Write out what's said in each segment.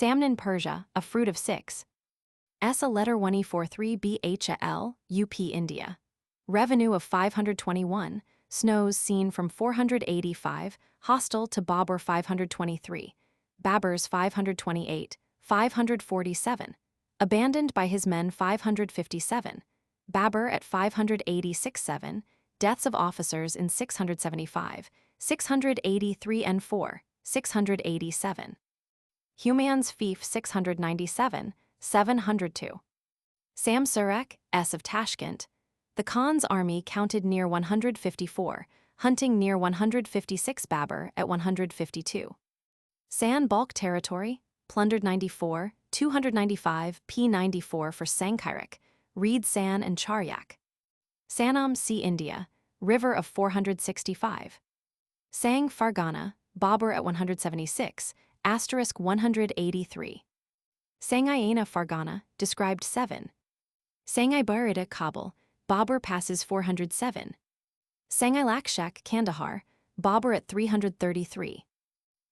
Samnan Persia, a fruit of 6. S a letter 1E43 BHAL, UP India. Revenue of 521, snows seen from 485, hostile to Babur 523, Baburs 528, 547, abandoned by his men 557, Babur at 586-7, deaths of officers in 675, 683 and 4, 687. Humayun's fief 697, 702. Saṃb Surek, S of Tashkent. The Khan's army counted near 154, hunting near 156 Babur at 152. San bulk territory, plundered 94, 295 P94 for Sankairak, Reed San and Charyak. Sanam Sea India, river of 465. Sang Fargana, Babur at 176, asterisk 183. Sangayana Fargana, described 7. Sangai Barida Kabul, Babur passes 407. Sangai Lakshak Kandahar, Babur at 333.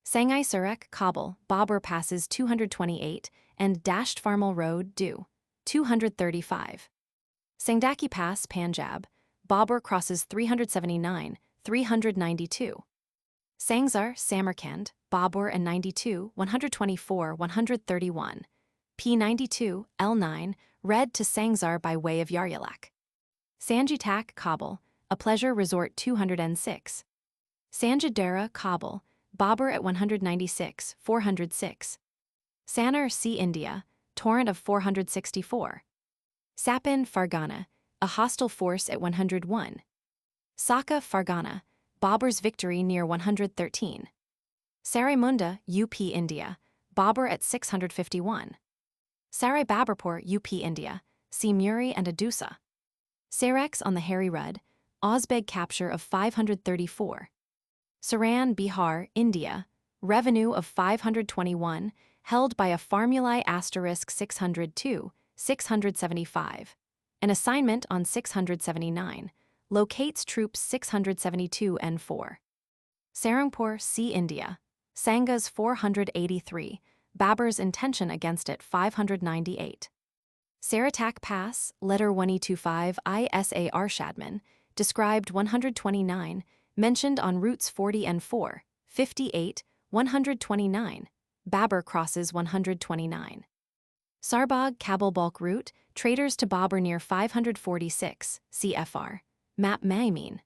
Sangai Surek Kabul, Babur passes 228, and Dasht Farmal Road, Du, 235. Sangdaki Pass Punjab, Babur crosses 379, 392. Sangzar Samarkand, Babur and 92, 124, 131. P92, L9, read to Sangzar by way of Yaryalak. Sanjitak Kabul, a pleasure resort 206. Sanjidera Kabul, Babur at 196, 406. Sanar Sea India, torrent of 464. Sapin Fargana, a hostile force at 101. Saka Fargana, Babur's victory near 113. Sarai-Munda, UP India, Babur at 651. Sarai Baburpur, UP India, see Muri and Adusa. Sarex on the Hari Rud, Ozbeg capture of 534. Saran, Bihar, India, revenue of 521, held by a Formulae asterisk 602, 675. An assignment on 679, locates troops 672 and 4. Sarangpur, Sea India, Sangas 483, Babur's intention against it 598. Saratak Pass, letter 1E25 ISA Arshadman, described 129, mentioned on routes 40 and 4, 58, 129, Babur crosses 129. Sarbagh Kabul bulk route, traders to Babur near 546, CFR, map Maimin.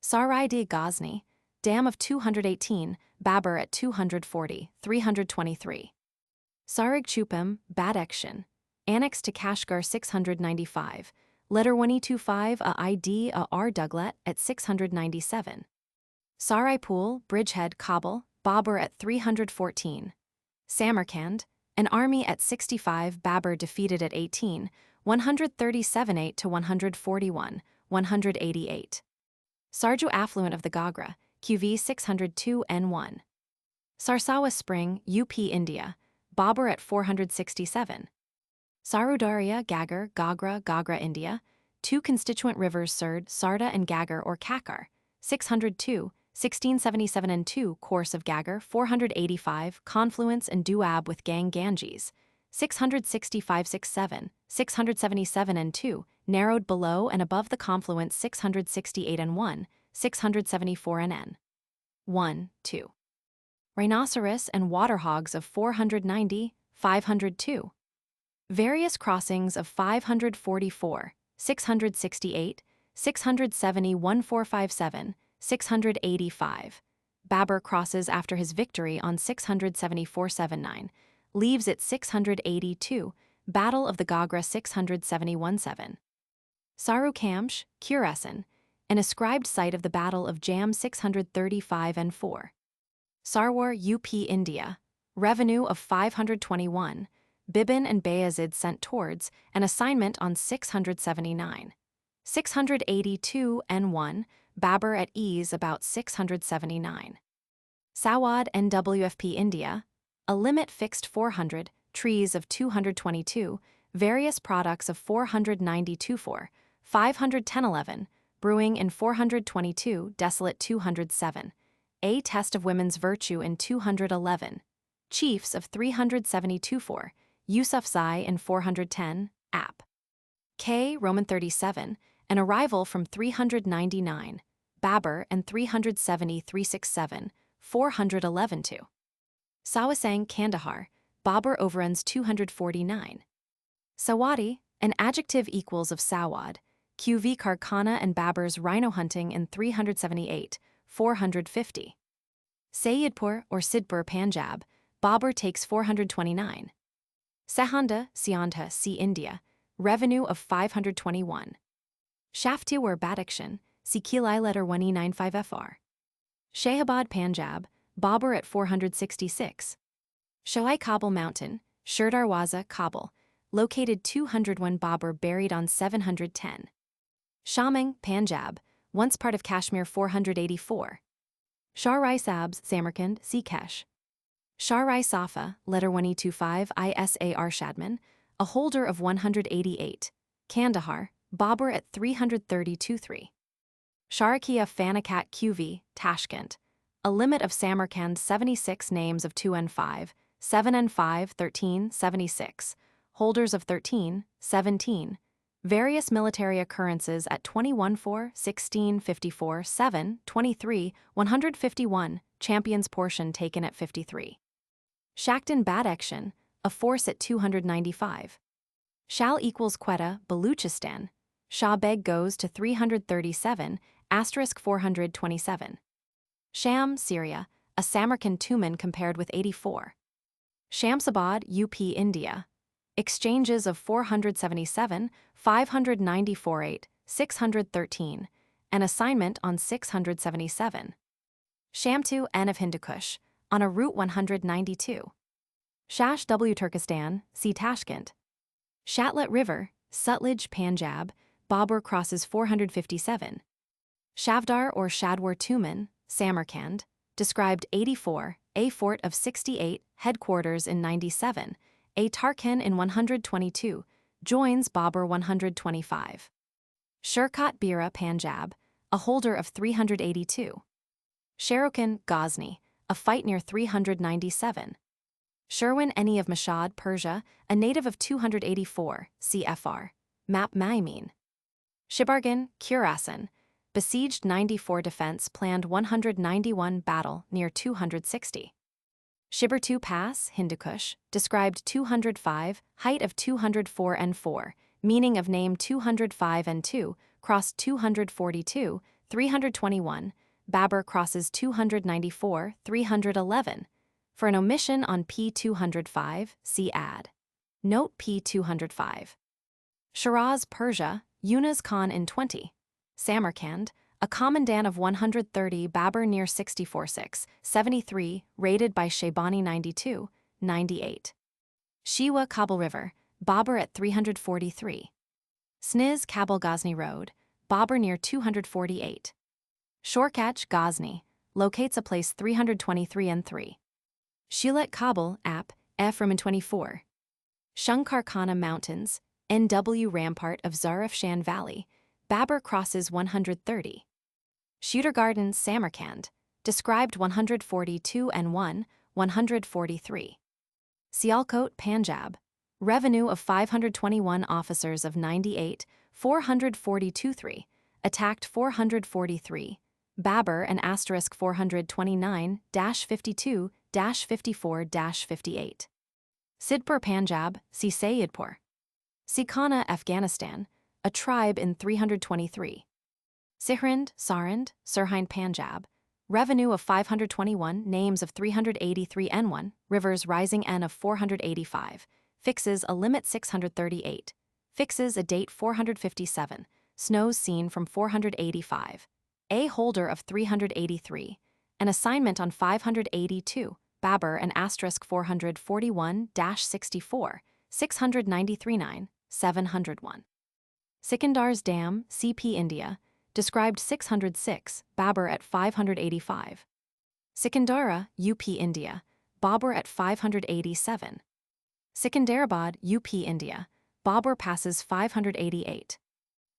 Sarai de Ghazni, dam of 218, Babur at 240, 323. Sarig Chupam, Badekshan, annexed to Kashgar 695, letter 1E25 a ID a R Douglet at 697. Sarai Pool, Bridgehead, Kabul, Babur at 314. Samarkand, an army at 65, Babur defeated at 18, 137-8 to 141, 188. Sarju affluent of the Gagra, QV 602 N1. Sarsawa Spring, UP India, Babur at 467. Sarudaria, Gagar, Gagra, India, 2 constituent rivers Surd, Sarda and Gagar or Kakar, 602, 1677 and 2 course of Gagar, 485, confluence and Duab with Ganges, 665-67, 677 and 2, narrowed below and above the confluence 668 and 1, 674 and N. 1, 2. Rhinoceros and water hogs of 490, 502. Various crossings of 544, 668, 670 1457, 685. Babur crosses after his victory on 674-79, leaves at 682, Battle of the Gagra 671-7. Saru Kamsh, Kuresan, an ascribed site of the Battle of Jam 635 and 4. Sarwar, UP India, revenue of 521, Bibin and Bayezid sent towards, an assignment on 679. 682 N1, Babur at ease about 679. Sawad NWFP India, a limit fixed 400, trees of 222, various products of 492 4, 510-11, brewing in 422, desolate 207, a test of women's virtue in 211, Chiefs of 372-4, Yusufzai in 410, App. K. Roman 37, an arrival from 399, Babur and 370-367, 411-2. Sawasang Kandahar, Babur overruns 249. Sawadi, an adjective equals of Sawad, QV Karkhana and Babur's rhino hunting in 378, 450. Sayyidpur or Sidpur Panjab, Babur takes 429. Sahanda, Siandha, see India, revenue of 521. Shaftiwar Badakhshan, see Kilai letter 1E95 FR. Shahabad Panjab, Babur at 466. Shoai Kabul Mountain, Shirdarwaza, Kabul, located 201 Babur buried on 710. Shamang, Panjab, once part of Kashmir 484. Shahrai Sabs, Samarkand, Sikesh. Shahrai Safa, letter 1E25 ISAR Shadman, a holder of 188. Kandahar, Babur at 330-3. Sharakia Fanakat QV, Tashkent, a limit of Samarkand 76 names of 2N5, 7N5 13 76, holders of 13, 17, various military occurrences at 21-4, 16, 54, 7, 23, 151, champions portion taken at 53. Shaktan Badakhshan, a force at 295. Shal equals Quetta, Baluchistan, Shah Beg goes to 337, asterisk 427. Sham, Syria, a Samarkand Tuman compared with 84. Shamsabad, UP, India. Exchanges of 477, 594-8, 613, an assignment on 677. Shamtu, N of Hindukush, on a Route 192. Shash W Turkestan, see Tashkent. Shatlet River, Sutlej, Panjab, Babur crosses 457. Shavdar or Shadwar Tuman, Samarkand, described 84, a fort of 68, headquarters in 97, a Tarkhan in 122, joins Babur 125. Shirkat Bira, Panjab, a holder of 382. Sharokan, Ghazni, a fight near 397. Sherwin Eni of Mashhad, Persia, a native of 284, CFR, Map Maimin. Shibargan, Khurasan, besieged 94 defense planned 191 battle near 260. Shibertu Pass, Hindukush, described 205, height of 204 and 4, meaning of name 205 and 2, crossed 242, 321, Babur crosses 294, 311. For an omission on P205, see add. Note P205. Shiraz, Persia, Yunus Khan in 20. Samarkand, a commandant of 130 Babur near 64-6, 73, raided by Shaybani 92, 98. Shiwa, Kabul River, Babur at 343. Sniz, Kabul Ghazni Road, Babur near 248. Shorkach, Ghazni, locates a place 323 and 3. Shilet, Kabul, App, Ephraim in 24. Shunkarkhana Mountains, NW Rampart of Zarafshan Valley, Babur crosses 130. Shooter Gardens, Samarkand, described 142 and 1, 143. Sialkot, Panjab, revenue of 521 officers of 98, 442-3, attacked 443, Babur and asterisk 429-52-54-58. Sidpur, Panjab, see Sayyidpur. Sikhana, Afghanistan, a tribe in 323. Sihrind, Sarand, Sirhind, Panjab, revenue of 521, names of 383 N1, rivers rising N of 485, fixes a limit 638, fixes a date 457, snows seen from 485, a holder of 383, an assignment on 582, Babur and asterisk 441-64, 693-9, 701. Sikandar's Dam, CP India, described 606, Babur at 585. Sikandara, UP India, Babur at 587. Sikandarabad, UP India, Babur passes 588.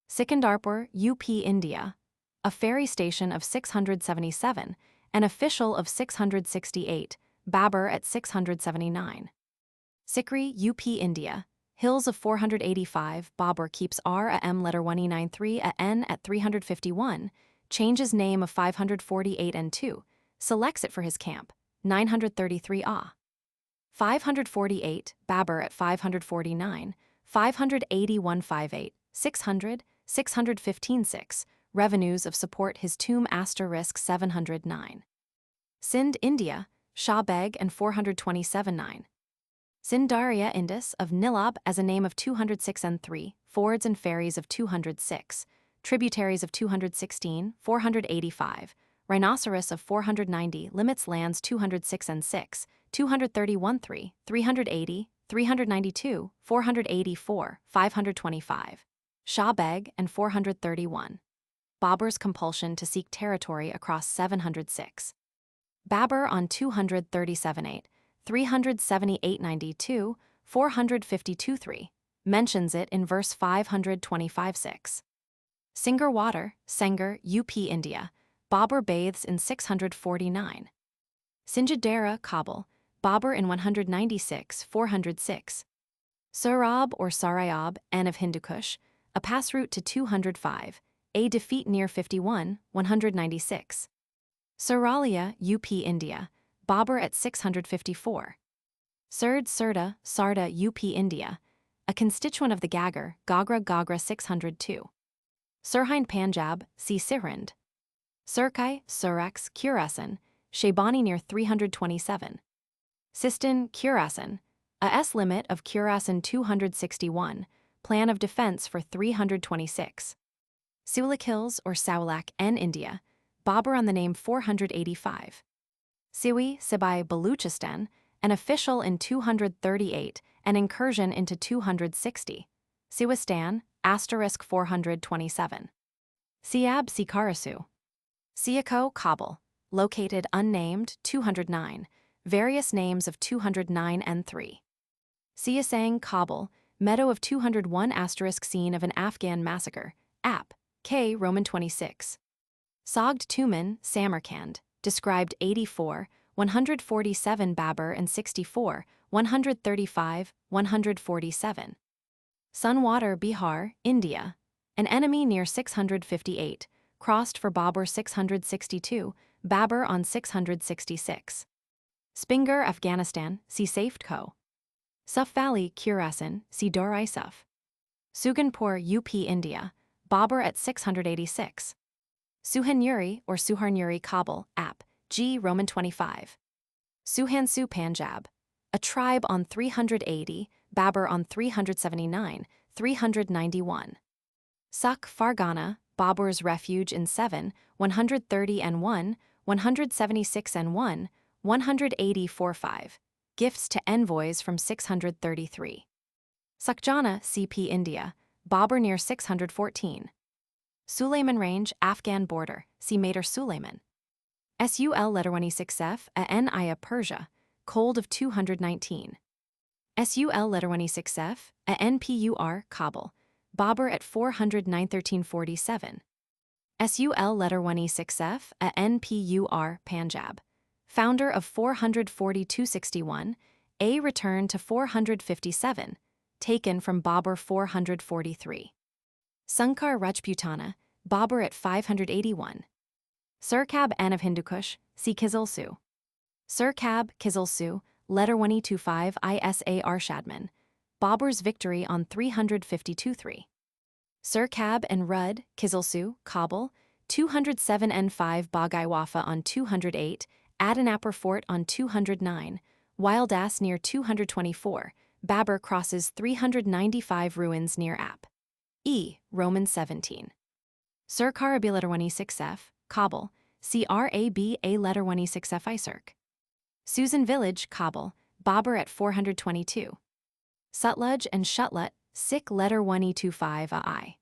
Sikandarpur, UP India, a ferry station of 677, an official of 668, Babur at 679. Sikri, UP, India. Hills of 485, Babur keeps R a M letter 1E93 a N at 351, changes name of 548 and 2, selects it for his camp, 933 A. 548, Babur at 549, 580 158, 600, 615 6, revenues of support his tomb * 709. Sindh, India, Shah Beg and 427 9. Sindh-Darya Indus of Nilab as a name of 206 and 3, fords and ferries of 206, tributaries of 216, 485, rhinoceros of 490, limits lands 206 and 6, 231 3, 380, 392, 484, 525. Shah Beg and 431. Babur's compulsion to seek territory across 706. Babur on 237 8. 378-92, 452-3, mentions it in verse 525-6. Singer Water, Sengar, UP, India. Babur bathes in 649. Sinjadera, Kabul. Babur in 196, 406. Sarab or Sarayab, N of Hindu Kush, a pass route to 205, a defeat near 51, 196. Saralia, UP, India. Babur at 654. Sarda, UP, India. A constituent of the Gagra 602. Sirhind, Punjab, see Sirhind. Surkai, Surex, Khurasan, Shaybani near 327. Sistan, Khurasan, a S limit of Khurasan 261, plan of defense for 326. Siwalik Hills or Sawlak, N, India. Babur on the name 485. Siwi, Sibai, Baluchistan, an official in 238, an incursion into 260. Siwistan, * 427. Siab, Sikarasu. Siako, Kabul, located unnamed, 209, various names of 209 and 3. Siasang, Kabul, meadow of 201 * scene of an Afghan massacre, App, K, Roman 26. Sogd Tuman, Samarkand, described 84, 147 Babur and 64, 135, 147. Sunwater, Bihar, India. An enemy near 658, crossed for Babur 662, Babur on 666. Spingar, Afghanistan, see Safed Co. Suf Valley, Khurasan, see Dorai Suf. Suganpur, UP, India. Babur at 686. Suhanuri or Suharnuri, Kabul, App, G, Roman 25. Suhansu, Punjab. A tribe on 380, Babur on 379, 391. Suk, Fargana, Babur's refuge in 7, 130 and 1, 176 and 1, 180 45. Gifts to envoys from 633. Sukjana, CP, India. Babur near 614. Sulayman Range, Afghan border, see Mater Sulayman. Sul letter 1E6F, a Nia Persia, cold of 219. Sul letter 1E6F, a Npur, Kabul, Babur at 409-1347. Sul letter 1E6F, a Npur, Punjab, founder of 442-61, a return to 457, taken from Babur 443. Sankar Rajputana, Babur at 581. Sirkab, N of Hindu Kush, see Kizilsu. Sirkab, Kizilsu, letter 1E25 Isa Arshadman, Babur's victory on 352-3. Sirkab and Rud, Kizilsu, Kabul, 207 and 5 Bagai Wafa on 208, Adanapur Fort on 209, Wildas near 224, Babur crosses 395 ruins near App. E, Roman 17. Sirkarabi letter 1E6F, Kabul, Crab a letter 1E6F Isirk. Susan Village, Kabul, Babur at 422. Sutlej and Shutlut, Sikh letter 1E25 I.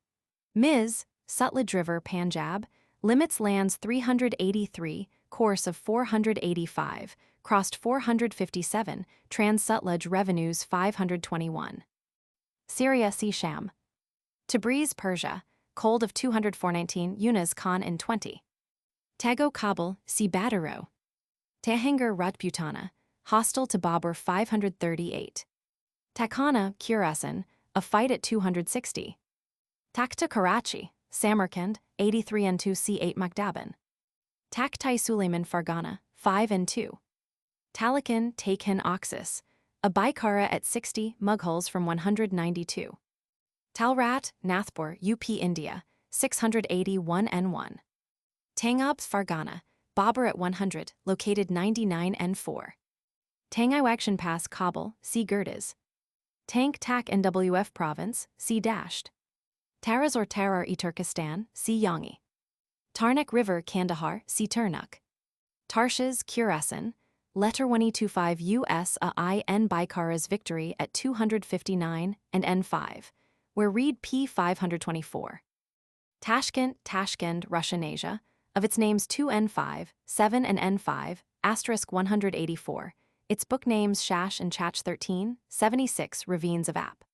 Ms. Sutlej River, Punjab, limits lands 383, course of 485, crossed 457, Trans-Sutlej revenues 521. Syria, C. Sham. Tabriz, Persia, cold of 204-19, Yunus Khan in 20. Tago, Kabul, C. Badaro. Tahangar, Rajputana, hostile to Babur 538. Takana, Khurasan, a fight at 260. Takhta Karachi, Samarkand, 83-2 c8 Makdaban. Takhtai Sulayman Fargana, 5-2. Talakan Takhin Oxus, a Baikara at 60 Mughals from 192. Talrat, Nathpur, UP India, 681-1. Tangab Fargana, Babur at 100, located 99-4. Tangiwakshan Pass Kabul, C. Gurdas. Tank Tak NWF Province, C. Dashed. Taraz or Tarar-e Turkestan, C. Yangi. Tarnak River Kandahar, C. Turnuk. Tarshiz, Khurasan, Letter 125 US a IN Baikara's victory at 259 and N5, where read P 524. Tashkent, Russian Asia, of its names 2N5, 7 and N5, asterisk 184, its book names Shash and Chach 13, 76 Ravines of App.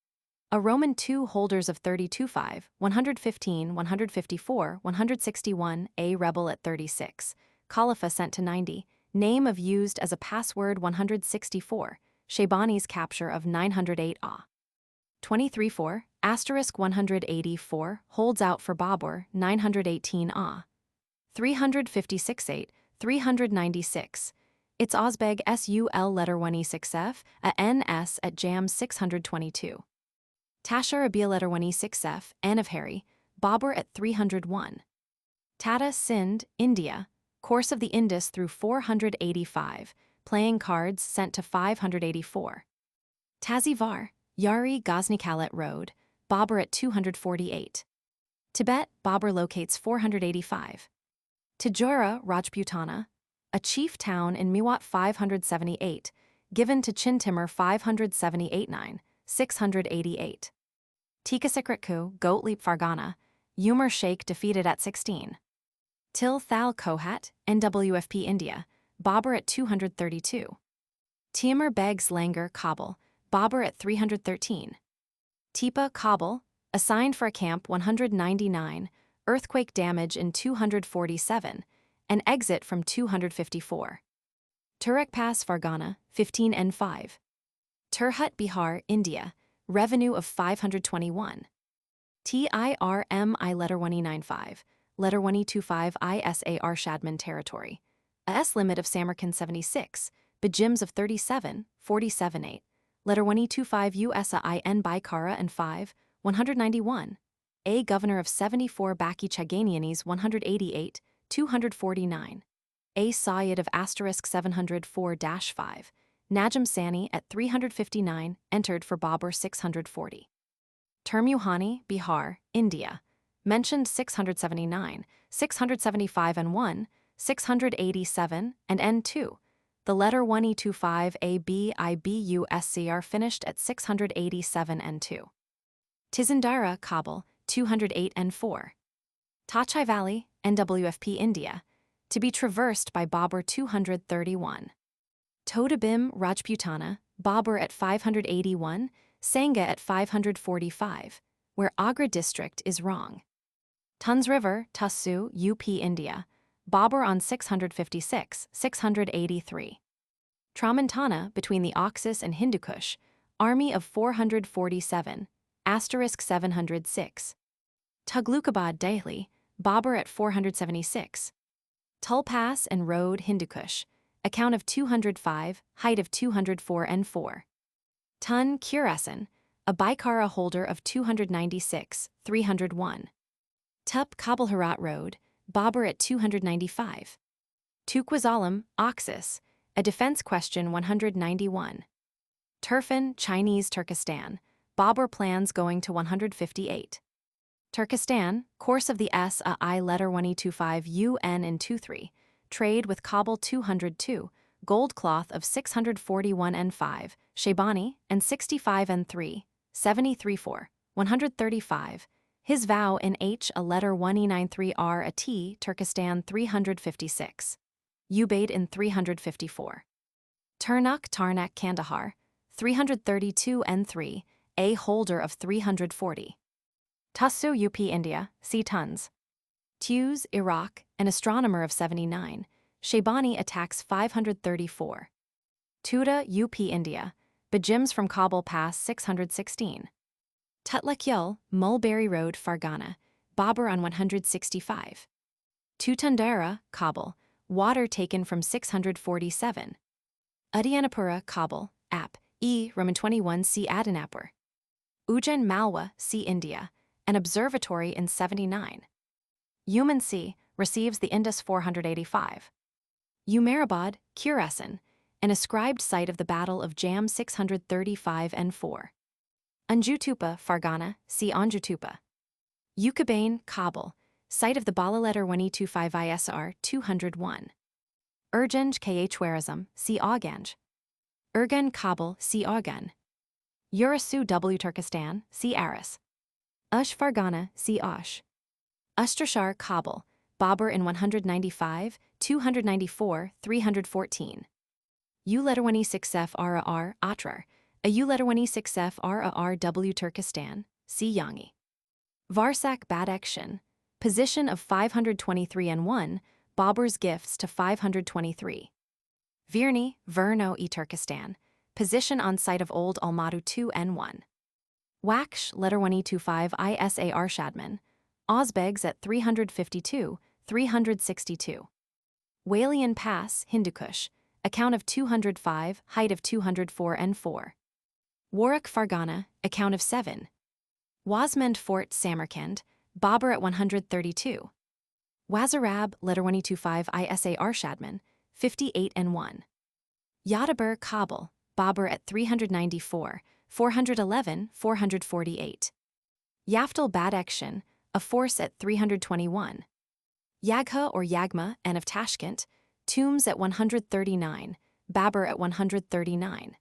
A Roman 2 holders of 32-5, 115, 154, 161, a rebel at 36, Khalifa sent to 90, name of used as a password 164, Shaybani's capture of 908 A. 23-4, asterisk 184, holds out for Babur, 918 A. 356-8, 396. It's Ozbeg SUL letter 1E6F, a NS at Jam 622. Tashar Abil letter 1E6F, N of Harry, Babur at 301. Tata Sindh, India, course of the Indus through 485, playing cards sent to 584. Tazivar, Yari Ghazni-Kalat Road, Babur at 248. Tibet, Babur locates 485. Tajora, Rajputana, a chief town in Mewat 578, given to Chintimur 578-9, 688. Tikasikritku, Gottlieb Fargana, Umar Sheikh defeated at 16. Til Thal Kohat, NWFP India, Babur at 232. Timur Beg's Langar, Kabul, Babur at 313. Tipa, Kabul, assigned for a camp 199, earthquake damage in 247, an exit from 254. Turek Pass, Fargana, 15N5. Turhut, Bihar, India, revenue of 521. TIRMI letter 1E95, letter 1E25 ISAR Shadman territory, a S limit of Samarkand 76, Bajims of 37, 47-8, letter 1E25 USAIN Baikara and 5, 191, A governor of 74 Baki Chaganianis 188, 249, A Sayyid of asterisk 704-5, Najm Sani at 359, entered for Babur 640. Termuhani, Bihar, India, mentioned 679, 675 and 1, 687 and N2. The letter 1E25 ABIBUSCR finished at 687 and 2. Tizandara, Kabul, 208 and 4. Tachai Valley, NWFP India, to be traversed by Babur 231. Todabim, Rajputana, Babur at 581, Sangha at 545, where Agra district is wrong. Tuns River, Tassu, UP India, Babur on 656, 683. Tramontana, between the Oxus and Hindu Kush, army of 447, asterisk 706. Tughlukabad, Delhi, Babur at 476. Tul Pass and Road, Hindu Kush, account of 205, height of 204 and 4. Tun, Khurasan, a Baikara holder of 296, 301. Tup, Kabul Herat Road, Babur at 295. Tukwazalam, Oxus, a defense question 191. Turfan, Chinese Turkestan, Babur plans going to 158. Turkestan, course of the SAI letter 1E25 UN and 23, trade with Kabul 202, gold cloth of 641 and 5, Shaybani, and 65 and 3, 73-4, 135, his vow in H a letter 1E93R a T, Turkestan 356. Ubaid in 354. Tarnak, Kandahar, 332 and 3, a holder of 340. Tassu, UP India, C. Tons. Tuz, Iraq, an astronomer of 79, Shaybani attacks 534. Tuda, UP, India. Bajims from Kabul Pass 616. Tutlakyul, Mulberry Road, Fargana. Babur on 165. Tutundara, Kabul. Water taken from 647. Udyanapura, Kabul. App. Roman 21 C. Adanapur. Ujjain, Malwa, C. India. An observatory in 79. Human C. receives the Indus 485. Umarabad, Khurasan. An ascribed site of the Battle of Jam 635 and 4. Anjutupa, Fargana, see Anjutupa. Yukabain, Kabul, site of the Bala letter 1E25 ISR 201. Urganj, Khwarazm, see Auganj. Urgan, Kabul, see Augan. Urasu, W. Turkestan, see Aras. Ush, Fargana, see Osh. Ustrashar, Kabul, Babur in 195, 294, 314. U letter 1E6F RAR, Atrar. A U letter 1E6F RAR W Turkestan, see Yangi. Varsak Badakhshan, position of 523 and 1, Babur's gifts to 523. Virni, Verno e Turkestan, position on site of old Almatu 2 and 1. Waksh, letter 1E25 ISA Arshadman, Ozbegs at 352, 362. Walian Pass, Hindu Kush, account of 205, height of 204 and 4. Warwick Fargana, account of 7. Wasmend Fort, Samarkand, Babur at 132. Wazarab, letter 1E25 ISA Arshadman, 58 and 1. Yadabur, Kabul, Babur at 394, 411, 448. Yaftal Badakhshan, a force at 321. Yagha or Yagma, and of Tashkent, tombs at 139, Babur at 139.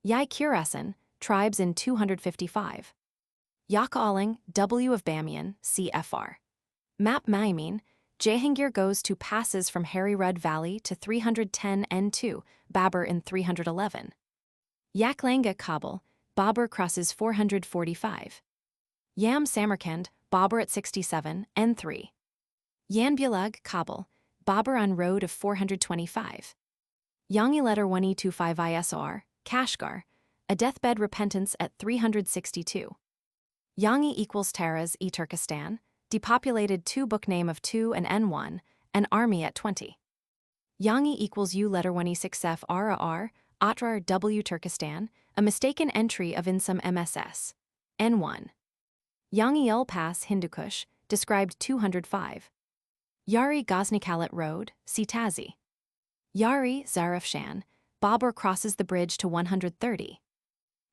Yai Khurasan, tribes in 255. Yakaling, W of Bamiyan, CFR. Map Maimin, Jahangir goes to passes from Harry-Rud Valley to 310 N2, Babur in 311. Yaklanga, Kabul, Babur crosses 445. Yam Samarkand, Babur at 67, N3. Yanbulug, Kabul, Babur on road of 425. Yangi letter 1E25 ISR, Kashgar, a deathbed repentance at 362. Yangi equals Taraz e Turkestan, depopulated 2 book name of 2 and N1, an army at 20. Yangi equals U letter 1E6F RAR, Atrar W Turkestan, a mistaken entry of Insum MSS. N1. Yangi El Pass, Hindu Kush, described 205. Yari Ghaznikalat Road, Sitazi. Yari, Zarafshan, Babur crosses the bridge to 130.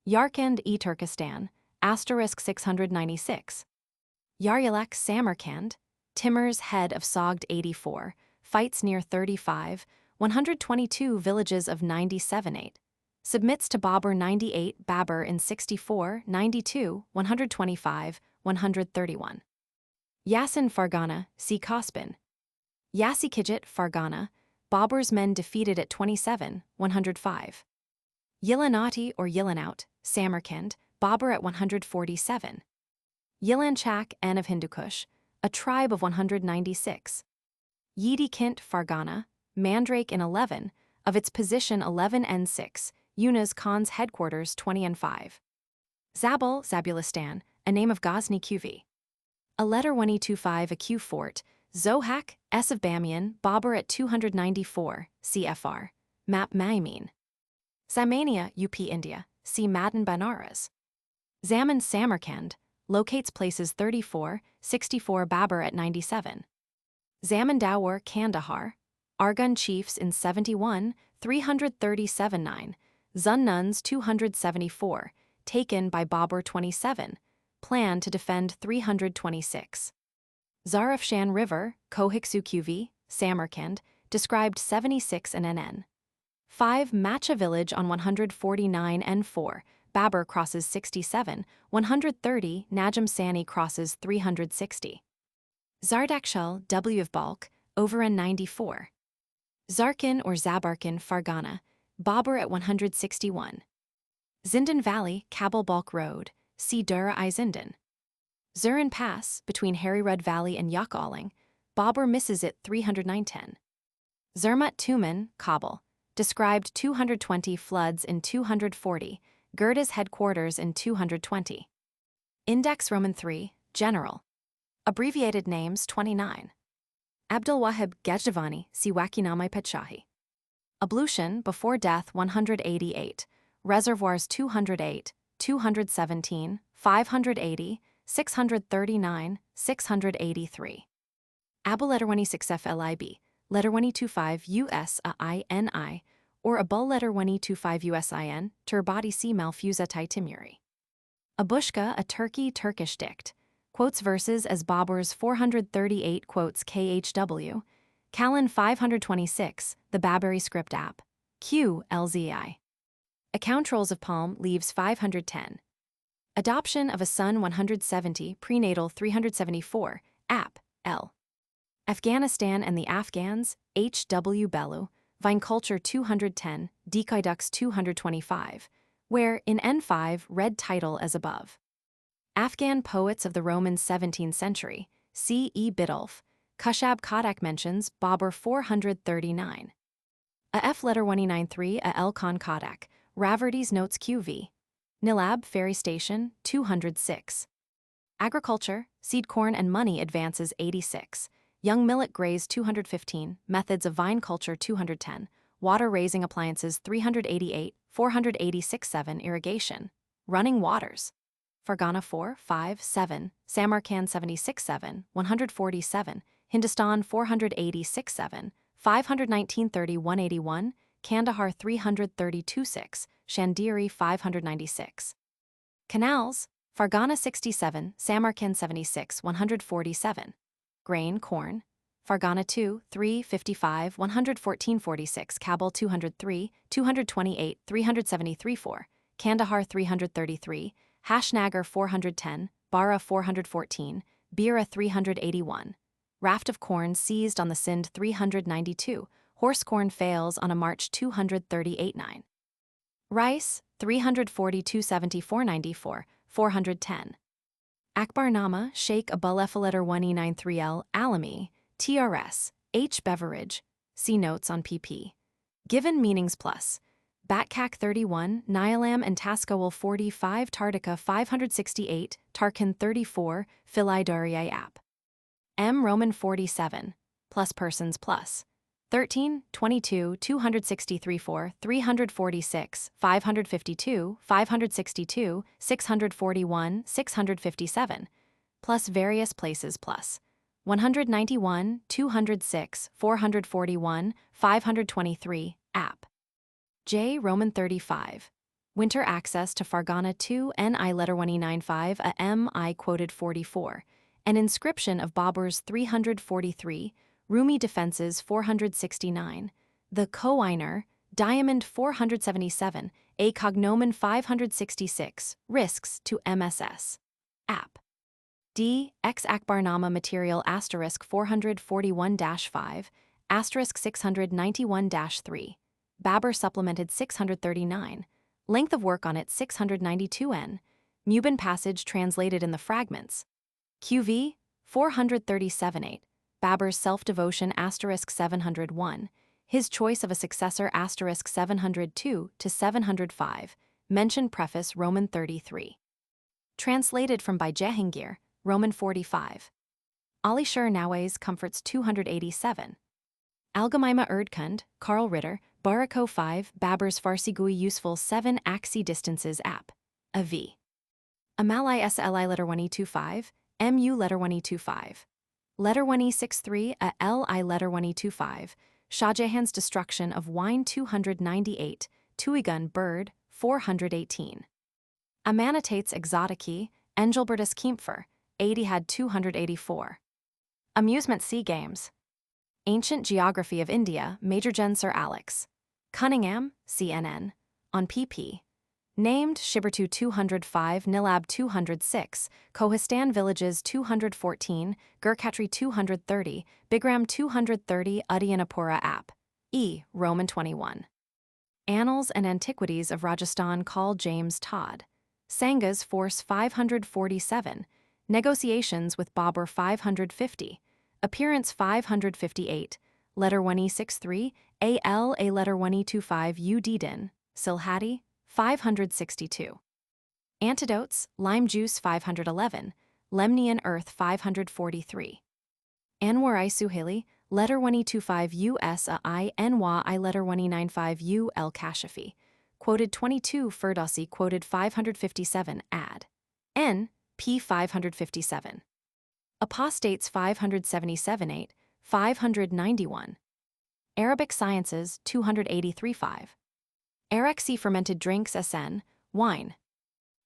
Yarkand e Turkestan, asterisk 696. Yaryalak, Samarkand, Timur's head of Sogd 84, fights near 35, 122 villages of 97-8. Submits to Babur 98, Babur in 64, 92, 125, 131. Yasin Fargana, see Kospin. Yasikijit Fargana, Babur's men defeated at 27, 105. Yilanati or Yilanaut, Samarkand, Babur at 147. Yilanchak, N of Hindu Kush, a tribe of 196. Yidi Kint Fargana, Mandrake in 11, of its position 11 and 6, Yunus Khan's headquarters 20 and 5. Zabul, Zabulistan, a name of Ghazni Qv. A letter 1E25 a Q fort, Zohak, S of Bamiyan, Babur at 294, CFR. Map Maimin. Samania, UP, India, see Madan Banaras. Zaman Samarkand, locates places 34, 64 Babur at 97. Zaman Dawar, Kandahar, Argun chiefs in 71, 337-9, Zunnuns 274, taken by Babur 27, plan to defend 326. Zarafshan River, Kohiksu Qv, Samarkand, described 76 and NN. 5 Macha village on 149 and 4, Babur crosses 67, 130 Najam Sani crosses 360. Zardakshal, W of Balk, over and 94. Zarkin or Zabarkin Fargana, Babur at 161. Zindan Valley, Kabul Balk Road, see Dura I Zindan. Zurin Pass, between Harry-Rud Valley and Yakaling, Babur misses it 309-10. Zermatt Tuman, Kabul, described 220 floods in 240, Gurda's headquarters in 220. Index Roman 3, General. Abbreviated names 29. Abdulwahib Ghajdavani, Siwakinamai Padshahi. Ablution before death 188, reservoirs 208, 217, 580, 639, 683. Abu letter 26 FLIB, letter 125 USINI, or Abul letter 125 USIN, Turbati C. Malfusa Tai Timuri. Abushka, a Turkish dict, quotes verses as Babur's 438 quotes KHW, Callan 526, the Baburi script app, QLZI. Account rolls of palm leaves 510. Adoption of a son 170, prenatal 374, app, L. Afghanistan and the Afghans, H.W. Bellu, Vine Culture 210, Decoydux 225, where, in N5, read title as above. Afghan poets of the Roman 17th century, C. E. Biddulph, Kushab Kodak mentions Babur 439. A F letter 193 a L. Khan Kodak, Raverty's Notes QV. Nilab Ferry Station, 206. Agriculture, seed corn and money advances 86. Young millet graze 215, methods of vine culture 210, water raising appliances 388, 486 7 irrigation, running waters. Fargana 4, 5, 7, Samarkand 76 7, 147, Hindustan 486 7, 519 30 181, Kandahar 332 6, Chandiri 596. Canals, Fargana 67, Samarkand 76 147. Grain, corn, Fargana 2, 3, 55, 114 46, Kabul 203, 228, 373 4, Kandahar 333, Hashnagar 410, Bara 414, Bira 381. Raft of corn seized on the Sindh 392, horse corn fails on a March 238 9. Rice, 342 74 94, 410. Akbar-Nama, Sheikh Abul letter 1E93L, Alami, TRS, H. Beveridge, see notes on pp. Given meanings plus. Batkak 31, Nialam and Taskowal 45, Tartica 568, Tarkin 34, Philidariae app. M. Roman 47, plus persons plus. 13, 22, 263 4, 346, 552, 562, 641, 657, plus various places plus. 191, 206, 441, 523, app. J. Roman 35. Winter access to Fargana 2 NI letter 1E95 a M. I quoted 44. An inscription of Babur's 343, Rumi defenses 469, the Koiner, Diamond 477, a cognomen 566, risks to MSS. App. D. X Akbar-Nama material asterisk 441-5, asterisk 691-3. Babur supplemented 639, length of work on it 692 n. Mubin passage translated in the fragments. QV 437-8. Babur's self-devotion asterisk 701, his choice of a successor asterisk 702 to 705, mention preface Roman 33. Translated from by Jehangir, Roman 45. Alisher Nawais comforts 287. Algemeine Erdkunde, Karl Ritter, Barako 5, Babur's Farsigui useful 7 axi distances app. A V. Amalai SLI letter 1E25, MU letter 1E25. Letter 1E63 a LI letter 1E25, Shahjahan's destruction of wine 298, Tuigun bird 418. Amanitates exotici, Engelbertus Kempfer, 80 had 284. Amusement Sea Games. Ancient Geography of India, Major Gen Sir Alex. Cunningham, CNN. On pp. Named Shibertu 205, Nilab 206, Kohistan Villages 214, Gurkhatri 230, Bigram 230, Udyanapura app. E. Roman 21. Annals and Antiquities of Rajasthan call James Todd. Sangas Force 547, Negotiations with Babur 550, Appearance 558, Letter 1E63, AL A letter 1E25 U Din, Silhati, 562. Antidotes, lime juice 511, Lemnian earth 543. Anwar I Suhaili, letter 1E25 US I Nwa I letter 1E95 U El Kashafi, quoted 22 Ferdowsi quoted 557 ad. N. P 557. Apostates 577 8, 591. Arabic Sciences 283 5. Araxi fermented drinks SN, wine.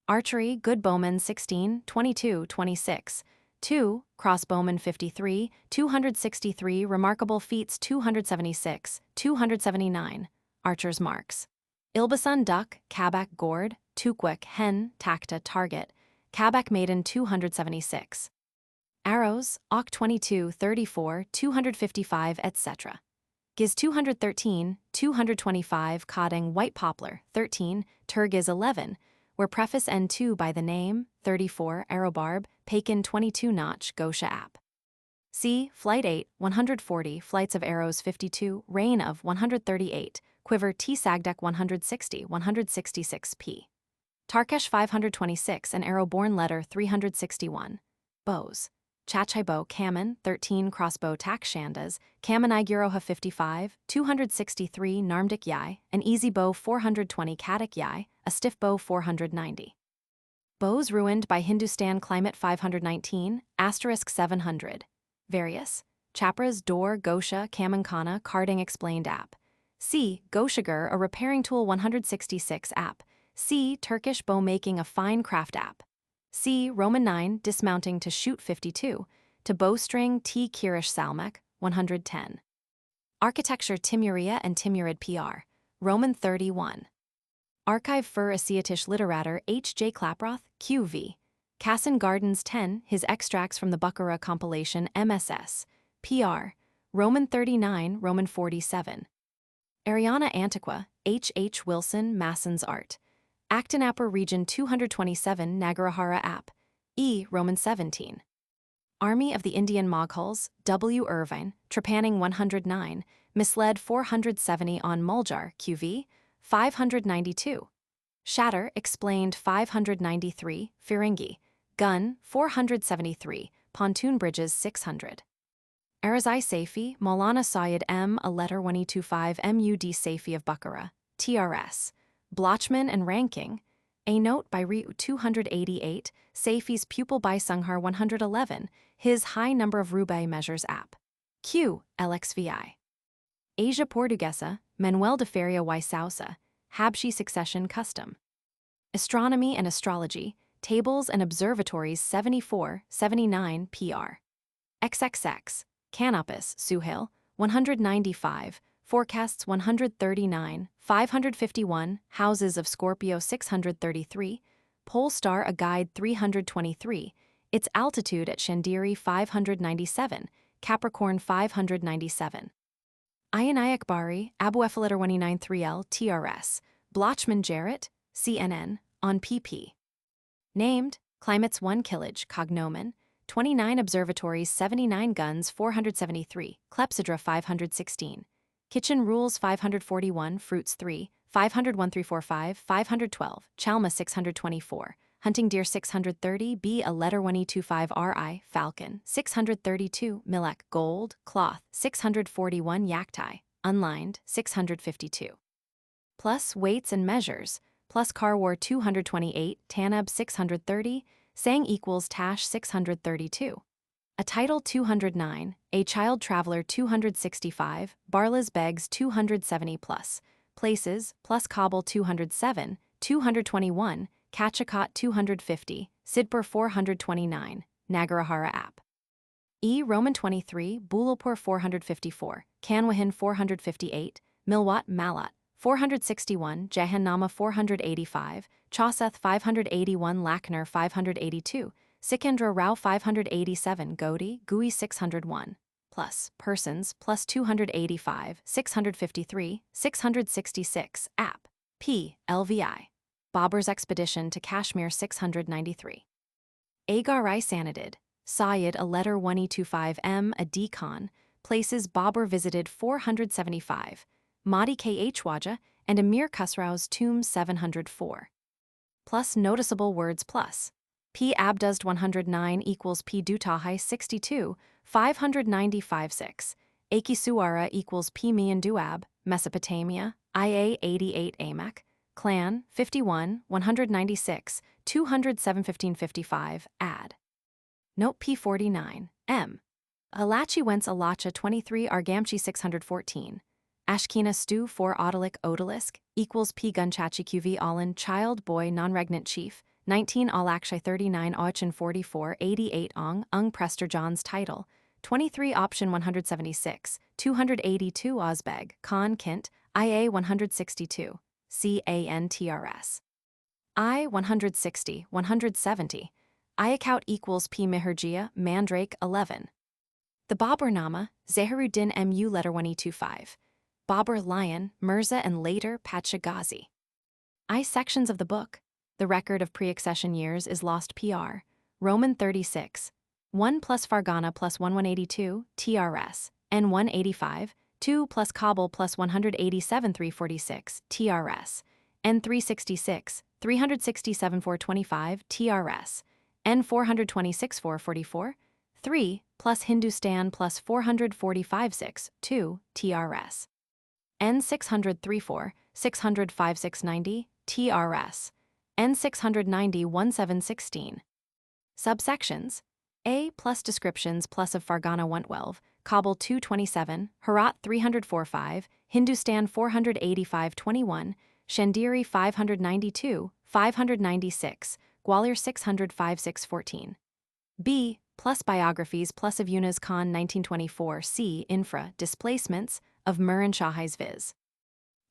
Archery Good Bowman 16, 22, 26. 2. Crossbowman 53, 263. Remarkable feats 276, 279. Archer's marks. Ilbasan duck, Kabak gourd, Tukwik hen, Takta target, Kabak maiden 276. Arrows, Ok 22, 34, 255, etc. Giz 213, 225. Kodang white poplar 13, Turgiz 11, where preface N2 by the name 34, Arrowbarb, Pakin 22 notch, Gosha app. C. Flight 8, 140, Flights of Arrows 52, Reign of 138, Quiver T Sagdek 160, 166 p. Tarkesh 526, an arrow-borne letter 361. Bows. Chachaibo Kaman 13 crossbow tak shandas, Kamanai Giroha 55, 263 Narmdik Yai, an easy bow 420 Kadak Yai, a stiff bow 490. Bows ruined by Hindustan climate 519, asterisk 700. Various. Chapras Door Gosha Kamankana Carding explained app. C. Goshagar a repairing tool 166 app. C. Turkish bow making a fine craft app. C. Roman 9 dismounting to shoot 52, to bowstring T. Kirish Salmek 110. Architecture Timuria and Timurid PR, Roman 31. Archive für Asiatisch Literatur H. J. Klaproth, Q.V. Cassin Gardens 10, his extracts from the Bukhara compilation MSS, PR, Roman 39, Roman 47. Ariana Antiqua, H. H. Wilson, Masson's Art. Acton Upper Region 227 Nagarahara App, E. Roman 17. Army of the Indian Moghals, W. Irvine, Trepanning 109, misled 470 on Muljar, QV, 592. Shatter explained 593, Firingi, Gun 473, Pontoon Bridges 600. Arazai Safi, Maulana Syed M. A letter 1E25 MUD Safi of Bukhara, TRS. Blochmann and Ranking, a note by Riu 288, Safi's pupil by Sunghar 111, his high number of Rubai measures app. Q. LXVI. Asia Portuguesa, Manuel de Feria y Sousa, Habshi succession custom. Astronomy and Astrology, Tables and Observatories 74, 79 PR. XXX, Canopus, Suhail, 195, Forecasts 139, 551, Houses of Scorpio 633, Pole Star A Guide 323, its altitude at Shandiri 597, Capricorn 597. Ayan Akbari, Abu Efaletter 193L TRS, Blochmann Jarrett, CNN, on PP. Named, Climates 1 Killage, Cognomen, 29 Observatories 79 Guns 473, Clepsydra 516. Kitchen Rules 541, Fruits 3, 501 345, 512, Chalma 624, Hunting Deer 630, B a letter 1E25 RI, Falcon 632, Milek Gold, Cloth 641, Yaktai, Unlined 652. Plus Weights and Measures, plus Karwar 228, Tanab 630, Sang equals Tash 632. A Title 209, A Child Traveler 265, Barlas Begs 270 plus, Places, plus Kabul 207, 221, Kachakot 250, Sidpur 429, Nagarahara app. E. Roman 23, Bulapur 454, Kanwahin 458, Milwat Malat 461, Jahannama 485, Chausath 581, Lakhner 582, Sikandra Rao 587, Godi, Gui 601, plus, Persons, plus 285, 653, 666, app, P, LVI. Babur's Expedition to Kashmir 693. Agar I Sanadid, Sayed a letter 1E25M, a decon, places Babur visited 475, Mahdi K. Hwaja, and Amir Khusrau's tomb 704. Plus notable words plus. P. Abduzd 109 equals P. Dutahai 62, 595-6. Akisuara equals P. Mian Duab, Mesopotamia, IA 88 Amak, Clan 51, 196, 207 1555, add. Note P49, M. Alachi Wentz Alacha 23 Argamchi 614. Ashkina Stu 4 Odalic Odalisk equals P. Gunchachi QV Alin Child Boy Non-Regnant Chief, 19 Alakshay 39 Ochin 44 88 Ung Prester John's title, 23 Option 176, 282 Ozbeg, Khan Kint, IA 162, CANTRS. I 160, 170. Ayakout equals P. Miherjia, Mandrake 11. The Bābur-nāma, Zahiruddin Mu letter 1E25. Babur Lion, Mirza and later Pacha Ghazi. I sections of the book. The record of pre-accession years is lost PR. Roman 36. 1 plus Fargana plus 182, TRS. N 185. 2 plus Kabul plus 187 346, TRS. N 366. 367 425, TRS. N 426 444. 3 plus Hindustan plus 445 6, 2, TRS. N 603 605 690, TRS. N 690 1716. Subsections. A plus descriptions plus of Fargana 112, Kabul 227, Herat 345, Hindustan 485 21, Shandiri 592, 596, Gwalior 605 614. B plus biographies plus of Yunus Khan 1924 C infra displacements of Muran Shahis viz.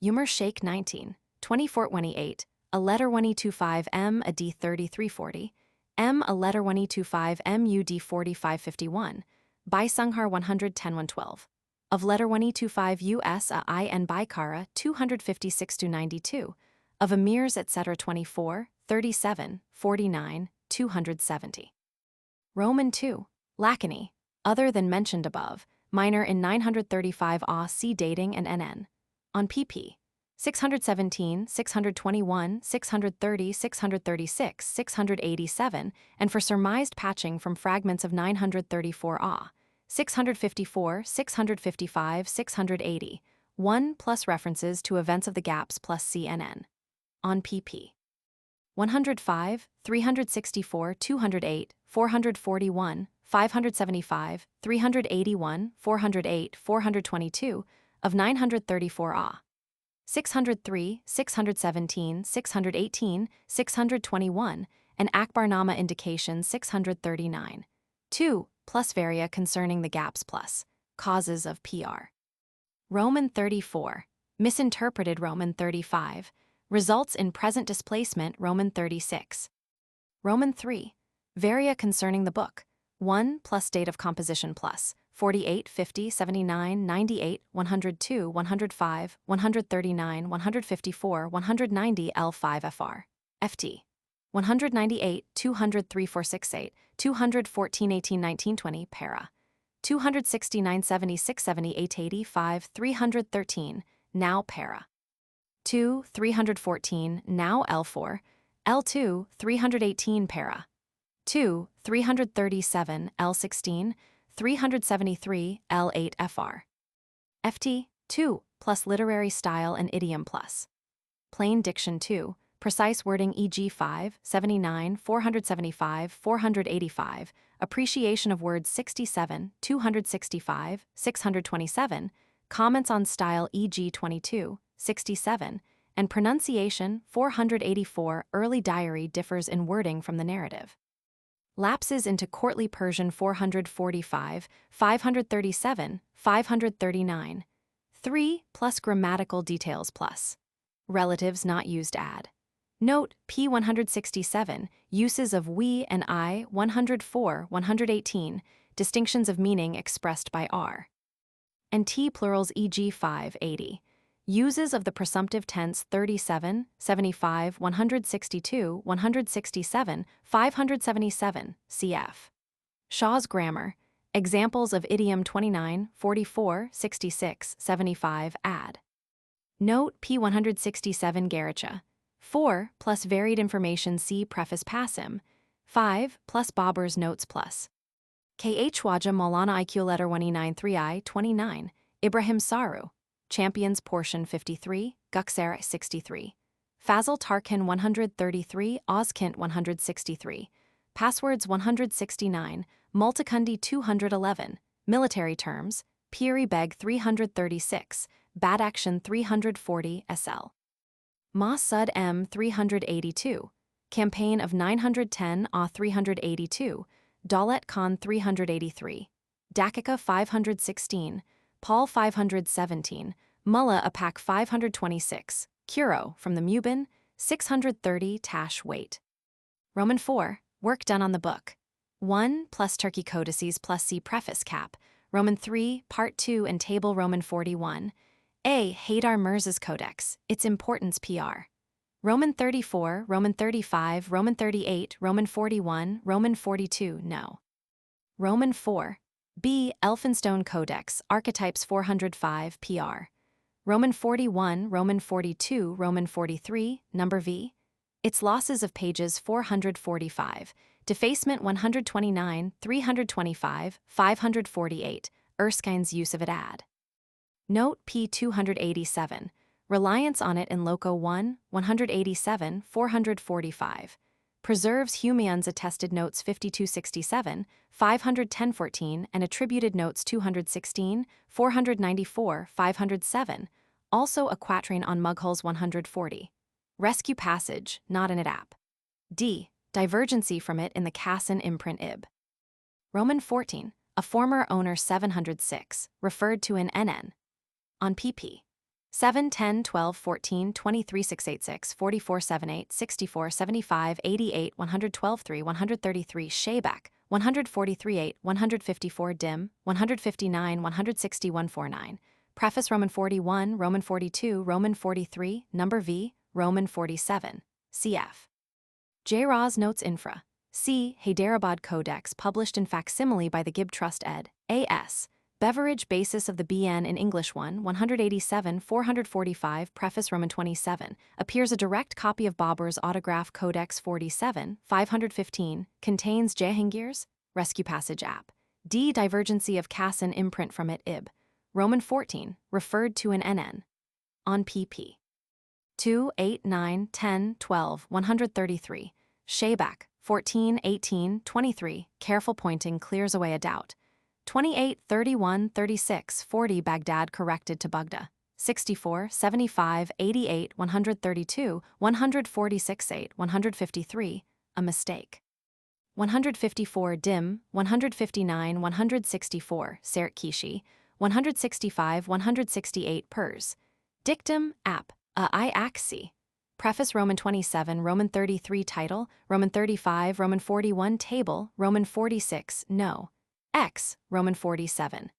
Umar Sheikh 19, 2428, a letter 1E25 M a D 3340, M a letter 1E25 MUD 4551, by Sunghar 110 112. Of letter 1E25 US a I and Baikara 256 92, of Emirs etc. 24, 37, 49, 270. Roman 2. Lacony, other than mentioned above, minor in 935 A C dating and NN. On pp. 617, 621, 630, 636, 687, and for surmised patching from fragments of 934 A, 654, 655, 680, 1 plus references to events of the gaps plus CNN. On pp. 105, 364, 208, 441, 575, 381, 408, 422, of 934 A. 603, 617, 618, 621, and Akbar-nāma indication 639. 2, plus varia concerning the gaps plus causes of PR. Roman 34. Misinterpreted Roman 35. Results in present displacement Roman 36. Roman 3. Varia concerning the book. 1 plus date of composition plus 48, 50, 79, 98, 102, 105, 139, 154, 190 L5 FR. FT. 198, 203 468, 214 18 19 20 para. 269 70 670 885 313, now para. 2, 314, now L4, L2, 318 para. 2, 337, L16, 373, L8 FR. FT, 2, plus literary style and idiom plus. Plain diction 2, precise wording e.g. 5, 79, 475, 485, appreciation of words 67, 265, 627, comments on style e.g. 22, 67, and pronunciation 484. Early diary differs in wording from the narrative. Lapses into courtly Persian 445, 537, 539. 3 plus grammatical details plus. Relatives not used add. Note P167, uses of we and I 104, 118, distinctions of meaning expressed by R. And T plurals e.g. 580. Uses of the presumptive tense 37, 75, 162, 167, 577, cf. Shaw's Grammar. Examples of idiom 29, 44, 66, 75, add. Note P167 Garacha. 4 plus varied information see Preface Passim. 5 plus Baburs Notes plus. KH Waja Maulana IQ Letter 193I 29, Ibrahim Saru. Champions Portion 53, Guxera 63. Fazil Tarkan 133, Ozkint 163. Passwords 169, Multikundi 211. Military terms, Piri Beg 336, Bad Action 340 SL. Ma Sud M 382. Campaign of 910 A 382. Daulat Khan 383. Dakika 516. Paul 517. Mullah Apak 526. Kuro from the Mubin 630 Tash weight. Roman 4. Work done on the book. 1 plus Turkey Codices plus C preface cap. Roman 3, Part 2 and Table Roman 41. A. Haydar Mirza's Codex, its importance PR. Roman 34, Roman 35, Roman 38, Roman 41, Roman 42, no. Roman 4. B. Elphinstone Codex, Archetypes 405 PR. Roman 41, Roman 42, Roman 43, number V. Its losses of pages 445, defacement 129, 325, 548, Erskine's use of it ad. Note P287, reliance on it in Loco 1, 187, 445. Preserves Humayun's attested notes 5267, 51014 and attributed notes 216, 494, 507, also a quatrain on Mughal's 140. Rescue passage, not in it app. D. Divergency from it in the Kassan imprint ib. Roman 14, a former owner 706, referred to in NN. On pp. 7, 10, 12, 14, 23, 686, 44, 78, 64, 75, 88, 112, 3, 133, Shayback, 143, 8, 154, Dim, 159, 160, 149. Preface Roman 41, Roman 42, Roman 43, number V, Roman 47, cf. J. Raz Notes Infra. C. Hyderabad Codex published in facsimile by the Gibb Trust ed. A.S. Beverage Basis of the BN in English 1, 187, 445, Preface Roman 27, appears a direct copy of Babur's autograph Codex 47, 515, contains Jahangir's Rescue Passage app. D. Divergency of Kassan imprint from it ib. Roman 14, referred to in NN. On pp. 2, 8, 9, 10, 12, 133. Shayback, 14, 18, 23, careful pointing clears away a doubt. 28, 31, 36, 40 Baghdad corrected to Bugda. 64, 75, 88, 132, 146, 8, 153, a mistake. 154 Dim, 159, 164, Sert Kishi, 165, 168 Pers. Dictum, app, I axi. Preface Roman 27, Roman 33 title, Roman 35, Roman 41 table, Roman 46, no. X, Roman 47.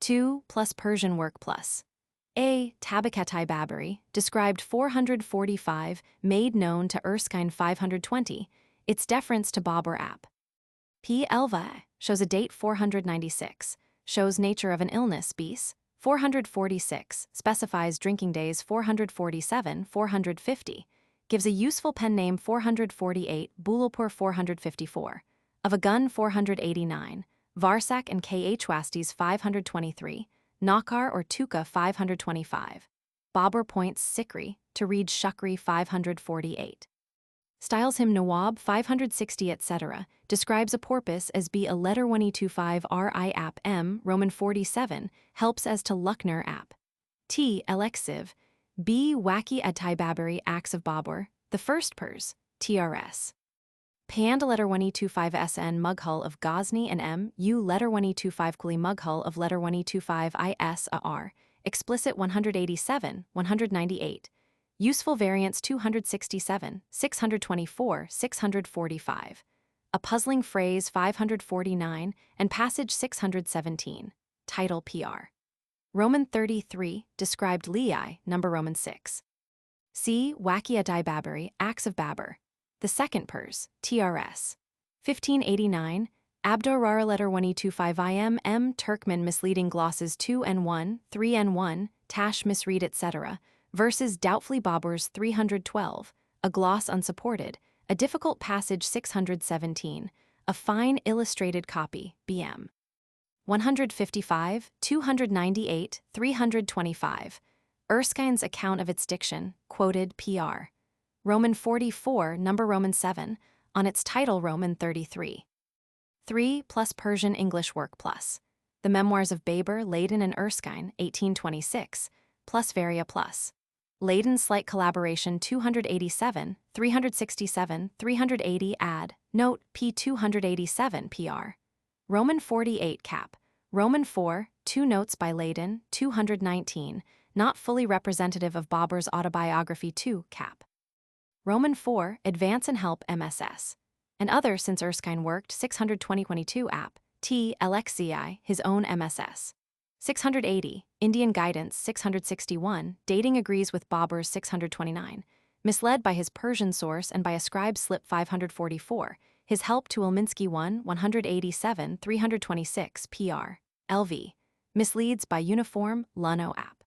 2 plus Persian work plus. A. Tabakatai Baburi, described 445, made known to Erskine 520, its deference to Babur app. P. Elva, shows a date 496, shows nature of an illness bis, 446, specifies drinking days 447, 450, gives a useful pen name 448, Bululpur 454, of a gun 489, Varsak and K.H. Wasties 523, Nakar or Tuka 525. Babur points Sikri to read Shukri 548. Styles him Nawab 560 etc. Describes a porpoise as be a letter 125 RI app M Roman 47 helps as to Luckner app. T. Alexiv. B. Wacky Adtai Baburi acts of Babur, the first Pers, TRS. Pand letter 125 SN Mughal of Ghazni and M. U letter 125 Kuli Mughal of letter 125 IS AR. Explicit 187, 198. Useful variants 267, 624, 645. A puzzling phrase 549 and passage 617. Title PR. Roman 33, described Lei, number Roman 6. C. Wacky Adai Baburi, acts of Babur. The second Pers, TRS. 1589, Abdurrara letter 125 IM M. Turkmen misleading glosses 2 and 1, 3 and 1, Tash misread etc. Verses doubtfully Baburs 312, a gloss unsupported, a difficult passage 617, a fine illustrated copy, BM. 155, 298, 325. Erskine's account of its diction, quoted PR. Roman 44, number Roman 7, on its title Roman 33. 3 plus Persian English work plus. The Memoirs of Bābur, Leyden and Erskine, 1826, plus Varia plus. Leyden's slight collaboration 287, 367, 380 add, note P 287 PR. Roman 48 cap. Roman 4, 2 notes by Leyden, 219, not fully representative of Babur's autobiography 2 cap. Roman 4, advance and help MSS. And other since Erskine worked 620-22 app, T. Alexii, his own MSS. 680, Indian Guidance 661, dating agrees with Babur's 629, misled by his Persian source and by a scribe slip 544, his help to Ilminsky 1, 187, 326 PR, LV, misleads by uniform, Luno app.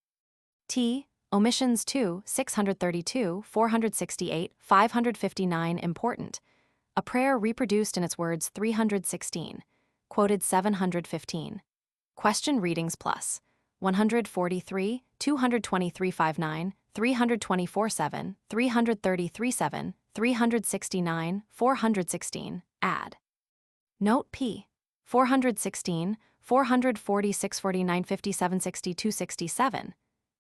T. Omissions 2, 632, 468, 559 important. A prayer reproduced in its words 316, quoted 715. Question readings plus 143, 223.59, 324.7, 333.7, 369, 416, add. Note P. 416, 446, 49, 57, 62, 67.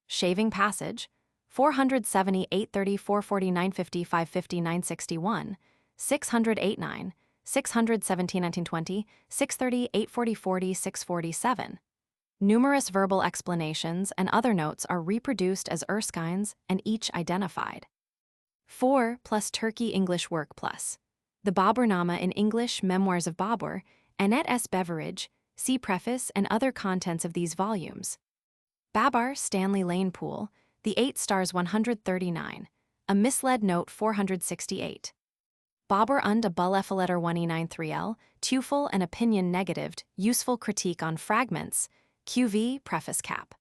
Shaving passage 470, 830, 449, 55, 59, 61, 608, 9, 617, 1920, 630, 840, 40, 647. Numerous verbal explanations and other notes are reproduced as Erskine's and each identified. 4 plus Turkey English work plus. The Bābur-nāma in English Memoirs of Bābur, Annette S. Beveridge, see preface and other contents of these volumes. Babar Stanley Lane Pool, the 8 stars 139, a misled note 468. Babur und a Bulleffeletter 1E93L, Tufel and opinion negatived, useful critique on fragments, QV preface cap.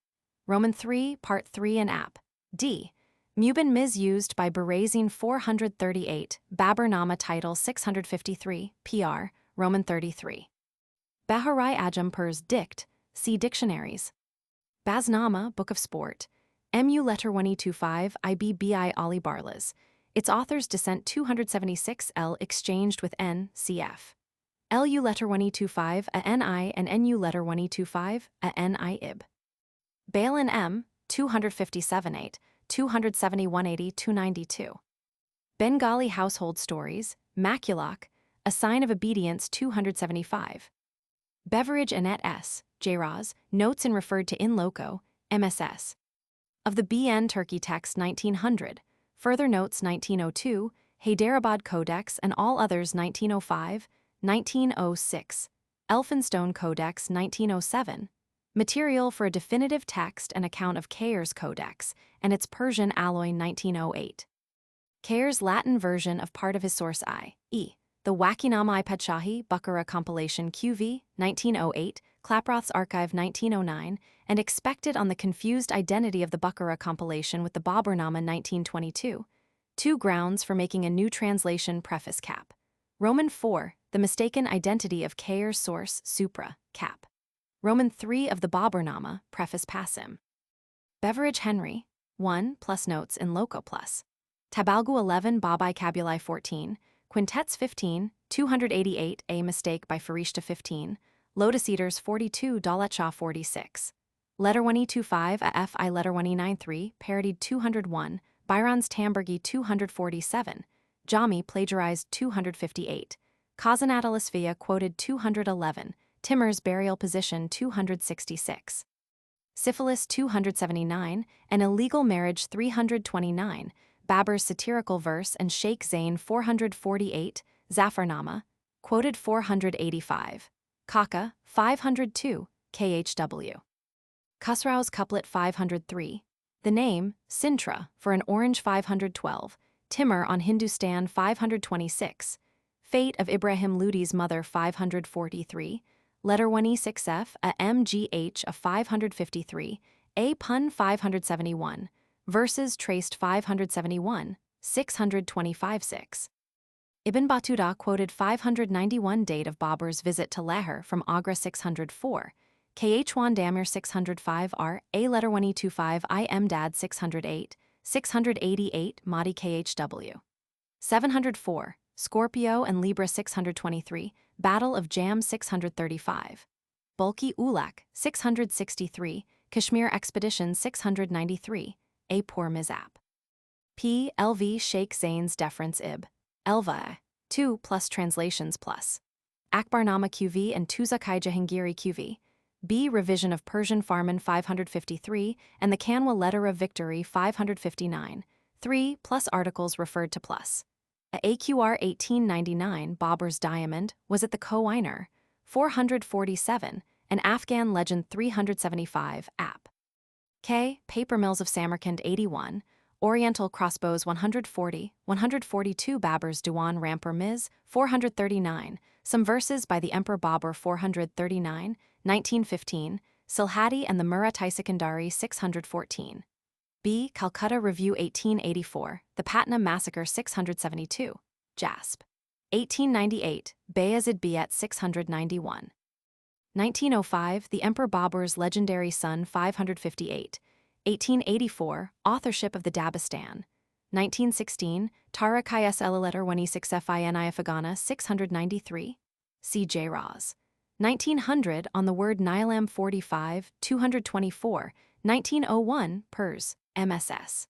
Roman 3, part 3 and app. D. Mubin misused by Berezine 438, Bābur-nāma title 653, PR, Roman 33. Baharai Ajam Pers Dict, see dictionaries. Bābur-nāma, Book of Sport, MU Letter 1E25, IBBI Ali Barlas. Its author's descent 276 L exchanged with N, cf. LU Letter 1E25, a NI and NU Letter 1E25, a NI IB. Balin M, 257-8, 271-80, 292. Bengali Household Stories, Maculach, A Sign of Obedience 275. Beveridge Annette S, JASB, Notes and Referred to in Loco, MSS. Of the BN Turkey Text 1900, Further Notes 1902, Hyderabad Codex and all others 1905, 1906, Elphinstone Codex 1907, Material for a Definitive Text and Account of Kayer's Codex and its Persian alloy 1908. Kayer's Latin version of part of his source i.e., the Wakinama Padshahi Bukhara compilation QV 1908, Klaproth's Archive 1909, and expected on the confused identity of the Bukhara compilation with the Bābur-nāma 1922. 2 grounds for making a new translation preface cap. Roman 4, the mistaken identity of Kayer's source supra cap. Roman 3 of the Bābur-nāma preface passim. Beveridge Henry 1 plus notes in loco plus. Tabalgu 11 Babai Cabuli 14, Quintets 15, 288 a mistake by Farishta 15, Lotus Eaters 42 Dalatshah 46. Letter 1E25 a FI Letter 1E93 parodied 201, Byron's Tamburgi 247, Jami plagiarized 258, Kazanatalis Via quoted 211, Timur's burial position 266. Syphilis 279, An Illegal Marriage 329, Babur's satirical verse and Sheikh Zayn 448, Zafarnama, quoted 485. Kaka, 502, KHW. Khusrau's couplet 503. The name, Sintra, for an orange 512, Timur on Hindustan 526. Fate of Ibrahim Ludi's mother 543. Letter 1E6F, a MGH of 553, A pun 571. Verses traced 571, 625-6. Ibn Battuta quoted 591 date of Babur's visit to Lahore from Agra 604, Kh1 Damir 605 R, A letter 1225 I M Dad 608, 688 Mahdi Khw. 704, Scorpio and Libra 623, Battle of Jam 635. Bulki Ulak 663, Kashmir Expedition 693, A Poor Mizap. P. Lv Sheikh Zain's Deference Ib. Elva, 2 plus translations plus. Akbar-Nama QV and Tuzakai Jahangiri QV. B. Revision of Persian Farman 553 and the Kanwa Letter of Victory 559, 3 plus articles referred to plus. A AQR 1899 Babur's Diamond was at the Koh-i-Noor, 447, and Afghan Legend 375 App. K. Paper Mills of Samarkand 81, Oriental Crossbows 140, 142 Babur's Diwan Rampur Miz 439, some verses by the Emperor Babur 439, 1915, Silhadi and the Murad-i Sikandari 614. B. Calcutta Review 1884, The Patna Massacre 672, JASB. 1898, Bayazid Biat 691. 1905, The Emperor Babur's Legendary Son 558, 1884, Authorship of the Dabistan. 1916, Tariq Isl Letter 16FINI Afghana 693, C.J. Raz. 1900, On the Word Nilam 45, 224, 1901, Pers, MSS.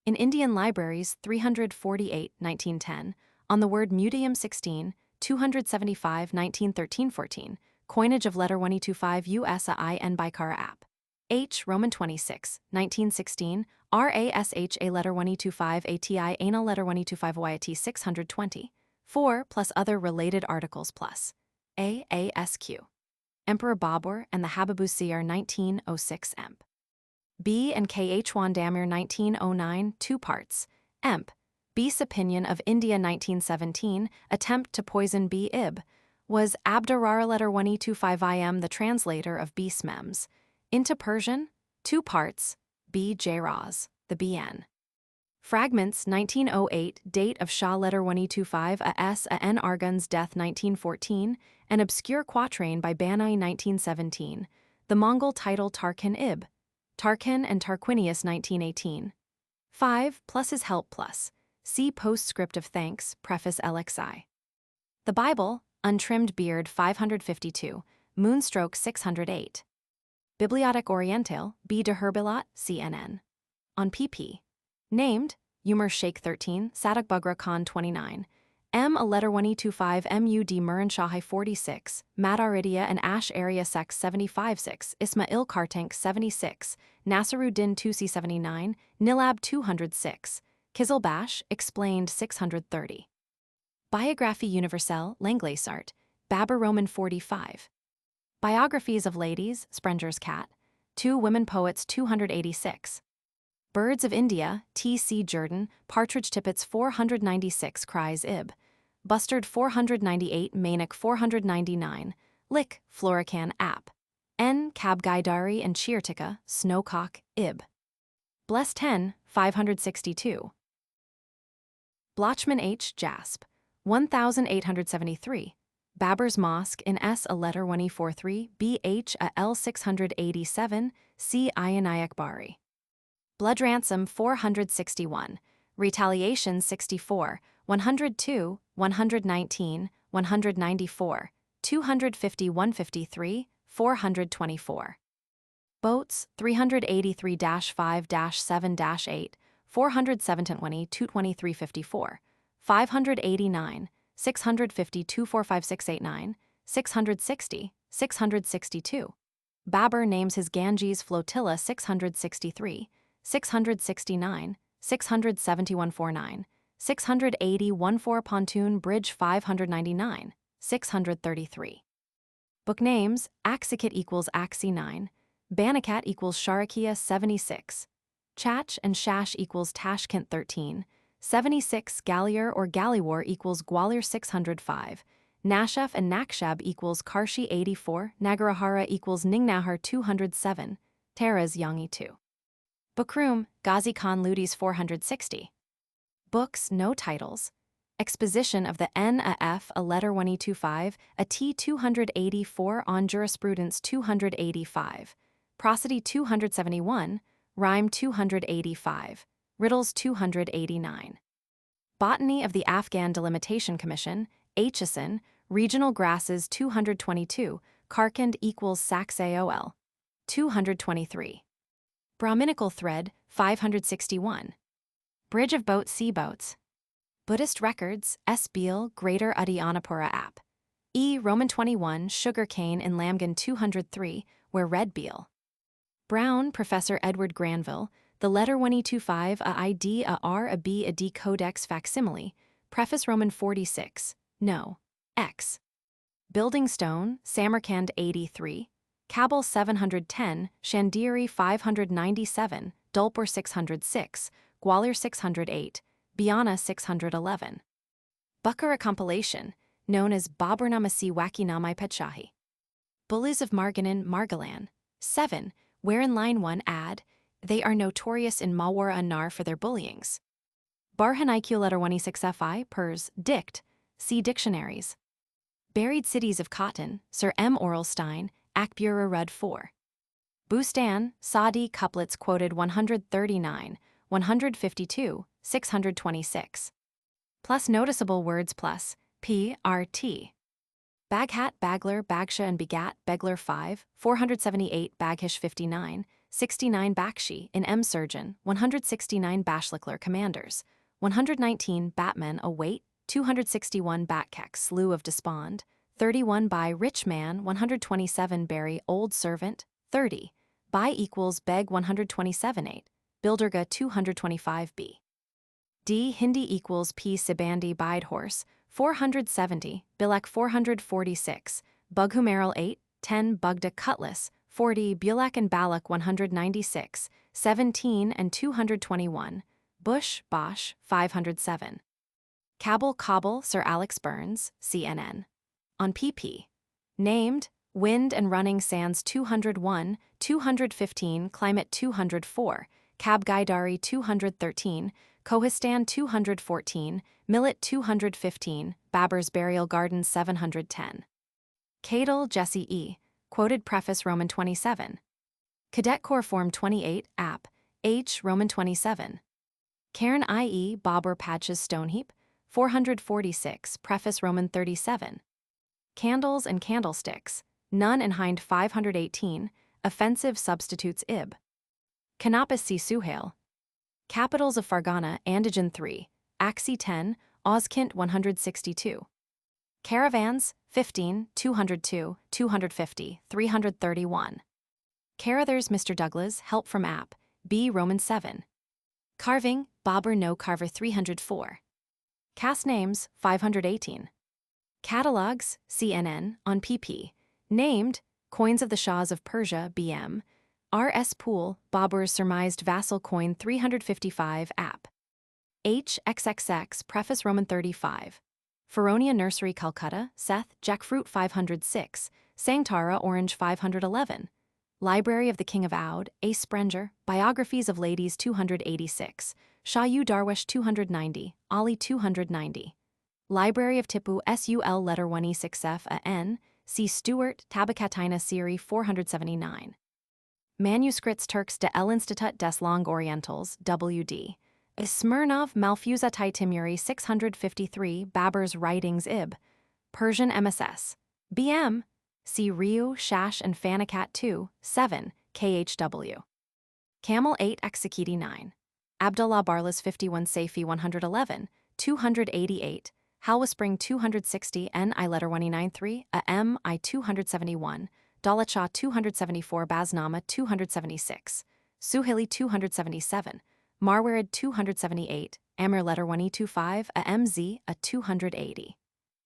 In Indian Libraries 348, 1910, On the Word Mudium 16, 275, 1913-14, Coinage of Letter 1225 USAIN Bikara App. H. Roman 26, 1916, RASHA Letter 1225 ATI Anal Letter 1225 YT 620, 4 plus other related articles plus. ASQ. Emperor Babur and the Habibusiyar 1906 Emp. B and Kh1 Damir 1909 2 parts. Emp. B's Opinion of India 1917, Attempt to Poison B. Ib. Was Abdarara Letter 1225 IM the translator of B's Mems. Into Persian, 2 parts, B. J. Raz, the BN. Fragments 1908, Date of Shah Letter 1225 A.S. A. N. Argun's Death 1914, An Obscure Quatrain by Banai 1917, The Mongol Title Tarkin Ib. Tarkin and Tarquinius 1918. 5 plus his help plus. See Postscript of Thanks, Preface LXI. The Bible, Untrimmed Beard 552, Moonstroke 608. Bibliothèque Orientale, B. de Herbilat, CNN. On pp. Named, Umar Sheikh 13, Sadak Bugra Khan 29, M. A Letter 1225 Mud Muran Shahai 46, Madaridia and Ash Area Sex 75-6, Ismail Kartank 76, Nasiruddin Tusi 79, Nilab 206, Kizilbash, Explained 630. Biographie Universelle, Langlaisart, Babur Roman 45. Biographies of Ladies, Sprenger's Cat, 2 Women Poets 286. Birds of India, T.C. Jordan, Partridge Tippets 496 Cries Ib. Bustard 498 Manik 499, Lick, Florican App. N. Kabgaidari and Chirtica, Snowcock, Ib. Bless 10, 562. Blochmann H. JASB. 1873. Babur's Mosque in S. A Letter 143 BH A L 687 C. Ayani Akbari. Blood Ransom 461. Retaliation 64, 102, 119, 194, 250 153, 424. Boats 383-5-7-8, 407-20 22354, 589, 650 245689, 660, 662. Babur names his Ganges flotilla 663, 669, 671-49, 680-14 pontoon bridge 599, 633. Book names: Axikit equals Axi 9, Banakat equals Sharakia 76, Chach and Shash equals Tashkent 13, 76 Gallier or Galliwar equals Gwalior 605, Nashef and Nakshab equals Karshi 84, Nagarahara equals Ningnahar 207, Taraz Yangi 2. Bookroom, Ghazi Khan Ludi's 460. Books, no titles. Exposition of the N.A.F. a letter 1E25, a T 284 on jurisprudence 285. Prosody 271, rhyme 285, riddles 289. Botany of the Afghan Delimitation Commission, HSN, regional grasses 222, Karkand equals Sax-AOL, 223. Brahminical thread, 561. Bridge of boats, sea boats. Buddhist records, S. Beale, Greater Udyanapura app. E. Roman 21, sugar cane in Lamgan 203, where Red Beale. Brown, Professor Edward Granville, the letter 1E25, a ID, a R, a B, a D codex facsimile, preface Roman 46, no, X. Building stone, Samarkand 83, Kabul 710, Chandiri 597, Dulpur 606, Gwalior 608, Biana 611. Bukhara compilation, known as Bābur-nāma si Waki-namai Pedshahi. Bullies of Marganan, Margalan, 7, where in line 1 add, they are notorious in Mawar Anar for their bullyings. Barhaniq letter 1E6 Fi, Pers, Dict, see dictionaries. Buried cities of Cotton, Sir M. Orlstein, Akbura Rud 4. Bustan, Sadi couplets quoted 139, 152, 626. Plus noticeable words plus, P, R, T. Baghat, Bagler, Bagsha and Begat, Begler 5, 478 Baghish 59, 69 Bakshi in M. Surgeon, 169 Bashlikler commanders, 119 Batmen await, 261 Batkek slew of despond, 31 by Rich Man, 127 Barry old servant, 30, by equals Beg 127 8, Bilderga 225 B. D Hindi equals P Sibandi Bide Horse, 470, Bilek 446, Bughumeral 8, 10 Bugda Cutlass, 40 Bulak and Balak 196, 17 and 221, Bush, Bosch, 507. Kabul, Sir Alex Burns, CNN. On pp. Named, Wind and Running Sands 201, 215 Climate 204, Kabgaidari 213, Kohistan 214, Millet 215, Babur's Burial Garden 710. Cadel, Jesse E., quoted preface Roman 27. Cadet Corps Form 28, App, H. Roman 27. Cairn I.E. Babur Patches Stoneheap, 446, preface Roman 37. Candles and Candlesticks, None and Hind 518, Offensive Substitutes Ib. Kanapis C. Suhail. Capitals of Fargana, Andijan 3, Axi 10, Ozkint 162. Caravans, 15, 202, 250, 331. Carothers Mr. Douglas, Help from App, B. Roman 7. Carving, Babur No Carver 304. Cast Names, 518. Catalogs, CNN, on pp. Named, Coins of the Shahs of Persia, BM. R.S. Poole, Babur's Surmised Vassal Coin 355 App. HXXX Preface Roman 35. Feronia Nursery Calcutta, Seth, Jackfruit 506, Sangtara Orange 511. Library of the King of Oud, A. Sprenger, Biographies of Ladies 286, Shayu Darwish 290, Ali 290. Library of Tipu SUL Letter 1E6F a N, C. Stewart, Tabakatina Siri 479. Manuscripts Turks de El Institut des Langues Orientales, WD. Smirnov Malfuzatai Timuri 653 Babur's Writings Ib. Persian MSS. BM. See Ryu, Shash and Fanakat 2, 7, KHW. Camel 8 Exekiti 9. Abdullah Barlas 51 Safi 111, 288, Halwa Spring 260 N.I. Letter 193, A M. I 271, Dalacha 274 Bābur-nāma 276, Suhaili 277, Marwarid 278, Amir Letter 1E25, A MZ, A 280.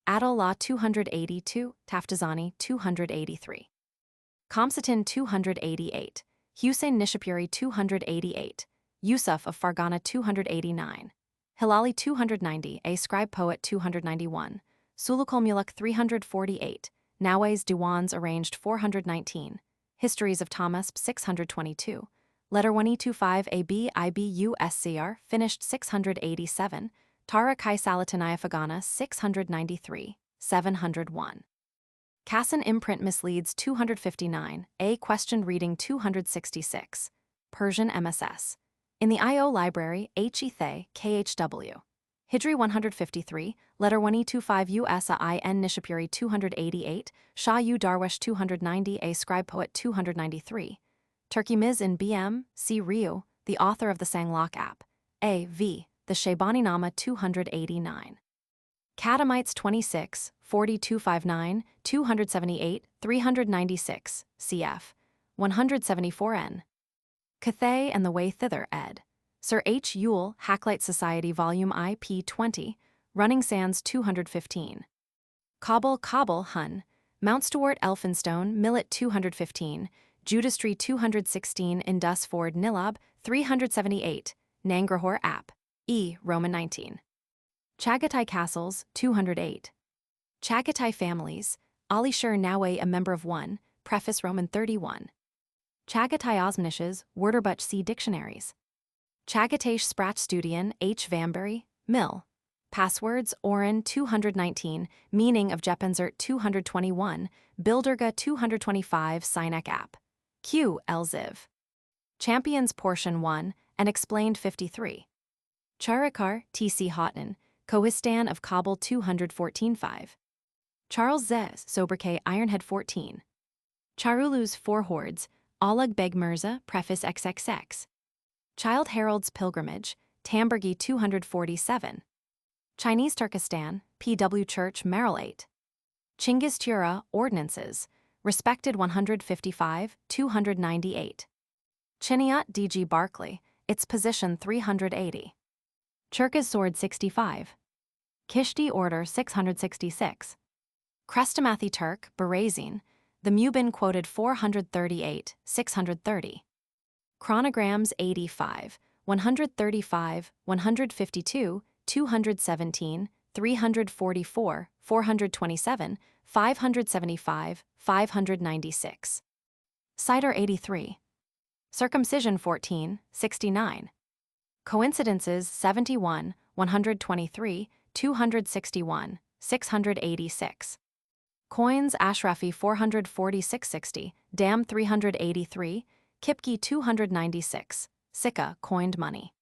Adollah 282, Taftazani 283. Kamsatin 288, Hussein Nishapuri 288, Yusuf of Fargana 289, Hilali 290, A Scribe Poet 291, Sulukul Muluk 348, Nawais Diwans Arranged 419, Histories of Thomas 622, Letter 1E25 AB IBUSCR, finished 687, Tara Kai Salatanayafagana 693, 701. Kassan imprint misleads 259, A questioned reading 266, Persian MSS. In the I.O. Library, H.E. Thay, KHW. Hijri 153, Letter 1E25 USAIN Nishapuri 288, Shah U Darwish 290, A Scribe Poet 293. Turkey Miz in BM, C. Ryu, the author of the Sanglok app. A. V. The Bābur-nāma 289. Katamites 26, 4259, 278, 396, cf. 174n. Cathay and the Way Thither, ed. Sir H. Ewell, Hacklight Society Volume I. p. 20, Running Sands 215. Kabul, Hun. Mount Stuart Elphinstone, Millet 215, Judastry 216, Indus Ford Nilab 378, Nangarhor App. E. Roman 19. Chagatai Castles 208. Chagatai Families, Alisher Nawe a member of 1, Preface Roman 31. Chagatai Osmanishes, Wörterbuch C. Dictionaries. Chagatai Sprachstudien H. Vanbury, Mill. Passwords Oren 219, Meaning of Jepensert 221, Bilderga 225 Sinek App. Q. Elziv. Champions Portion 1, and Explained 53. Charikar, T.C. Houghton, Kohistan of Kabul 214-5. Charles Zez, Sobriquet Ironhead 14. Charulu's Four Hordes, Oleg Beg Mirza, Preface XXX. Child Harold's Pilgrimage, Tamburgi 247. Chinese Turkestan, P.W. Church, Merrill 8. Chinggis Tura, Ordinances, Respected 155, 298. Chiniot D.G. Barclay, its position 380. Churka's Sword 65. Kishti Order 666. Krestamathi Turk, Barazin, the Mubin quoted 438, 630. Chronograms 85, 135, 152, 217, 344, 427, 575, 596. Cider 83. Circumcision 14, 69. Coincidences 71, 123, 261, 686. Coins Ashrafi 446.60, Dam 383, Kipke 296, Sikka coined money.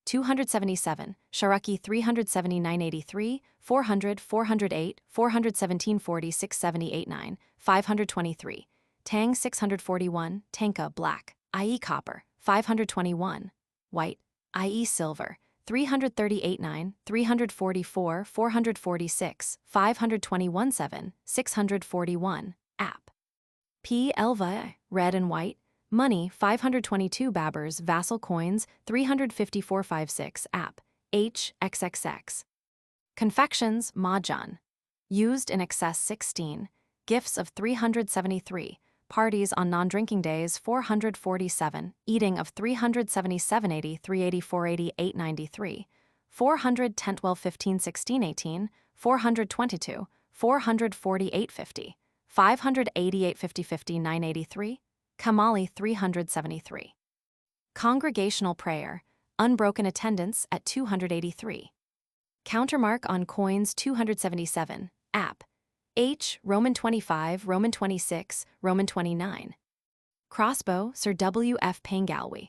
277, Sharaki 379.83, 400, 408, 417.40, 670.89, 523. Tang 641, Tanka black, i.e. copper, 521. White, i.e. silver, 338.9, 344, 446, 521.7, 641. App. P. Elva, red and white. Money 522 Baburs, vassal coins 354.56. App. H. XXX. Confections Mahjong. Used in excess 16. Gifts of 373. Parties on non-drinking days 447. Eating of 377.80, 384.80, 893. 400 10 12 15 16 18. 422. 448.50. 588 50 50 983. Kamali 373. Congregational prayer, unbroken attendance at 283. Countermark on coins 277. App. H. Roman 25, Roman 26, Roman 29. Crossbow Sir W. F. Pangalwi.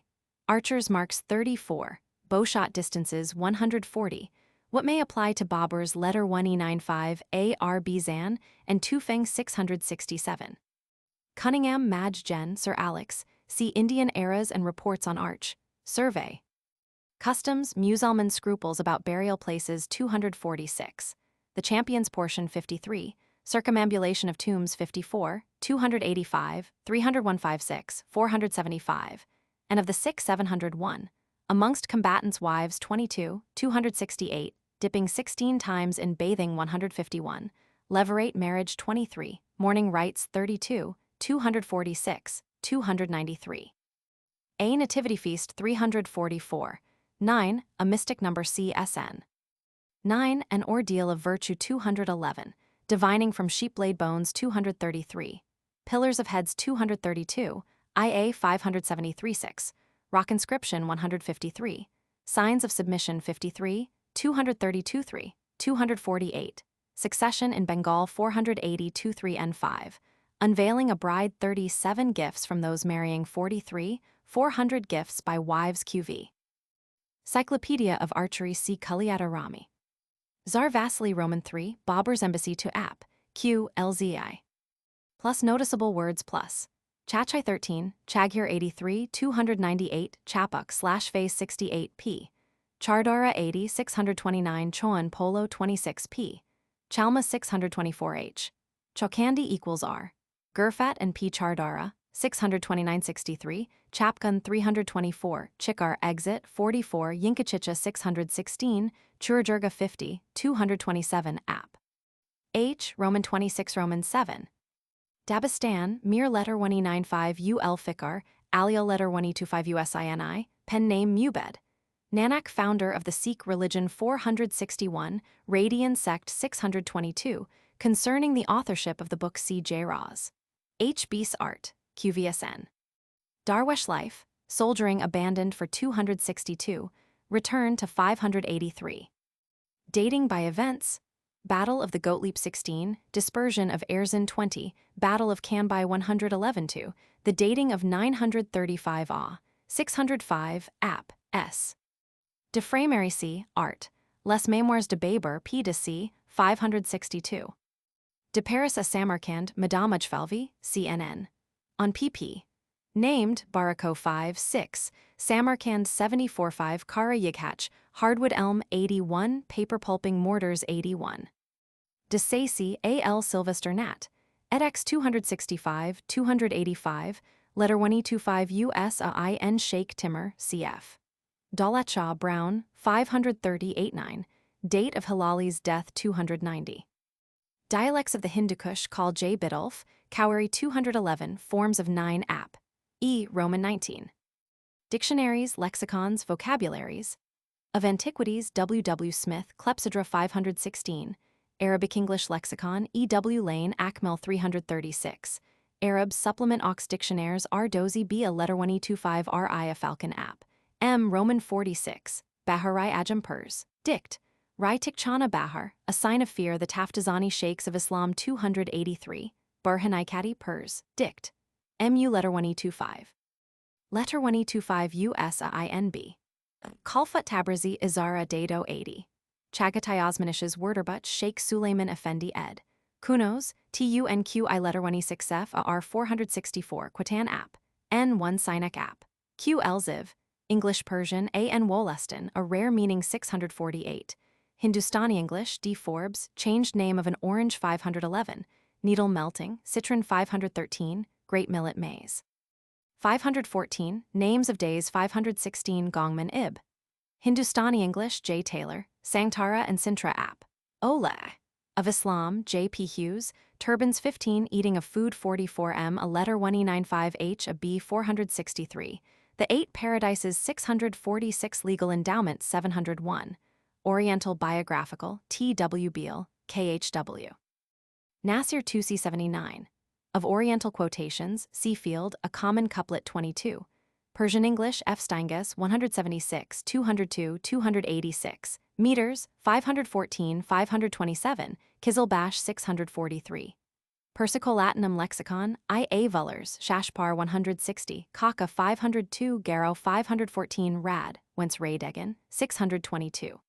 Archers marks 34. Bowshot distances 140. What may apply to Babur's letter 1E95 A.R. Bizan and Tufeng 667. Cunningham Madge Gen Sir Alex, see Indian Eras and Reports on Arch, Survey. Customs Musalman Scruples about Burial Places 246. The Champions Portion 53. Circumambulation of Tombs 54, 285, 301.56, 475. And of the 701. Amongst Combatants' Wives 22, 268, Dipping 16 times in Bathing 151, Levirate Marriage 23, Mourning Rites 32, 246, 293. A Nativity Feast 344. 9. A Mystic Number CSN. 9. An Ordeal of Virtue 211. Divining from Sheep-Blade Bones 233. Pillars of Heads 232. IA 573.6. Rock inscription 153, signs of submission 53, 232-3, 248, succession in Bengal 480-3 and 5, unveiling a bride 37 gifts from those marrying 43, 400 gifts by wives QV. Cyclopedia of Archery C. Kuliata Rami. Tsar Vasily Roman III, Babur's embassy to App, Q. LZI. Plus noticeable words plus. Chachai 13, Chaghir 83, 298, Chapuk/Phase 68 p. Chardara 80, 629, Choan Polo 26 p. Chalma 624 h. Chokandi equals R. Gurfat and P. Chardara, 629-63, Chapgun 324, Chikar exit 44, Yinkachicha 616, Churajurga 50, 227 app. H. Roman 26 Roman 7. Dabistan, Mir letter 1E95 UL Fikar, Alial letter 1E25 USINI, pen name Mubed. Nanak founder of the Sikh religion 461, Radian sect 622, concerning the authorship of the book C. J. Raz. H. Beas Art, QVSN. Darwesh life, soldiering abandoned for 262, return to 583. Dating by events, Battle of the Gottlieb 16, dispersion of Erzin 20, Battle of Canby 111-2, the dating of 935 A, 605 App, S. De Frémary C. Art, Les Memoirs de Bābur P. de C. 562. De Paris à Samarkand, Madame Ajfelvi, CNN. On pp. Named, Barako 5-6, Samarkand 74-5, Kara Yighatch, Hardwood Elm 81, Paper Pulping Mortars 81. Decisive, A.L. Sylvester Nat, edx 265, 285, letter 1E25 USAIN Sheikh Timur, cf. Dalacha Brown, 530-89, date of Hilali's death 290. Dialects of the Hindu Kush called J. Biddulph, Cowrie 211, forms of 9 app. E. Roman 19. Dictionaries, lexicons, vocabularies. Of Antiquities W. W. Smith, Clepsydra 516. Arabic English Lexicon E. W. Lane, Acmel 336. Arab Supplement Ox Dictionaires R. Dozy B. A letter 1E25 R. I. A Falcon app. M. Roman 46. Baharai Ajam Pers. Dict. Rai Tikchana Bahar, a sign of fear the Taftazani Sheikhs of Islam 283. Burhanai Kadi Pers. Dict. MU letter 1E25. Letter 1E25 USAINB. Kalfat Tabrizi Izara Dado 80. Chagatai Osmanish's Wörterbut Sheikh Suleiman Effendi ed. Kunos, TUNQI letter 1E6F AR 464 Quatan app. N1 Sinek app. Q Elziv. English Persian AN Woleston, a rare meaning 648. Hindustani English D. Forbes, changed name of an orange 511. Needle melting, citron 513, great millet maize. 514, names of days 516 Gongman Ib. Hindustani English J. Taylor, Sangtara and Sintra app. Ole. Of Islam J. P. Hughes, turbans 15 eating of food 44M a letter 1E95H a B 463. The 8 Paradises 646 Legal Endowment 701. Oriental Biographical T. W. Beale, KHW. Nasir Tusi 79. Of Oriental Quotations, Seafield, A Common Couplet 22. Persian English F. Steinges 176, 202, 286. Meters, 514, 527. Kizilbash 643. Persico-Latinum Lexicon, I. A. Vullers, Shashpar 160, Kaka 502, Garrow 514 Rad, whence Raydegen, 622.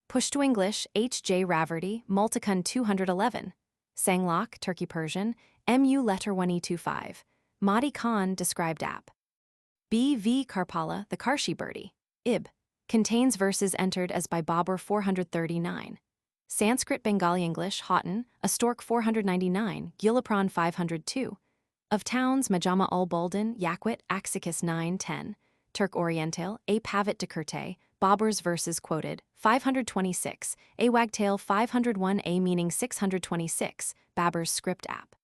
Pushto English, H. J. Raverty, Multicun 211. Sanglok, Turkey Persian, MU letter 1E25. Mahdi Khan, described app. B. V. Karpala, the Karshi birdie, Ib. Contains verses entered as by Bābur 439. Sanskrit Bengali English Houghton, a stork 499, Gilapran 502. Of towns Majama ul Buldan, Yakwit, Axikis 910. Turk Oriental, A. Pavit de Kurte, Babur's verses quoted, 526, A. Wagtail 501 A meaning 626, Babur's script app.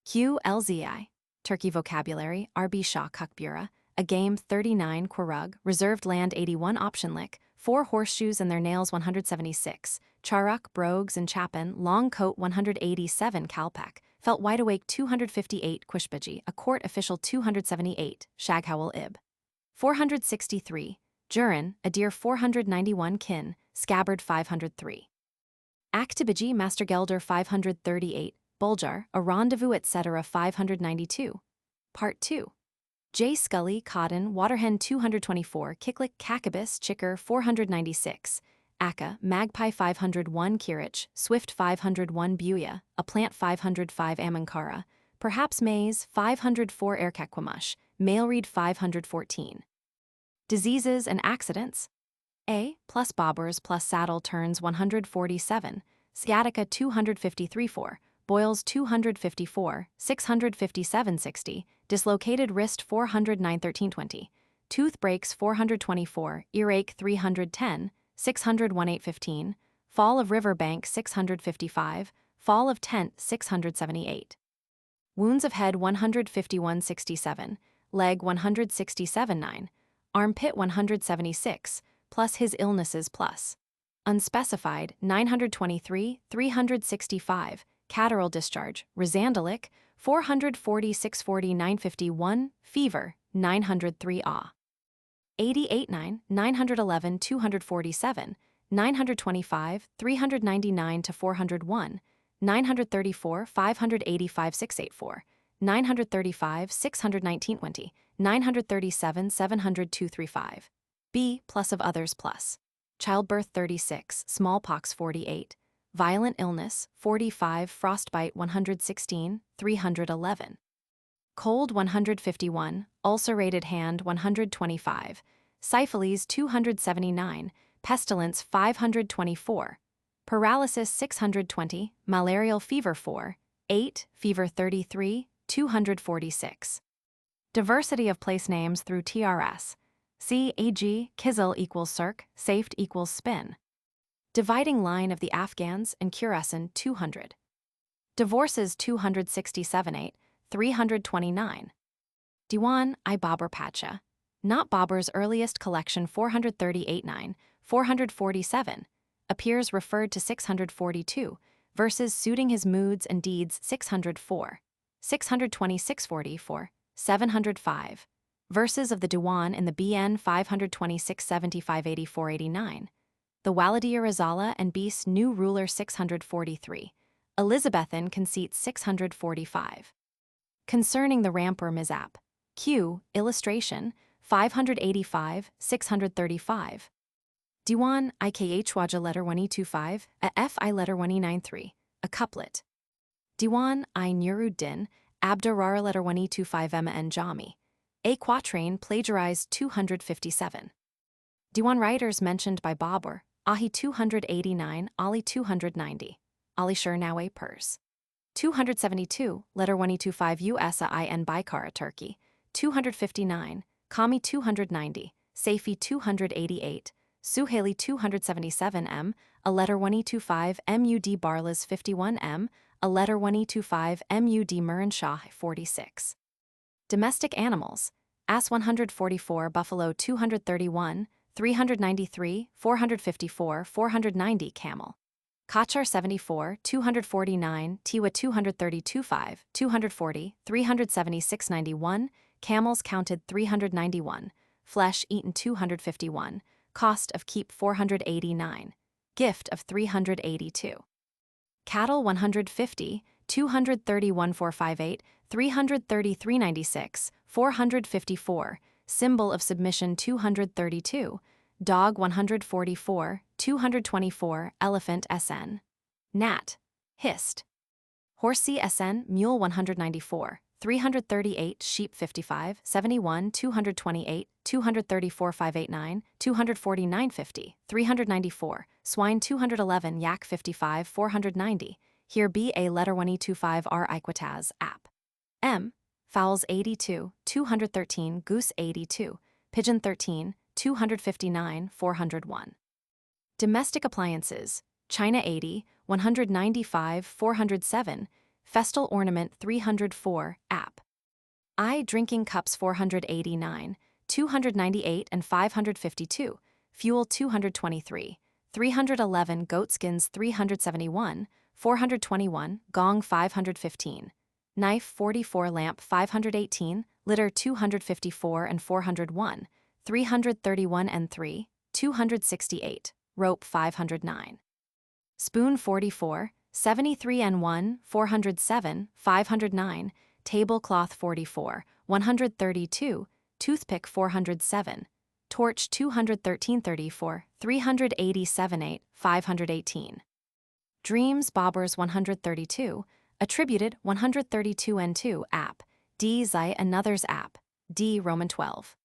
Q. LZI. Turkey Vocabulary, RB Shah Kukbura, a game 39 Querug, reserved land 81 Optionlik, 4 horseshoes and their nails 176, Charuk, Brogues and Chapin, long coat 187 Kalpak, felt wide awake 258 Qushbaji, a court official 278, Shaghawal Ib. 463. Jurin, a deer 491 kin, scabbard 503. Aktibiji Mastergelder 538, Buljar, a rendezvous etc. 592. Part 2. J. Scully, Cotton, Waterhen 224, Kiklik, Kakabis, Chicker 496, Akka, Magpie 501, Kirich, Swift 501, Buya, a plant 505, Amankara, perhaps maize 504, Erkaquamush, Malereed 514. Diseases and accidents. A plus Baburs plus saddle turns 147, sciatica 253 4, boils 254, 657 60, dislocated wrist 409 1320, tooth breaks 424, earache 310, 601 815, fall of river bank 655, fall of tent 678. Wounds of head 151 67, leg 167 9, armpit 176, plus his illnesses plus. Unspecified 923, 365, catarrhal discharge, Resandalic 440 640 951, fever 903 ah. 88 9, 911 247, 925 399 to 401, 934 585 684, 935 619 20, 937 700 235. B plus of others plus. Childbirth 36, smallpox 48, violent illness 45, frostbite 116, 311. Cold 151, ulcerated hand 125, syphilis 279, pestilence 524, paralysis 620, malarial fever 4, 8, fever 33, 246. Diversity of place names through TRS. CAG, Kizil equals Cirque, Safed equals Spin. Dividing line of the Afghans and Khurasan 200. Divorces 267 8, 329. Diwan I Babur Pacha. Not Babur's earliest collection 438 9, 447. Appears referred to 642, verses suiting his moods and deeds 604. 620 644, 705. Verses of the Diwan in the BN 526 75 84 89. The Walidir Razala and Beas New Ruler 643. Elizabethan Conceit 645. Concerning the Rampur Mizap. Q. Illustration 585 635. Diwan Ikhwaja letter 125, a Fi letter 193, a couplet. Diwan I Nuruddin, Abdarara letter 125 Emma and Jami. A quatrain plagiarized 257. Diwan writers mentioned by Babur, Ahi 289, Ali 290. Ali Shirnawe Pers. 272, letter 125 USAIN Baikara Turkey. 259, Kami 290, Safi 288, Suhaili 277 M, a letter 125 MUD Barlas 51 M, a letter 125 MUD Muran Shah 46. Domestic animals. Ass 144, buffalo 231, 393, 454, 490 camel. Kachar 74, 249, Tiwa 232 5, 240, 376 91, camels counted 391, flesh eaten 251, cost of keep 489, gift of 382. Cattle 150, 231 458, 333 96, 454, symbol of submission 232, dog 144, 224, elephant SN. Nat. Hist. Horsey SN, mule 194, 338, sheep 55, 71, 228, 234 589, 249 50, 394, swine 211, yak 55, 490, here be a letter 125 R Iquataz, app. M. Fowls 82, 213, goose 82, pigeon 13, 259, 401. Domestic appliances, china 80, 195, 407, festal ornament 304, app. I drinking cups 489, 298 and 552, fuel 223, 311 goatskins 371, 421, gong 515, knife 44 lamp 518, litter 254 and 401, 331 and 3, 268, rope 509. Spoon 44, 73 and 1, 407, 509, tablecloth 44, 132, toothpick 407, torch 213-34, 387-8, 518. Dreams Baburs 132, attributed 132 and 2 app, D Zai Anothers app, D Roman 12.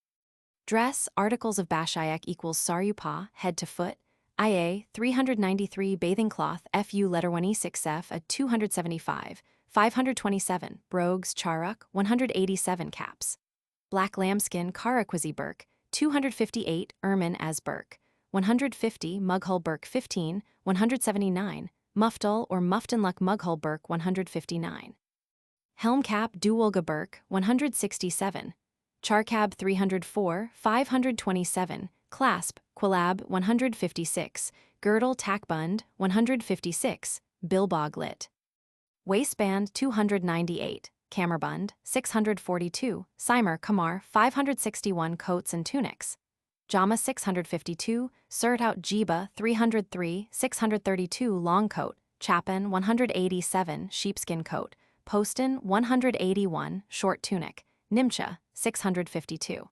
Dress articles of Bashayak equals Saryupa, head to foot, IA 393 bathing cloth FU letter 1E6F a 275, 527 brogues charuk 187 caps. Black lambskin Karakwasi Burke 258 ermine as Burke 150 Mughal Burke 15, 179 Muftal or Muftanluk Mughal Burke 159. Helm cap Duwolga Burke 167. Charkab 304, 527, clasp, Quilab 156, girdle takbund 156, bilbog lit. Waistband 298, kammerbund 642, Simer Kamar 561 coats and tunics. Jama 652, Surtout Jiba 303, 632 long coat, Chapin 187 sheepskin coat, Poston 181 short tunic, Nimcha 652.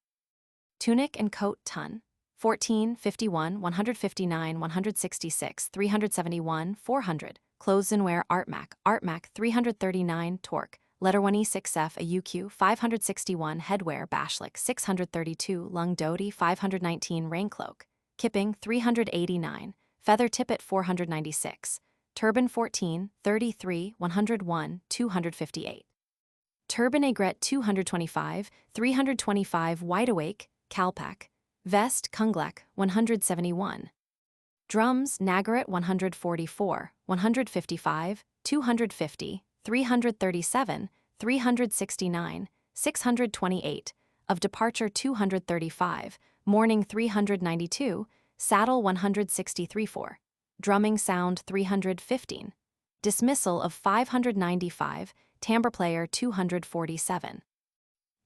Tunic and coat ton 14, 51, 159, 166, 371, 400. Clothes and wear Artmac 339 torque, letter 1E6F a UQ 561 headwear Bashlik 632 lung doti 519 raincloak, Kipping 389, feather tippet 496, turban 14, 33, 101, 258. Turban aigrette 225, 325 wideawake, Kalpak, vest Kunglek 171. Drums Nagarat 144, 155, 250, 337, 369, 628, of departure 235, morning 392, saddle 163 4, drumming sound 315, dismissal of 595, timbre player 247.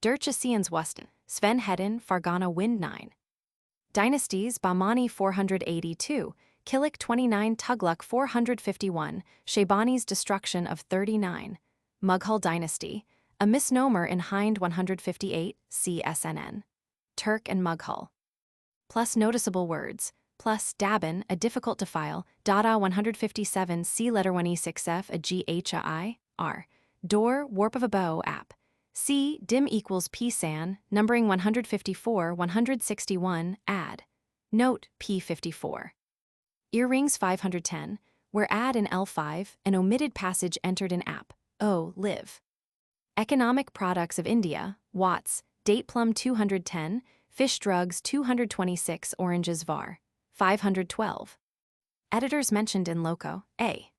Dirchasians Wuston, Sven Hedin, Fargana Wind 9. Dynasties Bahmani 482, Kilik 29, Tughlaq 451, Shaybani's destruction of 39. Mughal dynasty, a misnomer in Hind 158, CSNN. Turk and Mughal. Plus noticeable words, plus Dabin, a difficult to file, Dada 157, C letter 1E6F a GHI, R. Door, warp of a bow app. C, dim equals P-san, numbering 154, 161, add. Note, P54. Earrings 510, where add in L5, an omitted passage entered in app. O, live. Economic products of India, Watts, date plum 210, fish drugs 226, oranges var. 512. Editors mentioned in loco, A.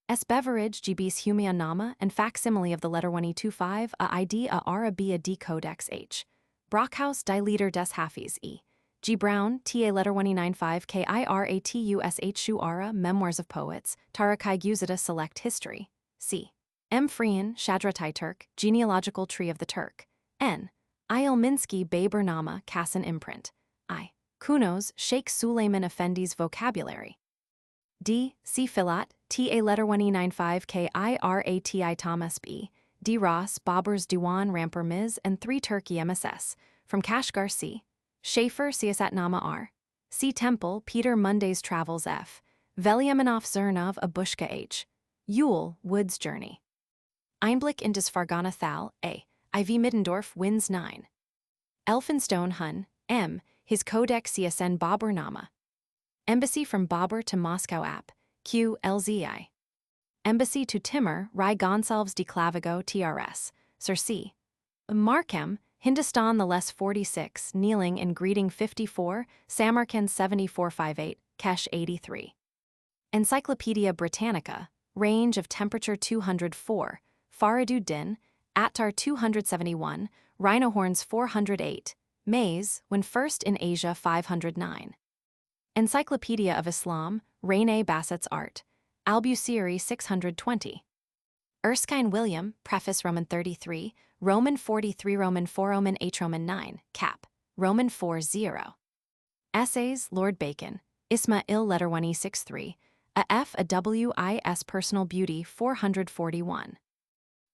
S. Beverage GB's Humeon-nama and facsimile of the letter 1E25 a ID a Arabia D Codex H. Brockhaus Die Lieder des Hafis E. G. Brown, TA letter 1E95 KIRATUSH Shuara Memoirs of Poets, Tarakai Guzita Select History. C. M. Frean, Shadratai Turk, Genealogical Tree of the Turk. N. Ilminsky Bābur-nāma Kassan Imprint. I. Kunos, Sheikh Suleiman Effendi's Vocabulary. D. C. Filat, TA letter 1E95 KIRATI Thomas B. D. Ross, Babur's Diwan Ramper Miz and 3 Turkey MSS, from Kashgar C. Schaefer Siasat Nama R. C. Temple, Peter Monday's Travels F. Veliamenov Zernov Abushka H. Yule, Woods Journey. Einblick in des Fargana Thal, A. IV Middendorf wins 9. Elphinstone Hun, M. His Codex CSN Bābur-nāma. Embassy from Babur to Moscow app, Q. LZI. Embassy to Timur, Rai Gonsalves de Clavigo TRS, Sir C. Markham, Hindustan the less 46, kneeling and greeting 54, Samarkand 7458, Kesh 83. Encyclopedia Britannica, range of temperature 204, Faridud Din, Attar 271, Rhinohorns 408, Maize, when first in Asia 509. Encyclopedia of Islam, Rene Bassett's Art, Albusiri 620. Erskine William, Preface Roman 33, Roman 43 Roman 4 Roman 8 Roman 9, Cap. Roman 4-0. Essays, Lord Bacon, Isma-il letter 1E63, a F a W-I-S personal beauty 441.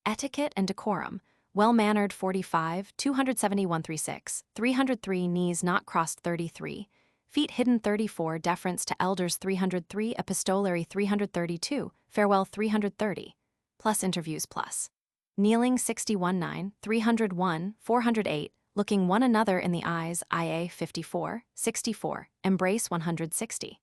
Etiquette and decorum, well-mannered 45, 271-36, 303 knees not crossed 33, feet hidden 34, deference to elders 303, epistolary 332, farewell 330, plus interviews plus. Kneeling 61-9, 301, 408, looking one another in the eyes IA 54, 64, embrace 160.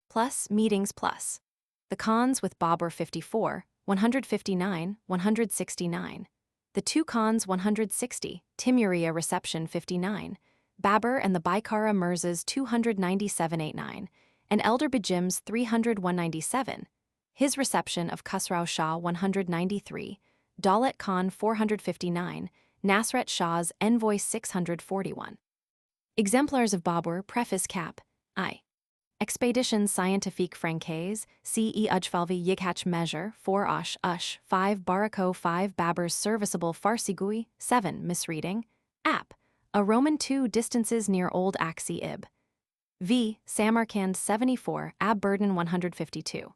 Plus meetings plus. The Khans with Babur 54, 159, 169. The two Khans 160, Timuriya reception 59, Babur and the Baikara Mirzas 297-89, and Elder Bijim's 300-197, his reception of Khusrau Shah 193, Daulat Khan 459, Nasrat Shah's envoy 641. Exemplars of Babur preface cap, I. Expéditions scientifiques francaise, C.E. Ujfalvi Yighach measure, 4 Ush, 5 Barako 5 Baburs serviceable Farsigui, 7 misreading, App. A Roman 2 distances near Old Aksi Ib. V. Samarkand 74, Ab Burden 152.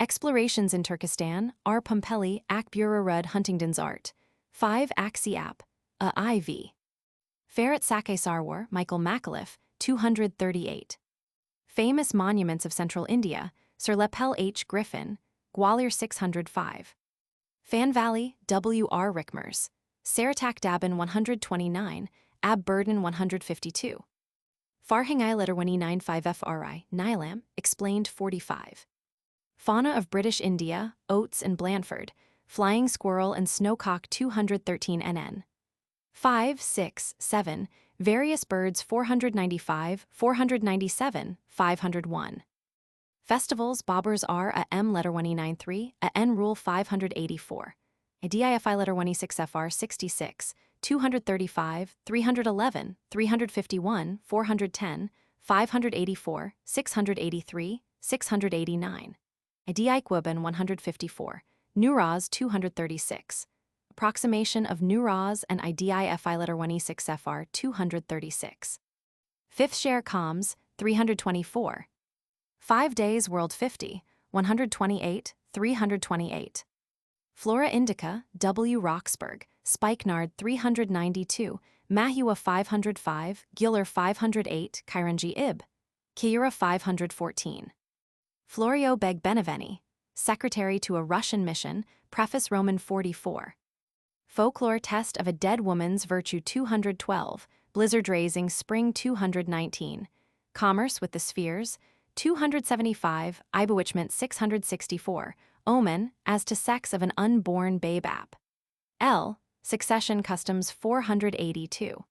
Explorations in Turkestan, R. Pompelli, Akbura Rudd Huntington's Art, 5 Aksi App, A. IV. Ferret Sake Sarwar, Michael McAuliffe, 238. Famous monuments of Central India, Sir Lepel H. Griffin, Gwalior 605. Fan Valley, W. R. Rickmers, Saratak Dabin 129, Ab Burden 152. Farhangai letter 1E95 FRI, Nilam, explained 45. Fauna of British India, Oates and Blandford, Flying Squirrel and Snowcock 213 NN. 5, 6, 7, Various birds 495, 497, 501. Festivals Baburs R a M letter 1E93, a N rule 584. A DIFI letter 1E6 FR 66, 235, 311, 351, 410, 584, 683, 689. A DIQUBN 154, Nuraz 236. Approximation of Nuraz and IDIFI letter 1E6 FR 236. Fifth share Coms 324. 5 days World 50, 128, 328. Flora Indica, W. Roxburgh, Spikenard 392, Mahua 505, Giller 508, Kairanji Ib, Kiura 514. Florio Beg Beneveni, Secretary to a Russian Mission, Preface Roman 44. Folklore Test of a Dead Woman's Virtue 212, Blizzard Raising Spring 219, Commerce with the Spheres 275, I Bewitchment 664, Omen, as to sex of an unborn babe app. L. Succession Customs 482.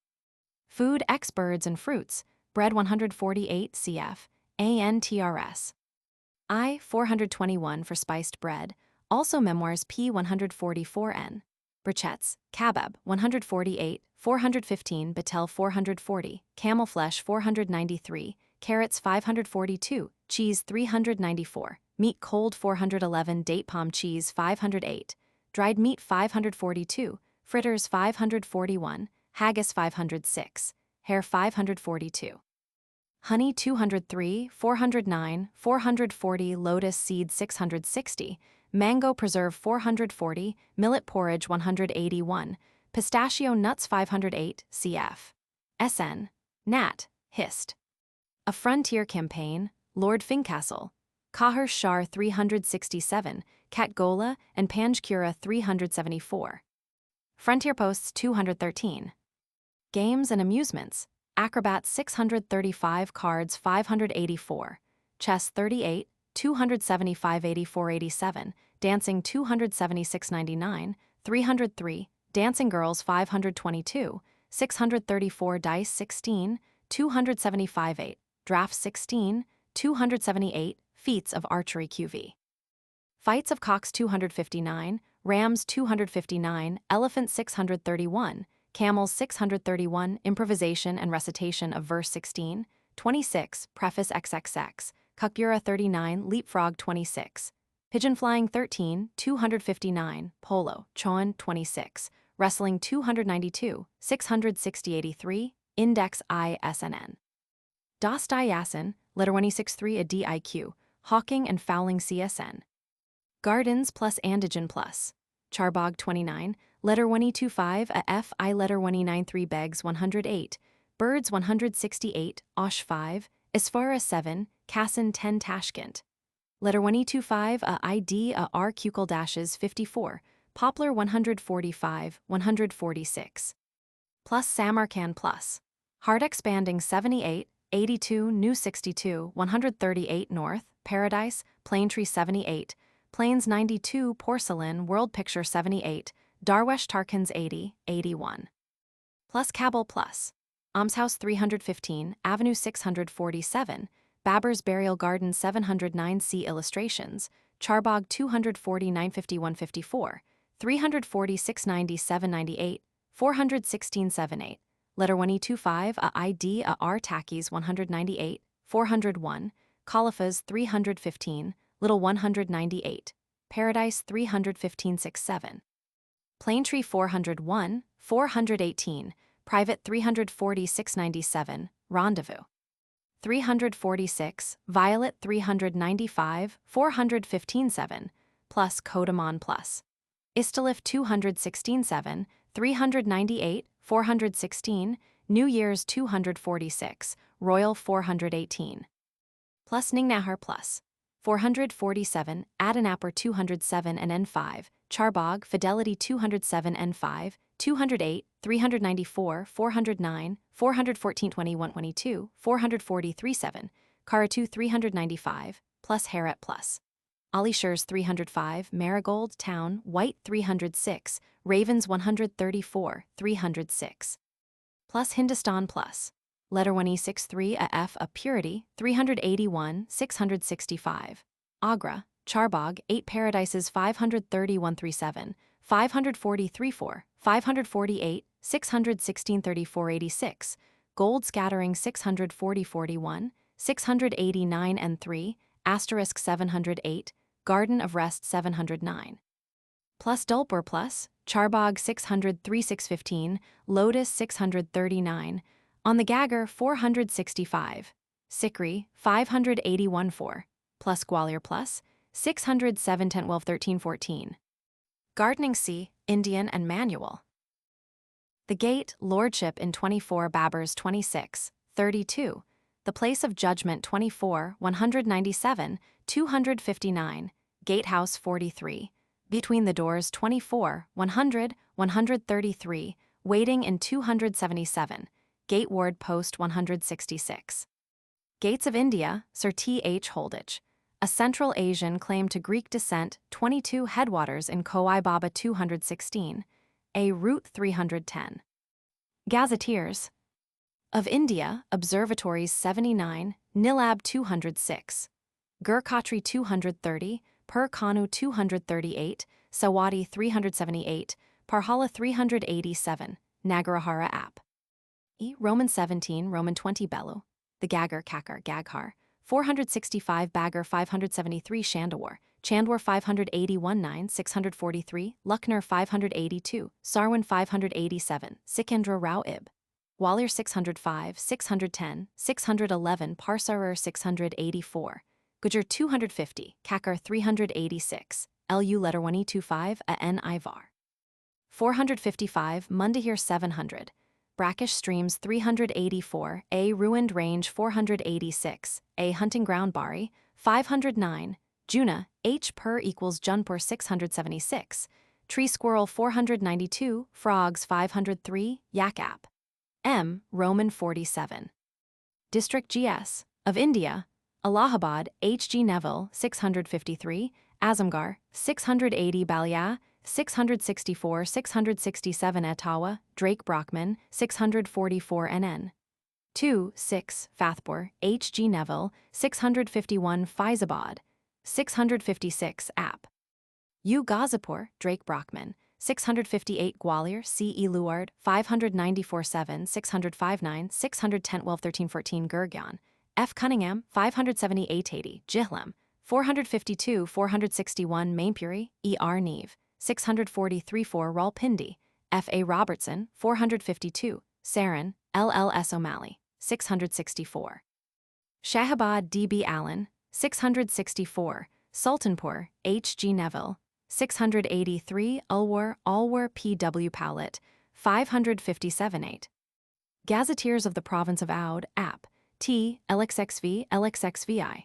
Food X Birds and Fruits, Bread 148 cf. ANTRS. I. 421 for spiced bread, also Memoirs P. 144N. Brichettes, Kebab 148, 415, Batel 440, Camel Flesh 493, Carrots 542, Cheese 394, Meat Cold 411, Date Palm Cheese 508, Dried Meat 542, Fritters 541, Haggis 506, Hare 542. Honey 203, 409, 440, Lotus Seed 660, Mango Preserve 440, Millet Porridge 181, Pistachio Nuts 508, cf. SN. Nat. Hist. A Frontier Campaign, Lord Fincastle, Kahar Shar 367, Katgola and Panjkura 374. Frontier Posts 213. Games and Amusements, Acrobat 635, Cards 584, Chess 38, 275 84 87, Dancing 276 99, 303, Dancing Girls 522, 634 Dice 16, 275 8, Draft 16, 278, Feats of Archery QV. Fights of Cocks 259, Rams 259, Elephant 631, Camels 631, Improvisation and Recitation of Verse 16, 26, Preface XXX, Kukbura 39, Leapfrog 26, Pigeon Flying 13, 259, Polo, Choan 26, Wrestling 292, 660 83, Index ISNN. Dostoyevsky, letter 163 a DIQ, Hawking and Fowling CSN. Gardens plus Antigen plus. Charbagh 29, letter 125 a FI letter 193 Begs 108, Birds 168, Osh 5, Isfara 7, Kassan 10 Tashkent. Letter 125 a ID a R Kukul dashes 54, Poplar 145, 146. Plus Samarkand plus. Heart expanding 78, 82 New 62, 138 North, Paradise, Plaintree 78, Plains 92 Porcelain, World Picture 78, Darwesh Tarkans 80, 81. Plus Kabul plus. Almshouse 315, Avenue 647, Baburs Burial Garden 709 See illustrations, Charbagh 240 950 154, 340 690 798, 416 78. Letter 125 a ID a R Takis 198, 401, Khalifas 315, Little 198, Paradise 315 67. Plaintree 401, 418, Private 340 697, Rendezvous 346, Violet 395, 415 7, plus Kodamon plus. Istalif 216 7, 398, 416, New Year's 246, Royal 418. Plus Ningnahar plus. 447, Adanapur 207 and N5, Charbagh, Fidelity 207 N5, 208, 394, 409, 414 21 22, 443 7, Karatu 395, plus Harat plus. Alishers 305, Marigold, Town, White 306, Ravens 134, 306. Plus Hindustan plus. Letter 1E63 a F a Purity, 381, 665. Agra, Charbagh, 8 Paradises 530 137, 543 4, 548, 616 34 86, Gold Scattering 640 41, 689 and 3, Asterisk 708, Garden of Rest 709. Plus Dulpur plus, Charbagh 603 615, Lotus 639, On the Gagger 465, Sikri 581 4, plus Gwalior plus, 607 10 12 13 14. Gardening C, Indian and Manual. The GateLordship in 24 Baburs 26, 32. The Place of Judgment 24, 197, 259, Gatehouse 43, Between the Doors 24, 100, 133, Waiting in 277, Gateward Post 166. Gates of India, Sir T. H. Holditch, A Central Asian Claim to Greek Descent 22 Headwaters in Kowai Baba 216, A Route 310. Gazetteers of India, Observatories 79, Nilab 206, Gurkhatri 230, Pur Kanu 238, Sawati 378, Parhala 387, Nagarahara app. Roman 17, Roman 20 Bellu, The Gaggar Kakar Gaghar, 465 Bagger 573 Chandawar, Chandwar 581 9 643, Lucknow 582, Sarwan 587, Sikandra Rao Ib. Walir 605, 610, 611 Parsarar 684, Gujar 250, Kakar 386, LU letter 1E25 a N Ivar. 455 Mundahir 700, Brackish Streams 384, A Ruined Range 486, A Hunting Ground Bari, 509, Juna, H per equals Junpur 676, Tree Squirrel 492, Frogs 503, Yak app. M. Roman 47. District GS of India, Allahabad, H. G. Neville 653, Azamgar 680 Balia 664 667 Etawah, Drake Brockman 644 NN. 2, 6, Fathpur, H. G. Neville 651 Faizabad 656 App. U. Gazipur, Drake Brockman 658 Gwalior, C. E. Luard, 594 7, 659, 610 12 13 14 Gurgyan, F. Cunningham, 578 80, Jihlam, 452 461 Mainpuri, E. R. Neve, 643 4 Rawalpindi, F. A. Robertson, 452, Saran, LLS O'Malley, 664. Shahabad D.B. Allen, 664, Sultanpur, H.G. Neville, 683, Alwar P.W. Powlett, 557-8. Gazetteers of the Province of Oudh, App, T. LXXVI.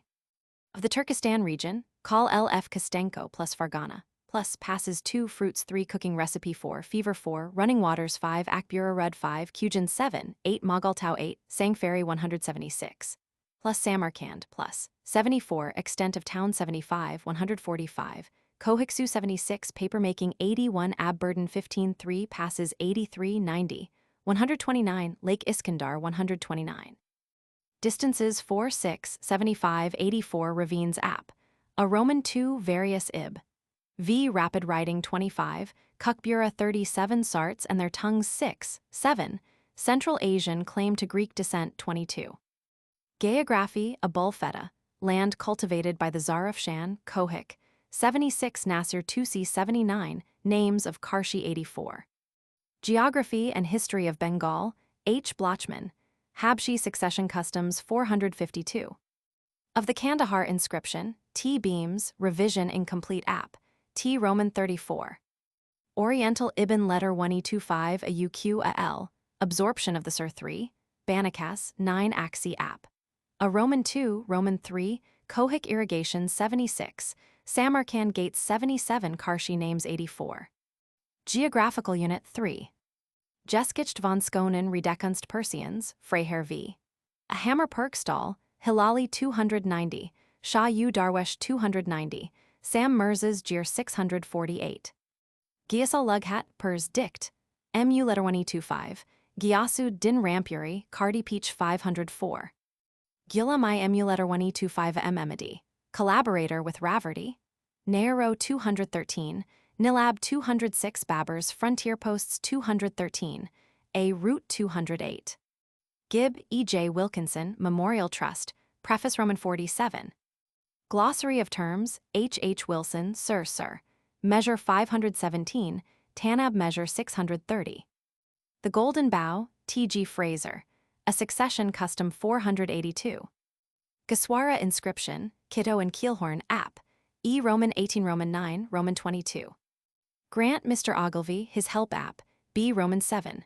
Of the Turkestan region, call L.F. Kostenko plus Fargana, plus passes 2 fruits 3 cooking recipe 4 fever 4 running waters 5 Akbura red 5 Kujan 7 8 Mogaltau 8 Sangferi 176 plus Samarkand plus 74 extent of town 75 145 Kohiksu 76 papermaking 81 Abburden 15 3 passes 83 90 129 Lake Iskandar 129 distances 4 6 75 84 ravines app a Roman 2 various ib V. Rapid Writing 25, Kukbura 37 Sarts and their tongues 6, 7, Central Asian claim to Greek descent 22. Geography, Abul Feta, land cultivated by the Tsar of Shan, Kohik, 76 Nasir Tusi 79, names of Karshi 84. Geography and History of Bengal, H. Blochmann, Habshi Succession Customs 452. Of the Kandahar inscription, T. Beams, Revision Incomplete App, T. Roman 34. Oriental Ibn Letter 1E25 a UQ a L, Absorption of the Sur 3, Banakas 9 Axi App. A Roman 2, Roman 3, Kohik Irrigation 76, Samarkand Gates 77 Karshi Names 84. Geographical Unit 3. Geskicht von Skonen Redekunst Persians, Freiherr v. A Hammer Perkstall, Hilali 290, Shah U Darwesh 290, Sam Mirzas Gir 648. Giasal Lughat Pers Dict, MU Letter 1E25, Gyasu Din Rampuri, Cardi Peach 504. Gila My MU Letter 1E25 Emedi, collaborator with Raverty, Nairo 213, Nilab 206 Baburs Frontier Posts 213, A Route 208. Gibb E. J. Wilkinson, Memorial Trust, Preface Roman 47. Glossary of Terms, H. H. Wilson, Sir, Measure 517, Tanab Measure 630. The Golden Bough, T. G. Fraser, A Succession Custom 482. Gaswara Inscription, Kitto and Keelhorn App, E. Roman 18 Roman 9 Roman 22. Grant Mr. Ogilvy, His Help App, B. Roman 7.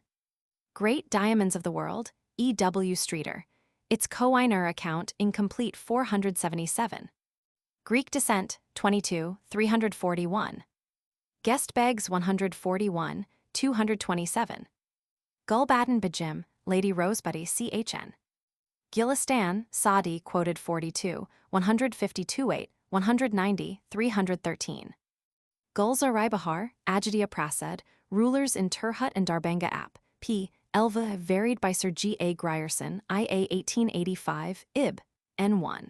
Great Diamonds of the World, E. W. Streeter, its co-owner account incomplete 477. Greek Descent, 22, 341. Guestbegs 141, 227. Gulbadan Bajim, Lady Rosebuddy CHN. Gilistan, Sadi quoted 42, 152-8, 190, 313. Gulzar Bahar, Ajadia Prasad, Rulers in Turhut and Darbanga App, P. Elva varied by Sir G. A. Grierson, IA 1885, Ib, N1.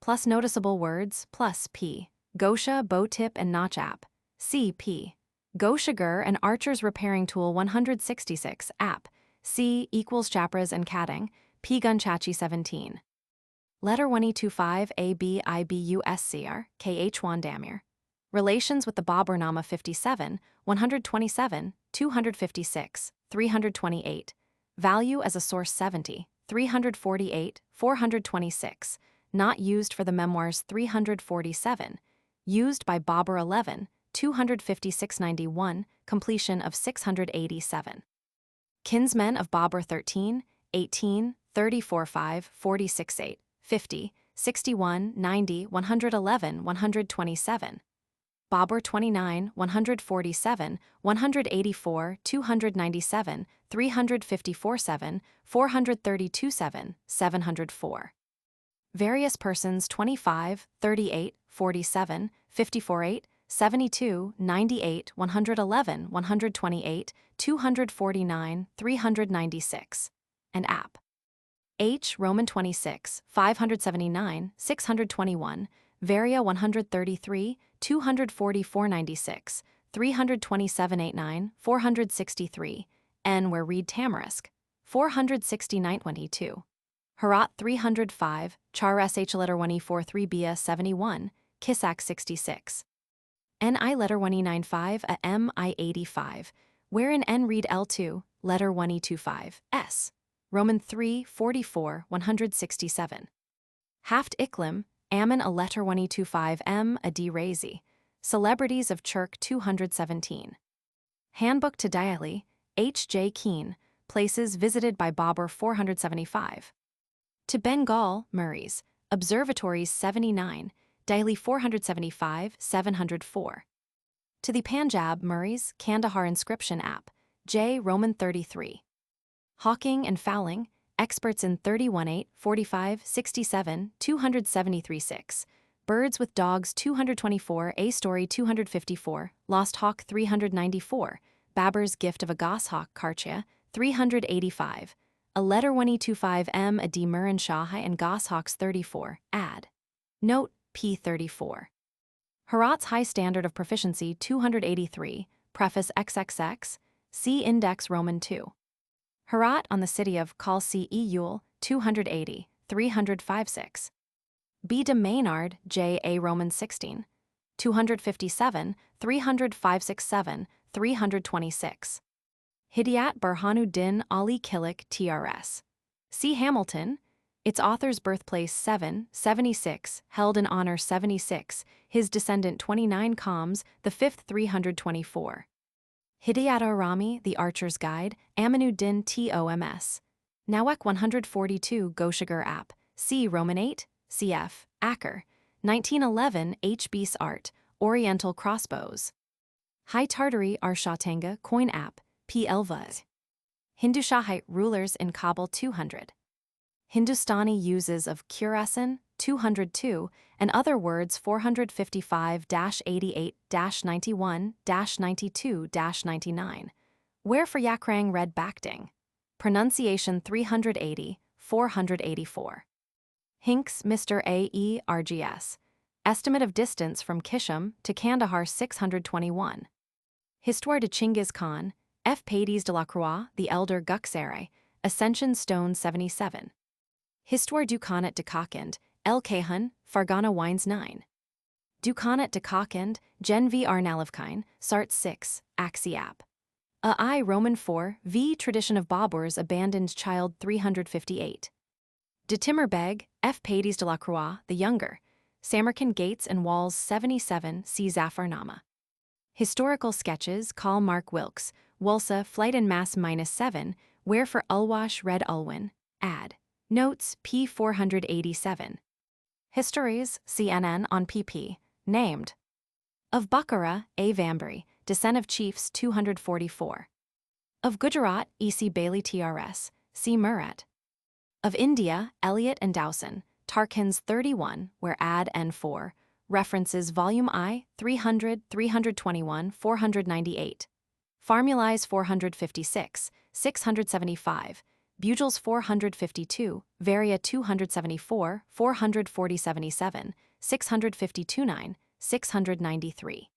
Plus noticeable words, plus P. Gosha, Bow Tip and Notch App, C. P. Goshagur and Archer's Repairing Tool 166, App, C. equals Chapras and Cadding, P. Gunchachi 17. Letter 1E25 ABIBUSCR, KH Wandamir. Relations with the Bābur-nāma 57, 127, 256, 328. Value as a source 70, 348, 426. Not used for the memoirs 347. Used by Babur 11, 256-91, completion of 687. Kinsmen of Babur 13, 18, 34-5, 46-8, 50, 61, 90, 111, 127. Babur 29, 147, 184, 297, 354-7, 432-7, 704. Various persons 25, 38, 47, 54-8, 72, 98, 111, 128, 249, 396. And App. H. Roman 26, 579, 621, Varia 133, 244-96, 327-89, 463, N. Where read Tamarisk, 469-22. Herat 305, Char Sh letter 1E43 Bia 71, Kisak 66. NI letter 1E95 a MI 85, wherein N read L2, letter 1E25, S. Roman 3, 44, 167. Haft Iklim, Ammon a letter 125 M. a D. Razi. Celebrities of Chirk 217. Handbook to Daily, H. J. Keane, Places visited by Babur 475. To Bengal, Murray's, Observatories 79, Daily 475, 704. To the Punjab, Murray's, Kandahar inscription app, J. Roman 33. Hawking and Fowling, Experts in 31-8, 45, 67, 273 6. Birds with Dogs 224, A Story 254, Lost Hawk 394, Babur's Gift of a Goshawk Karcha 385, A Letter 125 M. a D. Muran Shahai and Goshawks 34, Ad. Note, P34. Herat's High Standard of Proficiency 283, Preface XXX, see Index Roman 2. Herat on the City of Kal C. E. Yule 280, 356. B. de Maynard, J. A. Roman 16, 257, 30567, 326. Hidayat Burhanuddin Ali Kilik TRS. C. Hamilton, its author's birthplace 7, 76, held in honor 76, his descendant 29 Coms, the 5th 324. Hidayat Arami, The Archer's Guide, Aminuddin TOMS. Nawak 142 Goshagar App, C. Roman 8, cf. Acker, 1911 H. Beas Art, Oriental Crossbows. High Tartary Arshatanga Coin App, P. Elvaz. Hindu Shahite Rulers in Kabul 200. Hindustani uses of Khurasan 202 and other words 455-88-91-92-99. Where for Yakrang Red Bakding. Pronunciation 380, 484. Hinks, Mr. A. E. RGS. Estimate of distance from Kishim to Kandahar 621. Histoire de Chinggis Khan, F. Pades de la Croix, the Elder Guxere, Ascension Stone 77. Histoire du Khanat de Kakand, El Kahan, Fargana Wines 9. Du Khanat de Kakand, Gen V. Arnalivkine, Sart 6, Axi App. I. Roman 4, V. Tradition of Baburs Abandoned Child 358. De Timmerbeg, F. Pades de la Croix, the Younger, Samarkand Gates and Walls 77, C. Zafarnama. Historical Sketches, Karl Mark Wilkes, Wulsa, Flight and Mass -7, Where for Ulwash Red Ulwin, Ad. Notes, P. 487. Histories, CNN on pp. Named. Of Bukhara, A. Vambury, Descent of Chiefs 244. Of Gujarat, E. C. Bailey TRS, C. Murat. Of India, Elliott and Dowson, Tarkins 31, where Ad N4, references Volume I, 300, 321, 498. Farmulize 456, 675, Bugels 452, Varia 274, 44077, 652-9, 693.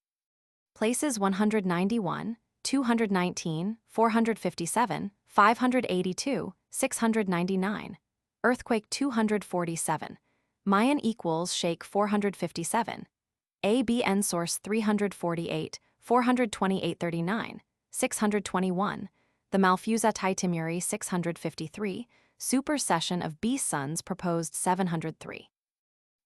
Places 191, 219, 457, 582, 699. Earthquake 247. Mayan equals Shake 457. ABN source 348, 428-39, 621. The Malfuzat Timuri 653. Supersession of B. Sons proposed 703.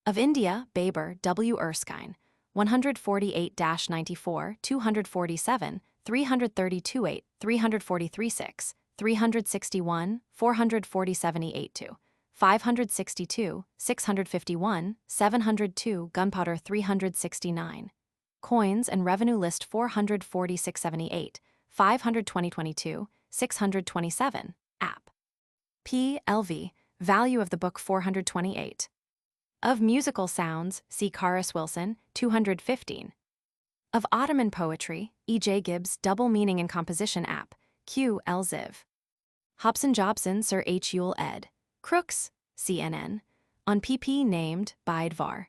Of India, Babur, W. Erskine, 148-94, 247, 332-8, 343-6, 361, 440-78-2, 562, 651, 702, Gunpowder 369. Coins and Revenue List 446-78, 520-22, 627, App. P. L.V., Value of the Book 428. Of Musical Sounds, see Caris Wilson, 215. Of Ottoman Poetry, E. J. Gibbs, Double Meaning and Composition App, Q. L. Ziv. Hobson Jobson, Sir H. Yule ed. Crooks, CNN. On pp. Named, Bide var.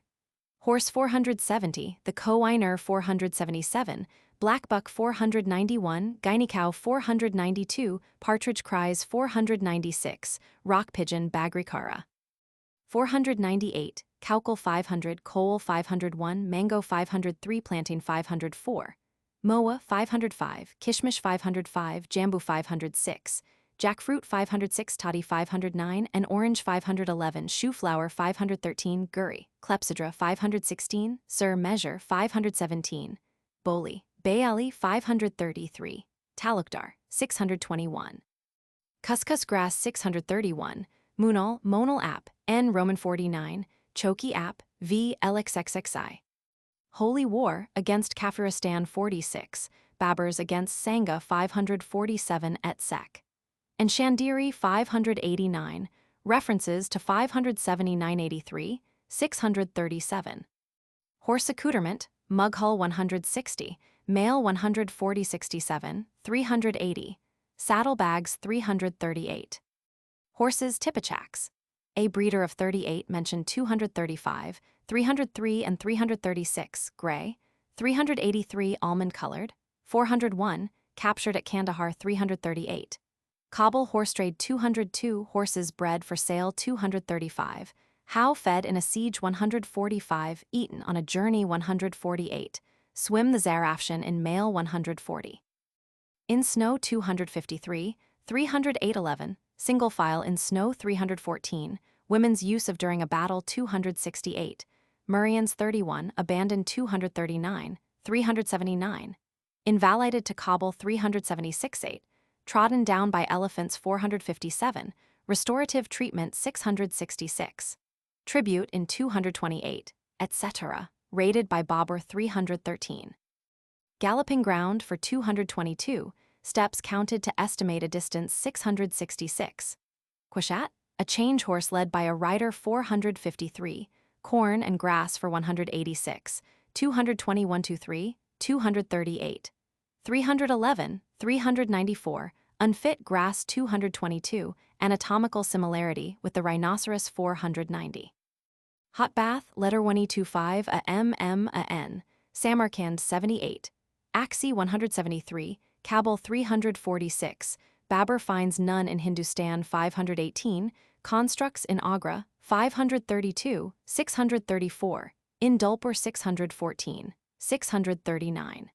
Horse 470, The Co-Winer 477, Black Buck 491, Guinea Cow 492, Partridge Cries 496, Rock Pigeon Bagrikara. 498, Cowcal 500, Coal 501, Mango 503, Plantain 504. Moa 505, Kishmish 505, Jambu 506, jackfruit 506, toddy 509, and orange 511, shoeflower 513, guri, clepsydra 516, sur mesure 517, boli, bayali 533, talukdar 621. Couscous grass 631, munal, monal app, N Roman 49, choki app, V LXXXI. Holy War against Kafiristan 46, Baburs against Sangha 547 et sec. And Shandiri 589, references to 579-83, 637. Horse accoutrement, Mughal 160, male 140-67, 380. Saddlebags 338. Horses Tipichaks. A breeder of 38 mentioned 235, 303 and 336 gray, 383 almond-colored, 401 captured at Kandahar 338. Kabul horse trade 202 horses bred for sale 235. How fed in a siege 145, eaten on a journey 148. Swim the Zarafshan in male 140. In snow 253, 308-11, single file in snow 314, women's use of during a battle 268, Murrians 31, abandoned 239, 379, invalided to Kabul 376-8, trodden down by elephants 457, restorative treatment 666, tribute in 228, etc., raided by Babur 313. Galloping ground for 222, steps counted to estimate a distance 666. Quashat, a change horse led by a rider 453, corn and grass for 186, 221-3, 238. 311, 394, unfit grass 222, anatomical similarity with the rhinoceros 490. Hot bath, letter 1E25, a MM, a N, Samarkand 78, Axi 173, Kabul 346, Babur finds none in Hindustan 518, constructs in Agra 532, 634, in Dulpur 614, 639.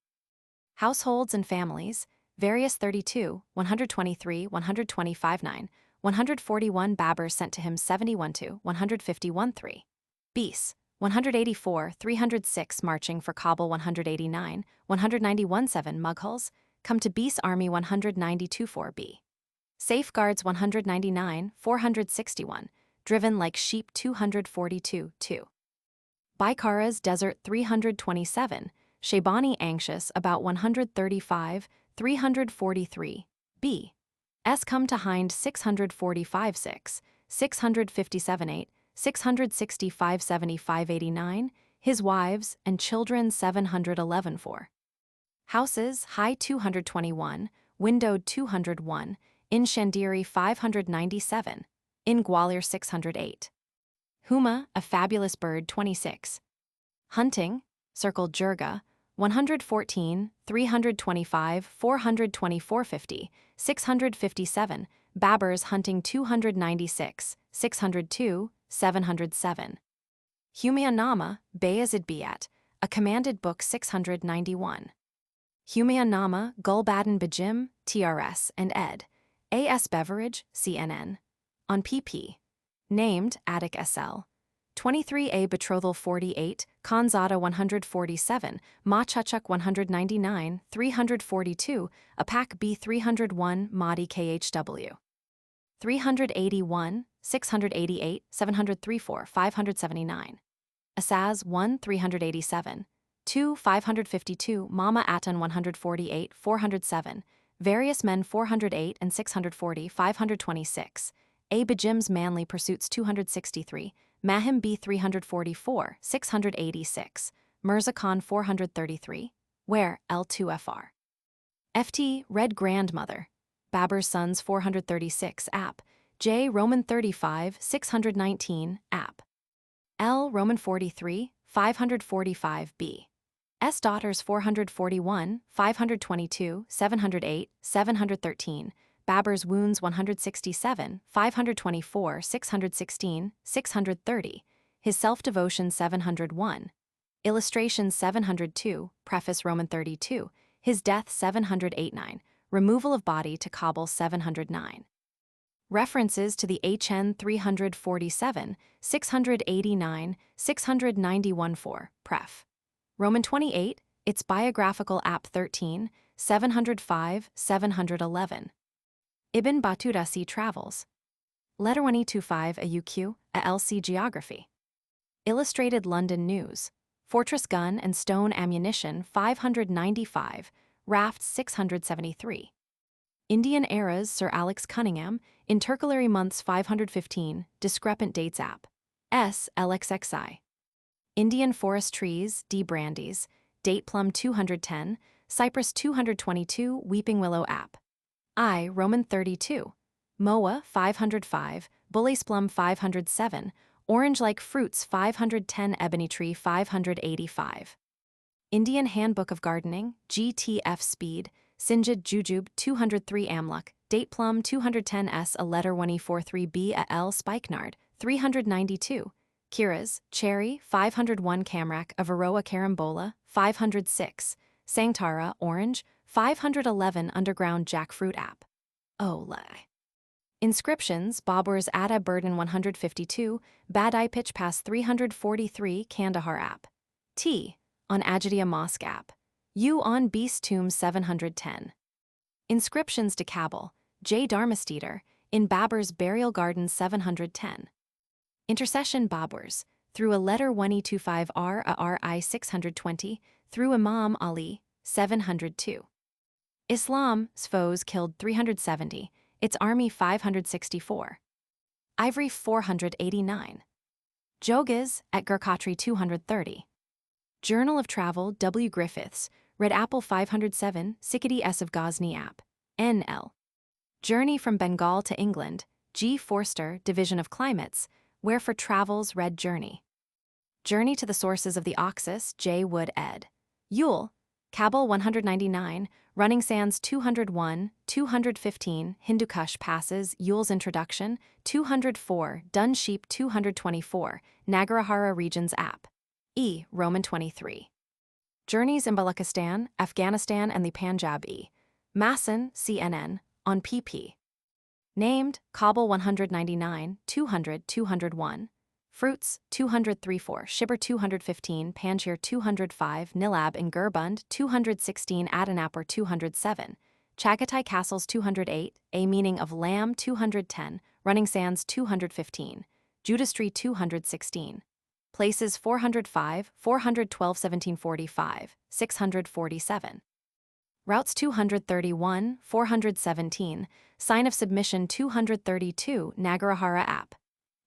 Households and families, various 32, 123, 125-9, 141 Babur sent to him 71-2, 151-3. Beasts, 184, 306 marching for Kabul 189, 191-7 Mughals, come to Beas Army 192-4B. Safeguards 199, 461, driven like sheep 242-2. Baikara's Desert 327, Shaybani anxious about 135, 343, B. S come to Hind 645-6, 657-8, 665-70-589, his wives and children 711-4. Houses, high 221, windowed 201, in Shandiri 597, in Gwalior 608. Huma, a fabulous bird 26. Hunting, circled Jurga, 114, 325, 424-50, 657, Baburs hunting 296, 602, 707. Humayun-Nama, Bayazid Biat, a commanded book 691. Humayun-Nama, Gulbadan Bajim, TRS, and ed. A.S. Beveridge, CNN. On pp. Named, Attic SL. 23A Betrothal 48, Khanzada 147, Machuchuk 199, 342, Apak B 301, Mahdi KHW. 381, 688, 734, 579. Asaz 1, 387. 2, 552, Mama Atan 148, 407. Various Men 408 and 640, 526. A Bajim's Manly Pursuits 263. Mahim B 344, 686. Mirza Khan 433. Where L2FR. FT Red Grandmother. Babur's Sons 436 app. J Roman 35, 619 app. L Roman 43, 545b. S Daughters 441, 522, 708, 713. Babur's Wounds 167, 524, 616, 630. His Self-Devotion 701. Illustrations 702, Preface Roman 32. His Death 789. removal of body to Kabul 709. References to the HN 347, 689, 691-4, Pref. Roman 28, its biographical app 13, 705, 711. Ibn Battuta Sea Travels. Letter 125 AUQ, a LC Geography. Illustrated London News. Fortress gun and stone ammunition 595, raft 673. Indian Eras Sir Alex Cunningham, Intercalary Months 515, Discrepant Dates App. S. LXXI. Indian Forest Trees, D. Brandeis, Date Plum 210, Cypress 222, Weeping Willow App. I. Roman 32. Moa 505, Bullis Plum 507, Orange-like Fruits 510, Ebony Tree 585. Indian Handbook of Gardening, GTF Speed, Sinjid Jujube 203 Amluk, Date Plum 210S, a letter 1E43B, a L Spikenard 392, Kiras, Cherry 501, Camrak, a Varroa Carambola 506, Sangtara, Orange 511, Underground Jackfruit App. Olay. Inscriptions, Babur's Atta Burden 152, Badai Pitch Pass 343, Kandahar App. T. On Ajadiya Mosque App. U. On Beast Tomb 710. Inscriptions to Kabul, J. Dharmastiter, in Babur's Burial Garden 710. Intercession Baburs, through a letter 1E25R a RI 620, through Imam Ali, 702. Islam's foes killed 370, its army 564. Ivory 489. Jogas, at Gurkhatri 230. Journal of Travel W. Griffiths, Red Apple 507, Sikati S. of Ghazni App. NL. Journey from Bengal to England, G. Forster, Division of Climates, Wherefore Travels Red Journey. Journey to the Sources of the Oxus, J. Wood ed. Yule, Kabul 199, Running Sands 201, 215, Hindu Kush Passes, Yule's Introduction, 204, Dun Sheep 224, Nagarahara Regions App. E. Roman 23. Journeys in Balochistan, Afghanistan and the Punjab E. Masson, CNN, on pp. Named, Kabul 199, 200, 201. Fruits, 203-4, Shibber 215, Panjshir 205, Nilab in Gurbund 216, Adanapur 207, Chagatai Castles 208, A Meaning of Lamb 210, Running Sands 215, Judastry 216. Places 405, 412, 1745, 647. Routes 231, 417, Sign of Submission 232, Nagarahara App.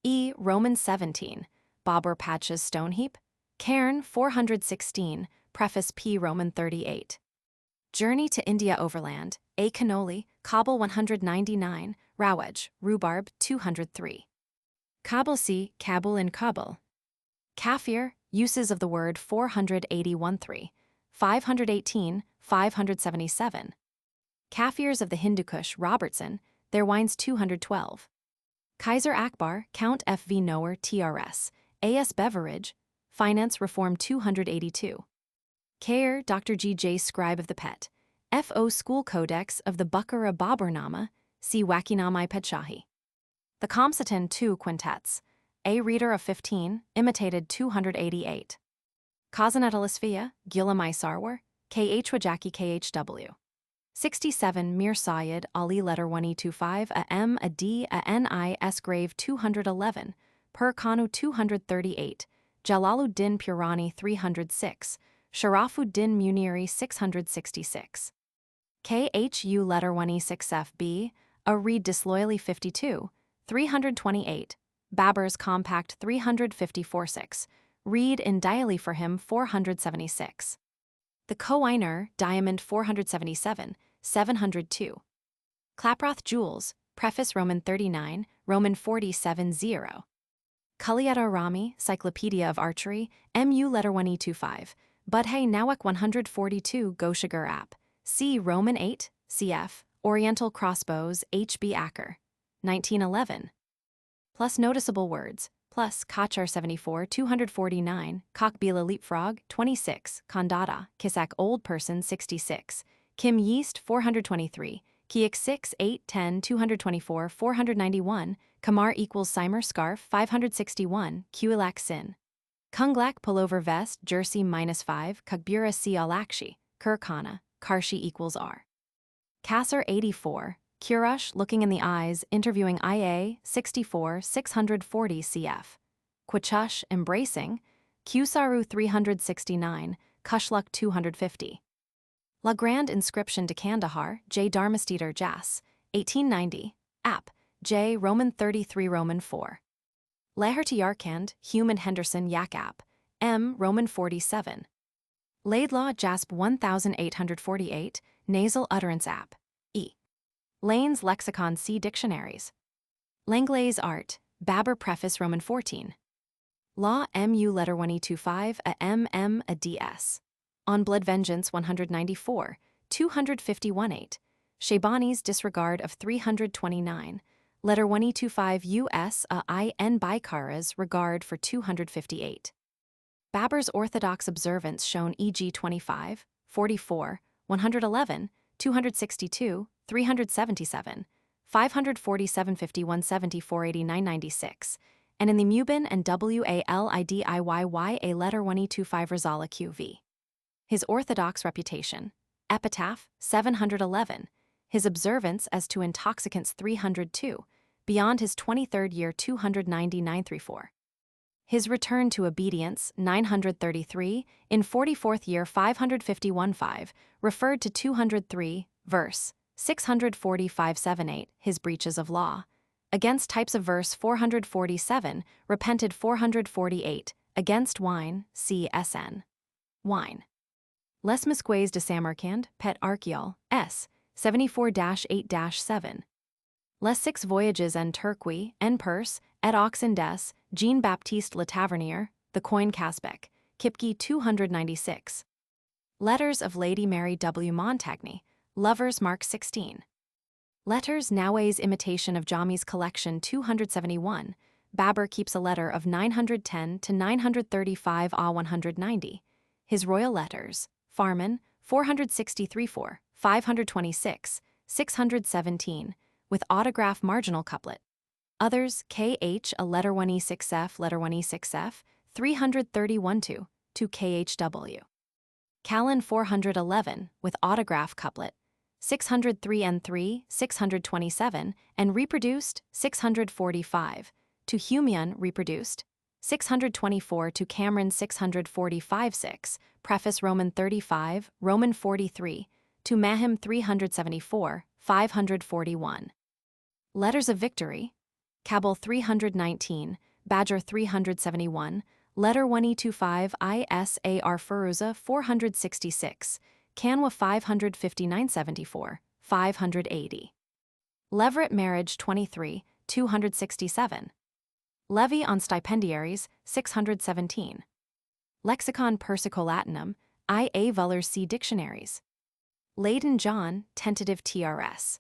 E. Roman 17, Babur Padshah's Stone Heap. Cairn 416, Preface P. Roman 38. Journey to India Overland, A. Canoli, Kabul 199, Rawaj, Rhubarb 203. Kabul C. Kabul in Kabul. Kafir, uses of the word 481-3, 518, 577. Kafirs of the Hindu Kush, Robertson, their wines 212. Kaiser Akbar, Count F.V. Noer, TRS, A.S. Beveridge, Finance Reform 282. Kayer, Dr. G.J. Scribe of the Pet, F.O. School Codex of the Bābur-nāma, C. Wakinamai Pedshahi. The Kamsatan 2 Quintets, A. Reader of 15, imitated 288. Kazanat Alisfia, Gilamai Sarwar, K.H. Wajaki K.H.W. 67 Mir Sayed Ali letter 1E25 a M a D a N.I. S. Grave 211, Per Kanu 238, Jalaluddin Purani 306, Sharafuddin Muniri 666. K.H.U. letter 1E6F B, a Read Disloyally 52, 328, Baburs Compact 354-6, Read in Dially for him 476. The Koiner, Diamond 477, 702. Klaproth Jewels, Preface Roman 39, Roman 47-0. Kuliyata Rami, Cyclopedia of Archery, MU letter 1E25, Budhay Nawak 142 Goshagar App, C. Roman 8, CF, Oriental Crossbows, HB Acker, 1911. Plus noticeable words, plus Kachar 74, 249, Kokbila Leapfrog, 26, Kandata, Kisak Old Person 66, Kim Yeast 423, Kiek 6, 8, 10, 224, 491, Kamar equals Simer Scarf 561, Kuilak Sin. Kunglak Pullover Vest Jersey -5, Kugbura Si Alakshi, Kurkana, Karshi equals R. Kasser 84, Kurush Looking in the Eyes, Interviewing IA 64, 640 cf. Kwachush Embracing, Kusaru 369, Kushluk 250. La Grande Inscription de Kandahar, J. Darmesteter Jas, 1890, App, J. Roman 33 Roman 4. Laherty Yarkand, Hume and Henderson Yak App, M. Roman 47. Laidlaw JASB 1848, Nasal Utterance App, E. Lane's Lexicon C. Dictionaries. Langlay's Art, Babur Preface Roman 14. Law MU Letter 1225 a MM a DS. On Blood Vengeance 194, 251 8. Shaybani's Disregard of 329. Letter 1225 US a IN Baikara's Regard for 258. Babur's Orthodox Observance shown e.g. 25, 44, 111, 262, 377, 547 51 70 489 96, and in the Mubin and Walidiyya a letter 1225 Rizala QV. His Orthodox Reputation, Epitaph 711, his Observance as to Intoxicants 302, beyond his 23rd year 299-34. His Return to Obedience 933, in 44th year 551-5, referred to 203, verse 645-78, his Breaches of Law. Against Types of Verse 447, repented 448, against Wine, CSN. Wine. Les Musquets de Samarkand, Pet Archeol, S. 74-8-7. Les Six Voyages en Turquie, en Perse, et Oxendes, Jean-Baptiste Le Tavernier, The Coin Casbec, Kipke 296. Letters of Lady Mary W. Montagny, Lovers Mark 16. Letters Naway's Imitation of Jami's Collection 271, Babur keeps a letter of 910 to 935 a 190. His Royal Letters, Farman, 463-4, 526, 617, with autograph marginal couplet. Others, KH a letter 1E6F, letter 1E6F, 331-2, to KHW. Callan 411, with autograph couplet. 603N3, 627, and reproduced 645, to Humeon reproduced 624 to Cameron 645-6, preface Roman 35, Roman 43, to Mahim 374, 541. Letters of Victory, Kabul 319, Badger 371, Letter 1E25 ISAR Firuza 466, Kanwa 559-74, 580. Leverett Marriage 23, 267. Levy on Stipendiaries 617. Lexicon Persico-Latinum, I.A. Vullers C. Dictionaries. Leyden John, Tentative TRS.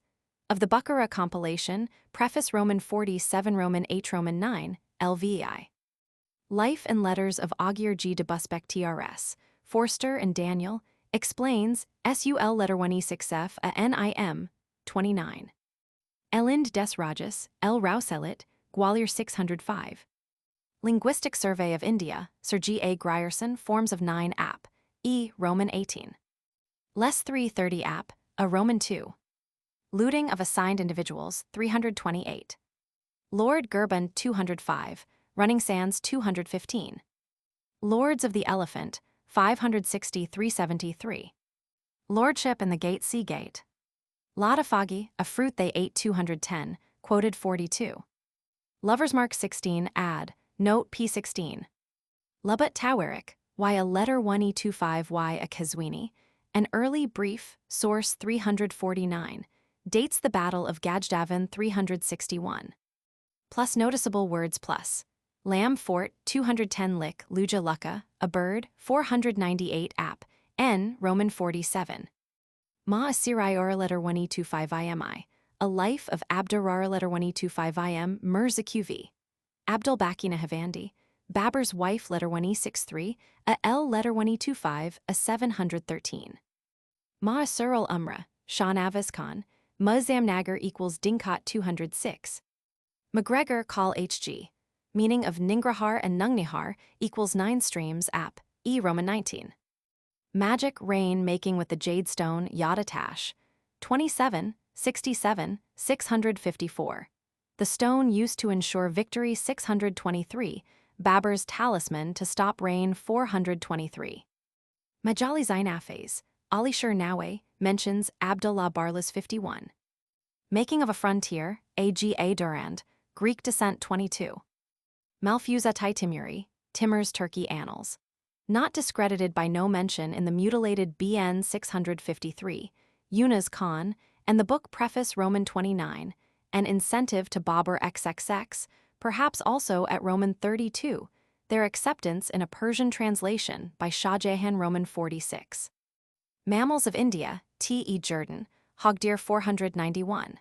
Of the Bukhara compilation, Preface Roman 47 Roman H Roman 9, LVI. Life and Letters of Aguirre G. de Busbeck TRS, Forster and Daniel, explains, SUL Letter 1E6F a NIM, 29. Elind des Rajas, L. Rauselit, Gwalior 605. Linguistic Survey of India, Sir G. A. Grierson, Forms of 9 App, E. Roman 18. Les 330 App, a Roman 2. Looting of Assigned Individuals, 328. Lord Gerban 205, Running Sands 215. Lords of the Elephant, 560-373. Lordship and the Gate Sea Gate. Ladafagi, a fruit they ate 210, quoted 42. Lover's Mark 16 add, note P16. Lubbat Tawarik, why a letter 1E25 a Kazwini, an early brief, source 349, dates the Battle of Gajdavan 361. Plus noticeable words plus. Lamb Fort 210 Lick Luja Lucca, a bird 498 App, N Roman 47. Ma Asirai letter 1E25 IMI, a life of Abdur letter 1E25 IM Mirza QV. Abdul Bakina Havandi, Babur's wife letter 1E63, a L letter 1E25 a 713. Ma'asir al-Umrah, Shahnavis Khan, Muzammnagar equals Dinkat 206. McGregor Call HG, meaning of Ningrahar and Nungnihar equals 9 streams app, E Roman 19. Magic rain making with the jade stone Yada Tash, 27, 67, 654. The stone used to ensure victory 623, Babur's talisman to stop rain 423. Majali Zainafes, Alishur Nawe, mentions Abdullah Barlas 51. Making of a Frontier, Aga Durand, Greek Descent 22. Malfuzatai Timuri, Timur's Turkey Annals. Not discredited by no mention in the mutilated BN 653, Yunus Khan, and the book Preface Roman 29, an incentive to Babur XXX, perhaps also at Roman 32, their acceptance in a Persian translation by Shah Jahan Roman 46. Mammals of India, T. E. Jordan, Hogdeer 491.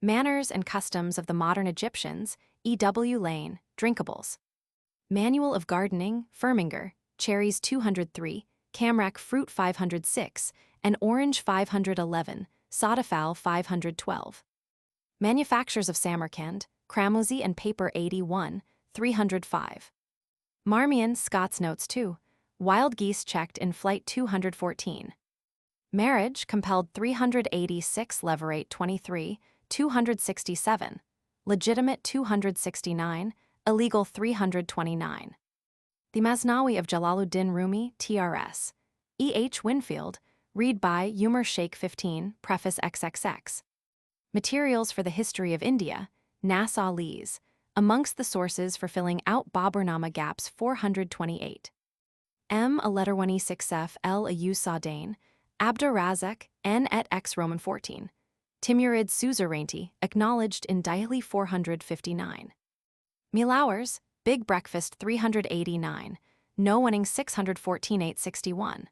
Manners and Customs of the Modern Egyptians, E. W. Lane, Drinkables. Manual of Gardening, Firminger, Cherries 203, Camrac Fruit 506, and Orange 511, Sodafowl 512. Manufactures of Samarkand, Cramoisy and Paper 81, 305. Marmion, Scott's Notes 2, Wild Geese checked in Flight 214. Marriage compelled 386, Leverate 23, 267. Legitimate 269, illegal 329. The Masnawi of Jalaluddin Rumi, TRS. E. H. Winfield, read by Umar Sheikh 15, Preface XXX. Materials for the History of India, Nassau Lees, amongst the sources for filling out Bābur-nāma gaps 428. M. A letter 1E6F L. A U Saudain, Abdur-Razak, N. et X Roman 14. Timurid Suzerainty, acknowledged in Daily 459. Milowers, Big Breakfast 389, No Winning 614 861.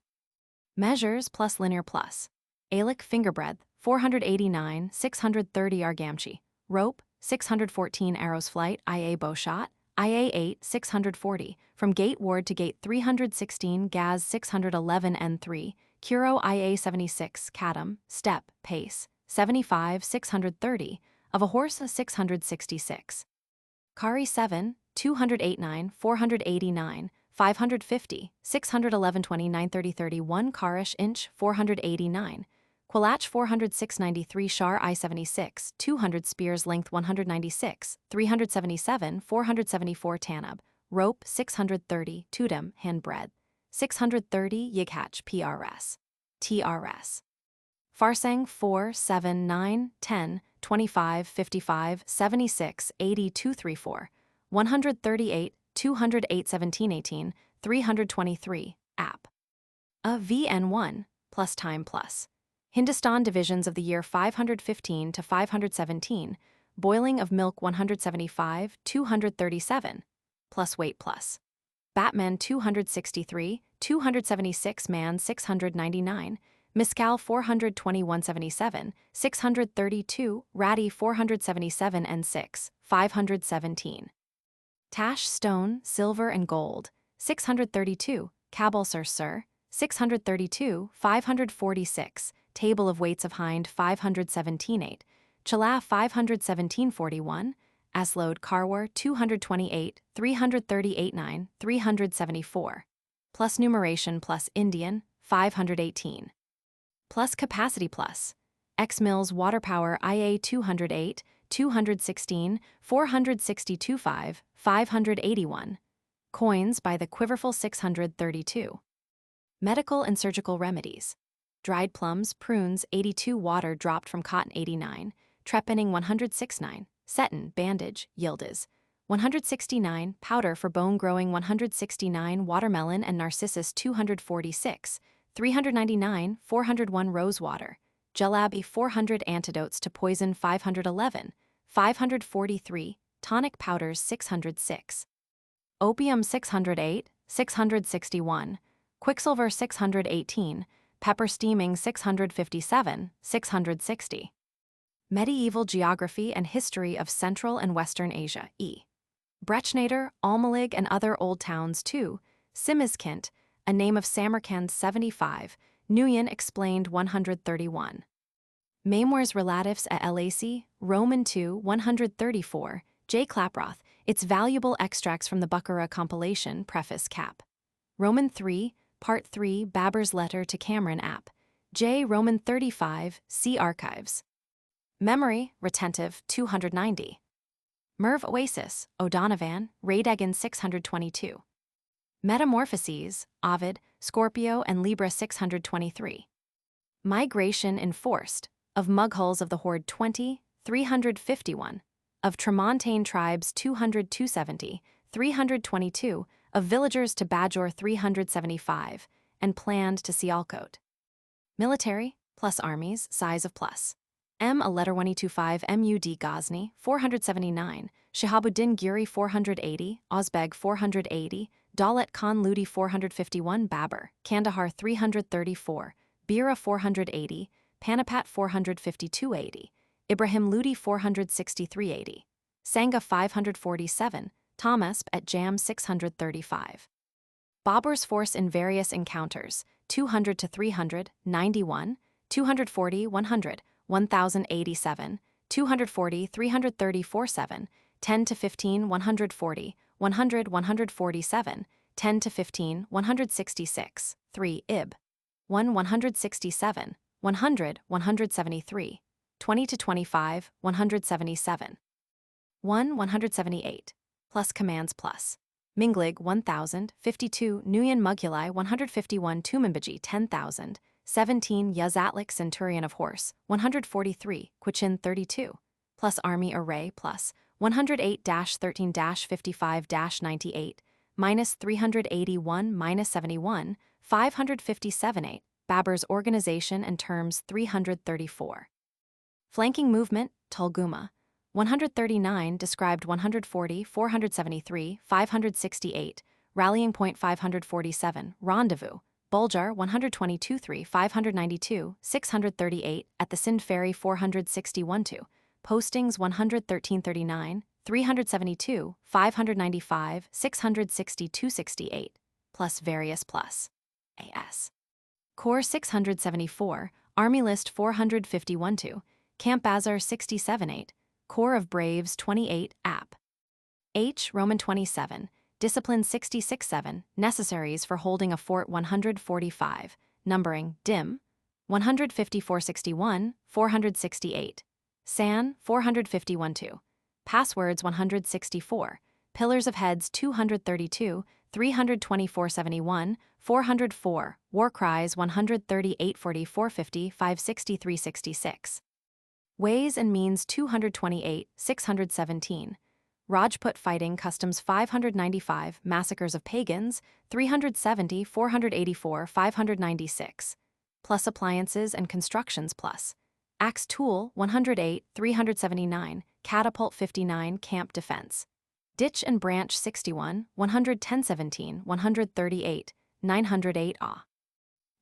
Measures plus Linear plus. Alic Fingerbreadth 489 630 Argamchi. Rope 614 Arrows Flight IA Bowshot, IA 8 640, from Gate Ward to Gate 316 Gaz 611 N3, Curo IA 76 Cadam, Step, Pace, 75 630, of a horse 666. Kari 7, 289 489, 550, 611 29 30 31 Karish Inch 489, Quilach 406 93 Shar I 76, 200 Spears Length 196, 377 474 Tanab, Rope 630 Tudem Hand Breadth, 630 Yighatch PRS, TRS. Farsang 4 7 9 10 25 55 76 80 234, 138 208 17 18 323 app. A VN1 plus time plus. Hindustan divisions of the year 515 to 517, boiling of milk 175 237 plus weight plus. Batman 263 276 man 699, Miscal 421.77, 632, Ratty 477 and 6, 517. Tash Stone, Silver and Gold, 632, Kabul Sir, 632, 546, Table of Weights of Hind 517.8, Chala 517.41, Aslode Karwar 228, 338.9, 374. Plus numeration plus Indian, 518. Plus capacity plus. X Mills Water Power IA 208, 216, 462.5, 581. Coins by the Quiverful 632. Medical and surgical remedies. Dried plums, prunes 82, water dropped from cotton 89, trepanning 106.9, seton, bandage, Yildiz 169, powder for bone growing 169, watermelon and narcissus 246, 399, 401 rosewater, Jalabi 400, antidotes to poison 511, 543, tonic powders 606. Opium 608, 661, quicksilver 618, pepper steaming 657, 660. Medieval Geography and History of Central and Western Asia, E. Brechnader, Almalig and Other Old Towns 2, Simiskint, a name of Samarkand 75, Nguyen explained 131. Memoirs relatifs à LAC, Roman 2, 134, J. Klaproth, its valuable extracts from the Bukhara compilation, preface cap. Roman 3, Part 3, Babur's letter to Cameron app. J. Roman 35, see archives. Memory, retentive, 290. Merv Oasis, O'Donovan, Raydagan 622. Metamorphoses, Ovid, Scorpio and Libra 623. Migration enforced, of Mughals of the Horde 20, 351. Of Tramontane tribes 270, 322, of villagers to Bajor 375, and planned to Sialkot. Military, plus armies, size of plus. M. A letter 125 MUD Ghazni, 479, Shahabuddin Giri 480, Ozbeg 480, Daulat Khan Ludi 451 Babur, Kandahar 334, Bira 480, Panipat 452-80, Ibrahim Ludi 463-80, Sangha 547, Thomasp at Jam 635. Babur's force in various encounters, 200 to 300, 91, 240, 100, 1087, 240, 334, 7, 10 to 15, 140, 100, 147, 10 to 15, 166, 3 Ib. 1 167, 100, 173, 20 to 25, 177. 1 178, plus commands plus. Minglig 1000, 52, Nguyen Mughulai 151 Tumanbaji 10,000, 17 Yazatlik Centurion of Horse 143, Quichin 32, plus Army Array plus 108-13-55-98, minus 381 minus 71, 557-8, Babur's organization and terms 334. Flanking movement, Tulguma. 139 described 140, 473, 568, rallying point 547, rendezvous, Buljar 122-3, 592, 638, at the Sindh Ferry 461-2, postings 113-39, 372, 595, 660-268, plus various plus. AS. Corps 674, Army List 451-2, Camp Bazar 67-8, Corps of Braves 28, App. H. Roman 27, Discipline 66-7, Necessaries for holding a fort 145, numbering, Dim, 154-61, 468, San, 451-2, Passwords 164, Pillars of Heads 232, 324-71, 404, War Cries 138-40, 450, 563-66. Ways and Means 228, 617. Rajput Fighting Customs 595, Massacres of Pagans 370, 484, 596. Plus Appliances and Constructions plus. Axe Tool 108, 379, Catapult 59, Camp Defense. Ditch and Branch 61, 110-17, 138, 908 AH.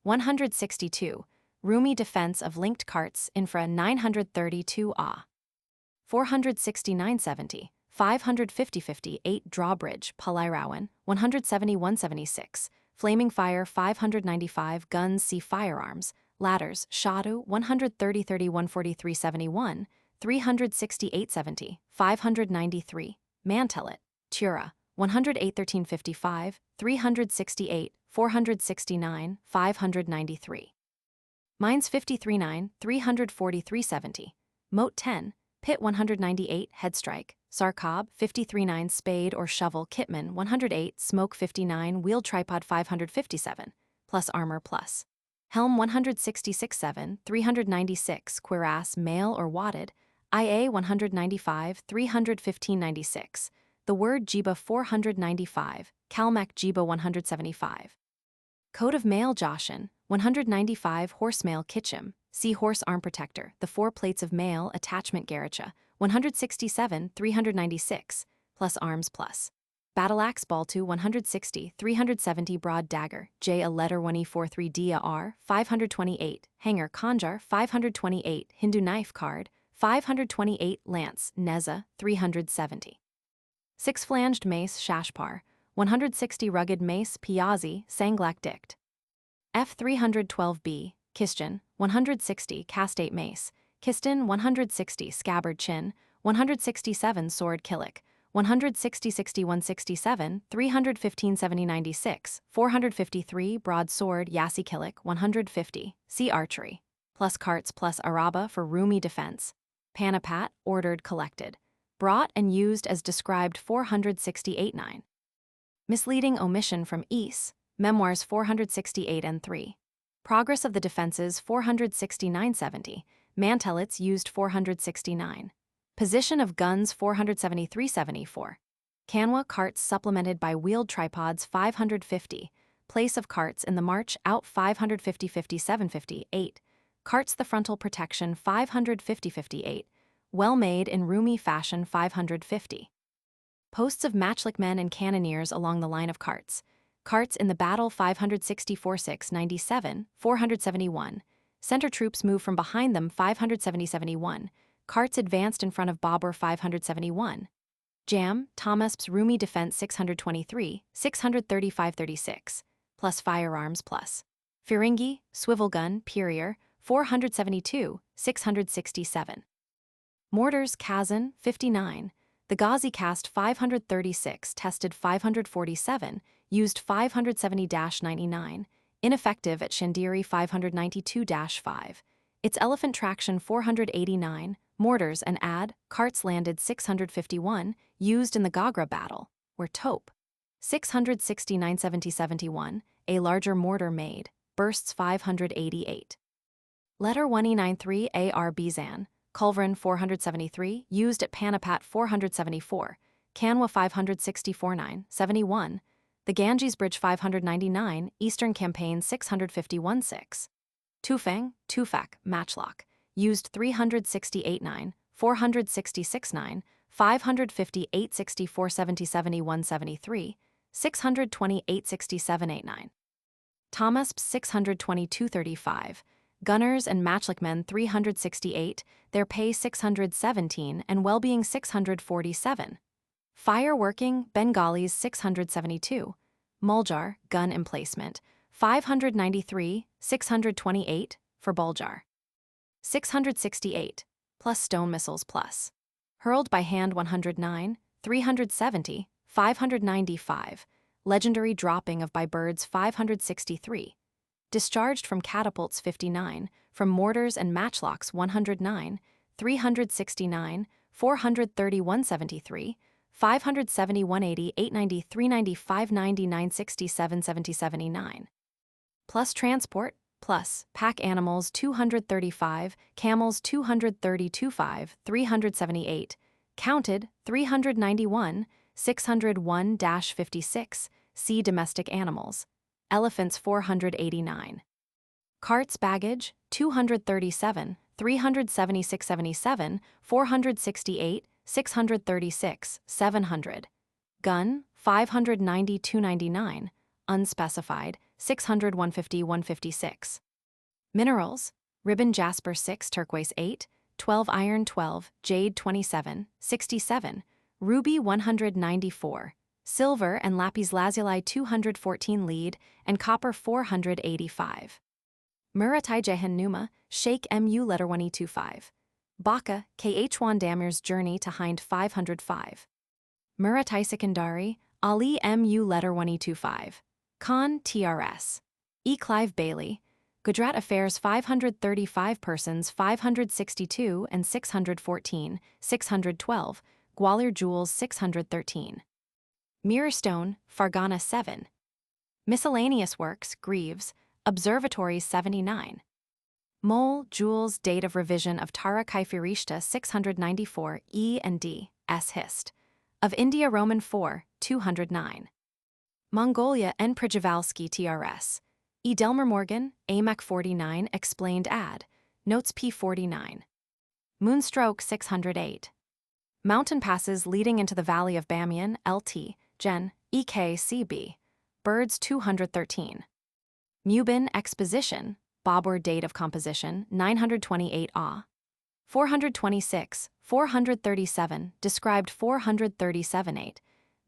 162. Roomy Defense of Linked Carts, Infra 932 AH. 469-70, 550-50, 8 Drawbridge, Palairawan, 171-76, Flaming Fire 595, Guns See Firearms, Ladders, Shadu 130-30, 143-71, 368-70, 593, Mantelet, Tura, 108-13-55, 368, 469, 593. Mines 53-9, 343-70, Moat 10, Pit 198, Headstrike, Sarkab 53-9, Spade or Shovel, Kitman 108, Smoke 59, Wheel Tripod 557, plus Armor plus. Helm 166-7, 396, Cuirass, Mail or Wadded, IA 195, 315-96, The Word Jiba 495, Kalmak Jiba 175. Coat of Mail Joshin, 195, Horsemail Kitchim, See Horse Arm Protector, The 4 Plates of Mail Attachment Garacha, 167, 396, plus Arms plus. Battle Axe Baltu 160, 370, Broad Dagger, J. A Letter 1E43 Dia R, 528, Hanger Conjar 528, Hindu Knife Card, 528, Lance, Neza, 370. 6-Flanged Mace Shashpar, 160, Rugged Mace Piazzi, Sanglak Dict. F312B, Kishjan, 160, Cast-8 Mace, Kistan, 160, Scabbard Chin, 167, Sword Killick, 160 6167, 315 7096, 453, Broadsword Yassi Killick, 150, Sea Archery, plus Karts plus Araba for Rumi defense, Panipat, ordered collected, brought and used as described 468-9. Misleading omission from Is, Memoirs 468 and 3. Progress of the defenses 469-70, Mantellits used 469. Position of guns 473-74. Canwa carts supplemented by wheeled tripods 550. Place of carts in the march out 550-57-58. Carts the frontal protection 550-58. Well made in roomy fashion 550. Posts of matchlick men and cannoneers along the line of carts. Carts in the battle 564-697, 471. Center troops move from behind them 570-71. Carts advanced in front of Babur 571. Jam, Thomas's roomy defense 623, 635-36. Plus firearms plus. Firingi, swivel gun, Perrier, 472, 667. Mortars Kazan, 59. The Ghazi cast 536, tested 547, used 570-99, ineffective at Shandiri 592-5. Its elephant traction 489, mortars and carts landed 651, used in the Gagra battle, were Tope. 669-70-71, a larger mortar made, bursts 588. Letter 1E93 AR Bizan, Culverin 473, used at Panipat 474, Kanwa 564-9, 71, the Ganges Bridge 599, Eastern Campaign 651-6. Tufang, Tufak, Matchlock, used 368-9, 466-9, 558-64-70-71-73, 628-67-89. Thomas 622-35. Gunners and matchlick men 368, their pay 617 and well-being 647. Fireworking Bengalis 672. Muljar, gun emplacement, 593, 628, for Buljar. 668, plus stone missiles plus. Hurled by hand 109, 370, 595. Legendary dropping of by birds 563. Discharged from catapults 59, from mortars and matchlocks 109, 369, 431-73, 570-180, 890, 390, 590, 967, 70-79. Plus transport, plus pack animals 235, camels 232-5, 378, counted 391, 601-56, sea domestic animals. Elephants 489. Carts baggage 237, 376-77, 468, 636, 700. Gun 590-299, unspecified 600 150-156. Minerals ribbon jasper 6 turquoise 8, 12 iron 12, jade 27, 67, ruby 194. Silver and lapis lazuli 214 lead, and copper 485. Muratai Jehan Numa, Sheikh Mu letter 1E25. Baka, Kh1 Damir's journey to Hind 505. Muratai Sikandari, Ali Mu letter 1E25. Khan TRS. E. Clive Bailey, Gujarat Affairs 535 persons 562 and 614, 612, Gwalior Jewels 613. Mirrorstone, Fargana 7. Miscellaneous works, Greaves, Observatories 79. Mole, Jules, date of revision of Tara Kaifirishta 694, E and D, S. Hist. Of India Roman 4, 209. Mongolia N. Prjevalsky TRS. E. Delmer Morgan, AMAC 49, explained ad. Notes P49. Moonstroke 608. Mountain passes leading into the Valley of Bamiyan, LT, Gen, EKCB. Birds 213. Mubin Exposition, Babur date of composition, 928 AH. 426, 437, described 437-8.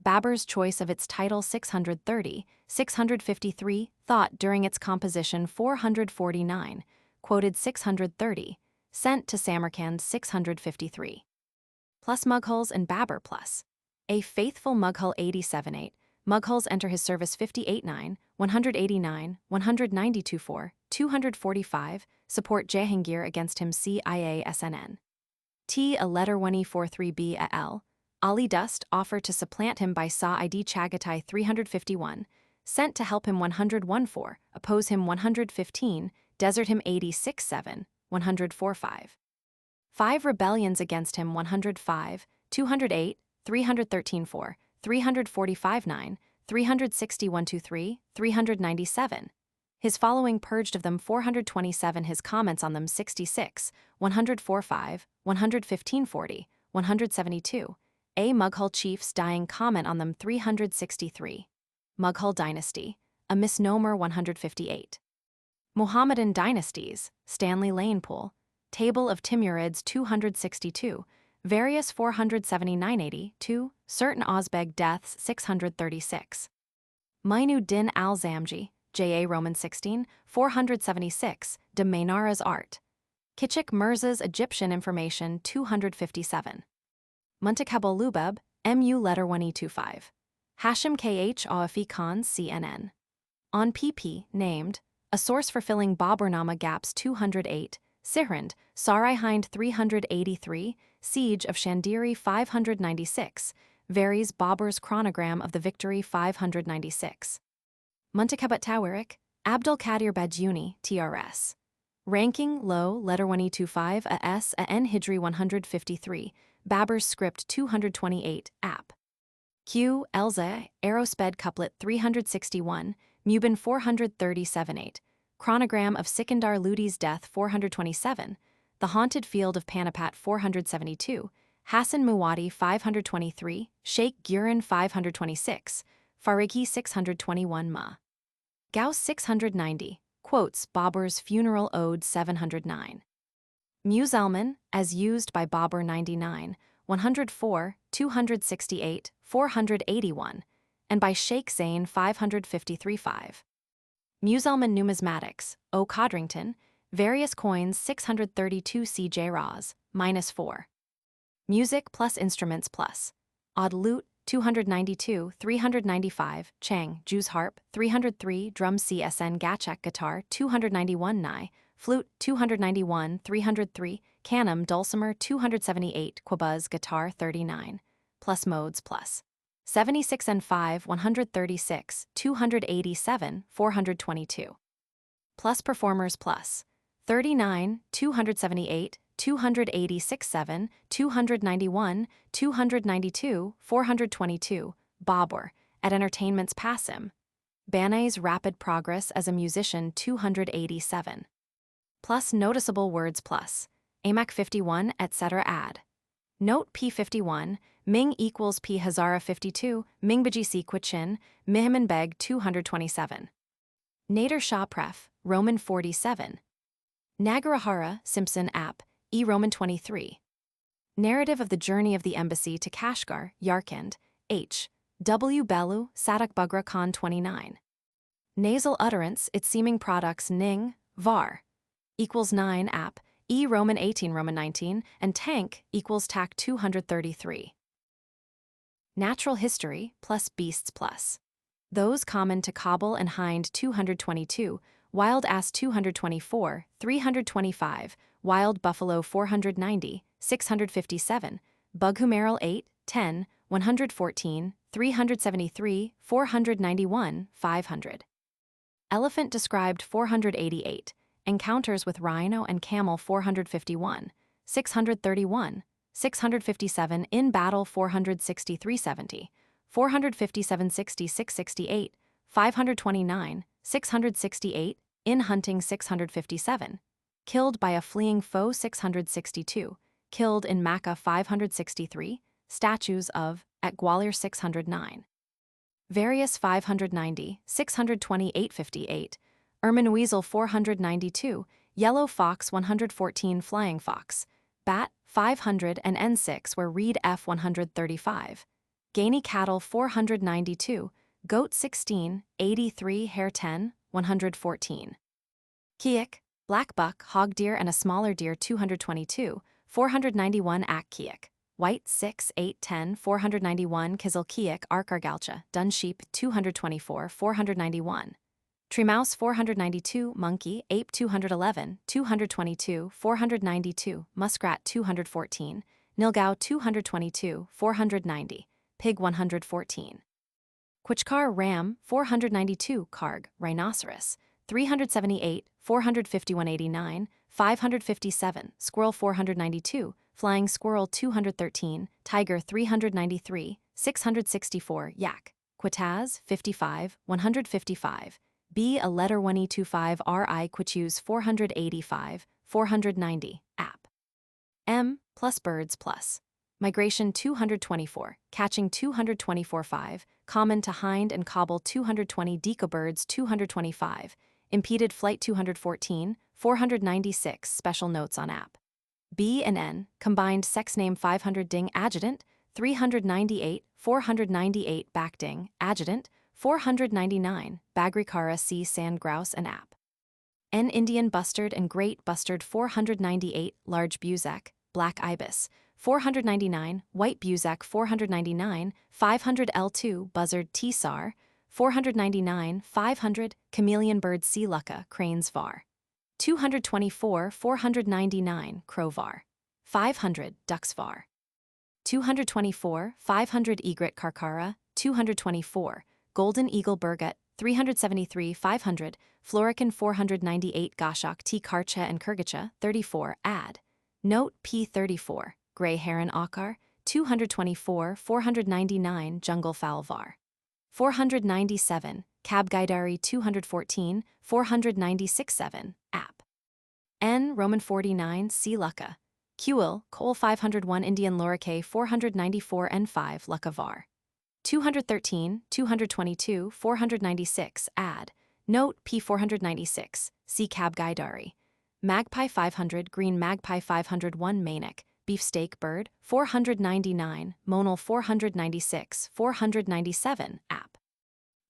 Babur's choice of its title 630, 653, thought during its composition 449, quoted 630, sent to Samarkand 653. Plus Mughals and Babur plus. A faithful Mughal 87-8, Mughals enter his service 58-9, 189, 192-4, 245, support Jahangir against him CIASNN. T. A letter 1E43B al. Ali Dust offered to supplant him by Sa-id Chagatai 351, sent to help him 101-4, oppose him 115, desert him 86-7, 104-5. 5 rebellions against him 105, 208, 313-4, 345-9, 361-3, 397. His following purged of them 427, his comments on them 66, 104-5, 115-40, 172. A Mughal chiefs dying comment on them 363. Mughal dynasty, a misnomer 158. Muhammadan dynasties, Stanley Lanepool, Table of Timurids 262, various 479-82, certain Ozbeg deaths 636. Mainuddin al-Zamji, J.A. Roman 16, 476, de Mainara's art. Kichik Mirza's Egyptian information 257. Muntakabul Lubeb, MU letter 1E25. Hashim K.H. Aofi Khan's CNN. On PP, named, a source for filling Bābur-nāma gaps 208, Sihrand, Sarai Hind 383, Siege of Shandiri 596, varies Babur's chronogram of the victory 596. Muntakabat Tawarik, Abdul Qadir Bajuni, TRS. Ranking, low, letter 1E25, a S, a N Hijri 153, Babur's script 228, app. Q, Elza, Aerosped couplet 361, Mubin 437-8, chronogram of Sikandar Lodi's death 427, the haunted field of Panipat 472, Hassan Muwadi 523, Sheikh Gurin 526, Farighi 621 Ma. Gauss 690, quotes Babur's funeral ode 709. Musalman, as used by Babur 99, 104, 268, 481, and by Sheikh Zain 553-5. Musalman numismatics, O. Codrington, various coins 632 C.J. Raz, -4. Music plus instruments plus. Odd lute, 292, 395, Chang, Jews harp, 303, drum CSN Gachak guitar, 291 Nai, flute, 291, 303, Canum dulcimer, 278, Quabuz guitar, 39, plus modes plus. 76 and 5, 136, 287, 422. Plus performers plus. 39, 278, 286 7, 291, 292, 422, Babur, at entertainments Passim. Banay's rapid progress as a musician 287. Plus noticeable words plus. AMAC 51, etc. add. Note P51, Ming equals P Hazara 52, Mingbaji Si Quichin, Mihiman Beg 227. Nader Shah Pref, Roman 47. Nagarahara, Simpson App, E. Roman 23. Narrative of the Journey of the Embassy to Kashgar, Yarkand, H. W. Bellu, Sadak Bugra Khan 29. Nasal utterance, its seeming products Ning, Var, equals 9 App, E. Roman 18 Roman 19, and Tank equals TAC 233. Natural history plus beasts plus. Those common to Kabul and Hind 222, Wild Ass 224, 325, Wild Buffalo 490, 657, Bughumeral 8, 10, 114, 373, 491, 500. Elephant described 488, Encounters with Rhino and Camel 451, 631, 657 In Battle 463-70, 457-60-668, 529, 668, In Hunting 657, Killed by a Fleeing Foe 662, Killed in Makkah 563, Statues of, at Gwalior 609. Various 590, 628-58, Ermine Weasel 492, Yellow Fox 114 Flying Fox, Bat 500 and N6 where Reed F 135, Gainey cattle 492, goat 16, 83, hare 10, 114. Kiak, black buck, hog deer and a smaller deer 222, 491 ak kiak. White 6, 8, 10, 491 Kizil kiak arkargalcha, dun sheep 224, 491. Tree mouse 492, monkey, ape 211, 222, 492, muskrat 214, nilgau 222, 490, pig 114. Quichkar ram 492, karg, rhinoceros, 378, 45189, 557, squirrel 492, flying squirrel 213, tiger 393, 664, yak, quitaz 55, 155, B a letter 1E25 RI quichus 485, 490, app. M plus birds plus. Migration 224, catching 224 5, common to hind and cobble 220 deco birds 225, impeded flight 214, 496 special notes on app. B and N, combined sex name 500 ding adjutant, 398, 498 back ding, adjutant, 499, Bagrikara C sand grouse and app. N Indian bustard and great bustard 498, large buzak, black ibis, 499, white buzak 499, 500 L2 buzzard tsar, 499, 500, chameleon bird C lucca, cranes var. 224, 499, crow var. 500, ducks var. 224, 500 egret karkara, 224, golden eagle burgut, 373, 500, florican 498 goshak t karcha and kurgacha, 34, add. Note P34, gray heron akar, 224, 499 jungle fowl var. 497, Kabgaidari 214, 496 7, app. N Roman 49 C lucca. Qil, Cole 501 Indian lorike 494 N5 lucca var. 213, 222, 496, add. Note P496, C Kabgaidari. Magpie 500 green magpie 501 manic, beefsteak bird, 499, monal 496, 497, app.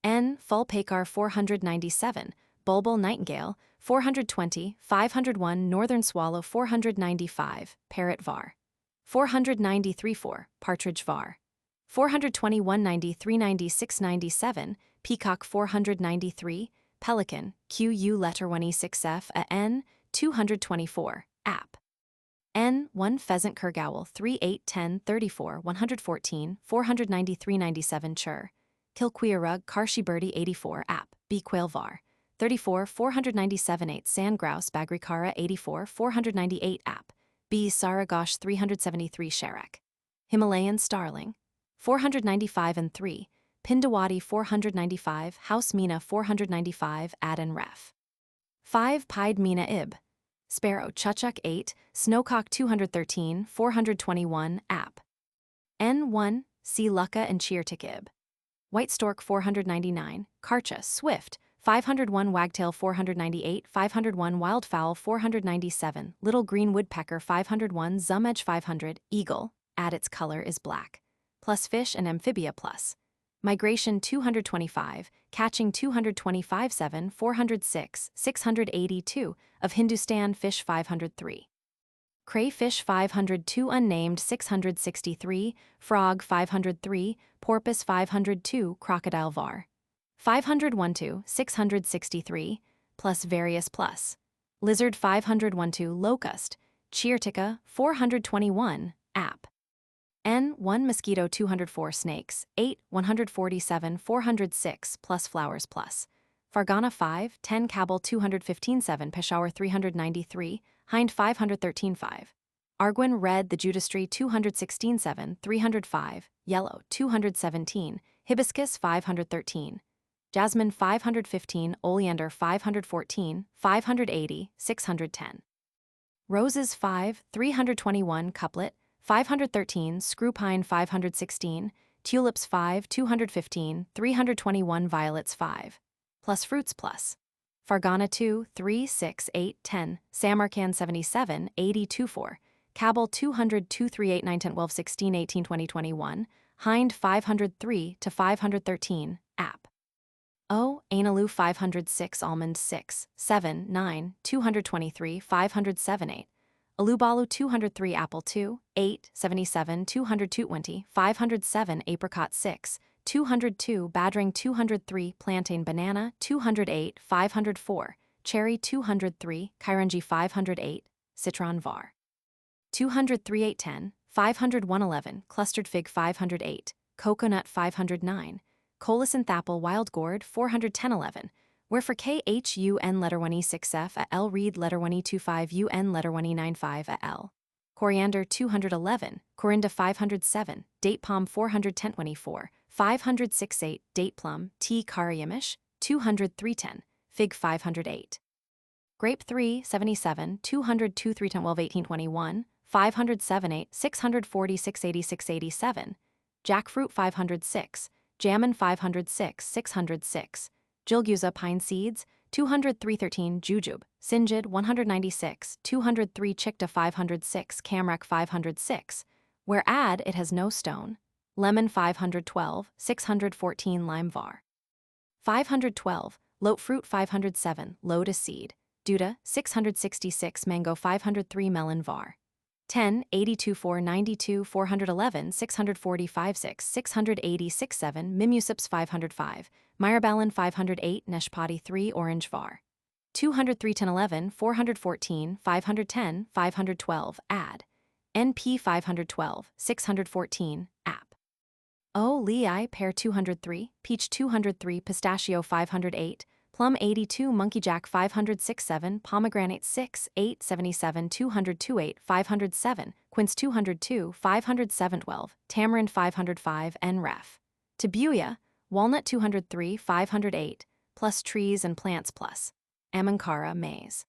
N Full Pekar 497, bulbul nightingale, 420, 501 northern swallow 495, parrot var. 493 4, partridge var. 420 190 390 697, peacock 493, pelican, QU letter 1E6F a N, 224, app. N 1 pheasant kurgowl 3 8 10 34 114 493 97 chur. Kilqueerug karshi birdie 84 app, B quail var. 34 497 8 sand grouse bagrikara 84 498 app, B saragosh 373 sherak. Himalayan starling. 495 and 3, Pindawati 495, House Mina 495, Ad and ref. 5 Pied Mina Ib. Sparrow Chuchuk 8, Snowcock 213, 421, app. N1, C Lucca and Cheertik Ib. White Stork 499, Karcha, Swift, 501 Wagtail 498, 501 Wildfowl 497, Little Green Woodpecker 501 Zumedge 500, Eagle, add its color is black. Plus fish and amphibia plus. Migration 225, catching 225 7, 406, 682, of Hindustan fish 503. Crayfish 502 unnamed 663, frog 503, porpoise 502, crocodile var. 501 663, plus various plus. Lizard 501 locust, Cheertica 421, app. N1 mosquito 204 snakes, 8, 147 406 plus flowers plus. Fargana 5, 10 Kabul 215 7 Peshawar 393, hind 513 5. Arguin red the Judastry 216 7 305, yellow 217, hibiscus 513. Jasmine 515, oleander 514, 580, 610. Roses 5, 321 couplet, 513, screw pine 516, tulips 5, 215, 321 violets 5. Plus fruits plus. Fargana 2, 3, 6, 8, 10, Samarkand 77, 80, 24, Kabul 200, 238, 9, 10, 12, 16, 18, 20, 21, Hind 503 to 513, app. O. Analu 506 Almond 6, 7, 9, 223 507 8. Alubalu 203 Apple 2, 8, 77 220 507 Apricot 6, 202 Badring 203 Plantain Banana 208 504, Cherry 203, Kairangi 508, Citron var. 203 810, 50111, Clustered Fig 508, Coconut 509, Colocynth Apple Wild Gourd 41011, where for KHUN letter 1E6F at L read letter 1E25 UN letter 1E95 at L. Coriander 211, Corinda 507, Date Palm 41024, 568, Date Plum, T. Karayamish, 20310, Fig 508. Grape 377, 202 312 1821, 507 8, 646 86 87, Jackfruit 506, Jamon 506 606, Jilguza Pine Seeds, 203 13 Jujube, Sinjid 196, 203 Chicta 506 Camrac 506, where add it has no stone, Lemon 512, 614 Lime var. 512, Lote Fruit 507, Lotus Seed, Duda 666 Mango 503 Melon var. 10, 82 492 411 645 6 686 7 Mimusips 505, Myrabalin 508 Neshpati 3 Orange var. 203 1011 414 510 512 add. NP 512 614 app. O. Lei Pear 203, Peach 203 Pistachio 508, Plum 82 Monkey Jack 506 7 Pomegranate 6 8 77 202 8 507 Quince 202 507 12 Tamarind 505 Ref. Tabuya, Walnut 203 508, plus Trees and Plants plus. Amankara Maize.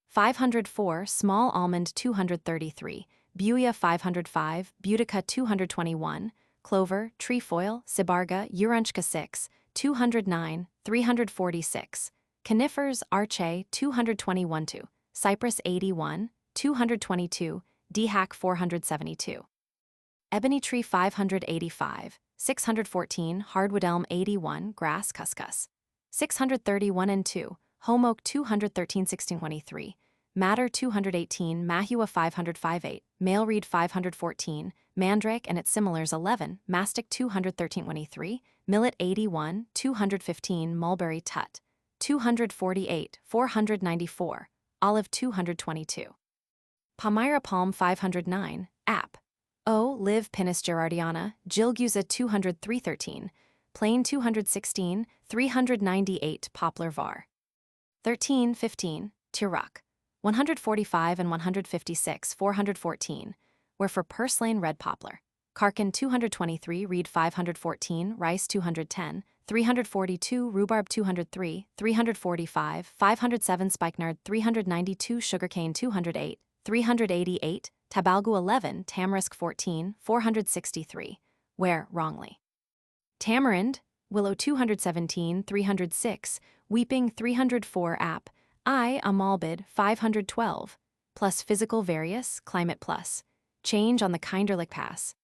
504 Small Almond 233, Buya 505, Boudica 221, Clover, Trefoil, Sibarga, Urunchka 6, 209, 346, Conifers, Arche, 221 2, Cypress 81, 222, Dehack 472. Ebony Tree 585, 614, Hardwood Elm 81, Grass Cuscus. 631 and 2, Home Oak 213 1623, Madder 218, Mahua 505 8, Male Reed 514, Mandrake and its similars 11, Mastic 213 23, Millet 81, 215, Mulberry Tut, 248, 494, Olive 222. Palmyra Palm 509, App. O. Liv Pinus Gerardiana, Jilguza 20313, Plain 216, 398 Poplar var. 1315, Tiruk. 145 and 156 414, where for Purslane Red Poplar. Karkin 223, Reed 514, Rice 210, 342, Rhubarb 203, 345, 507 Spikenard 392, Sugarcane 208, 388, Tabalgu 11, Tamarisk 14, 463, where wrongly. Tamarind, Willow 217, 306, Weeping 304 App, I. Amalbid 512, plus Physical Various, Climate plus, Change on the Kinderlich Pass.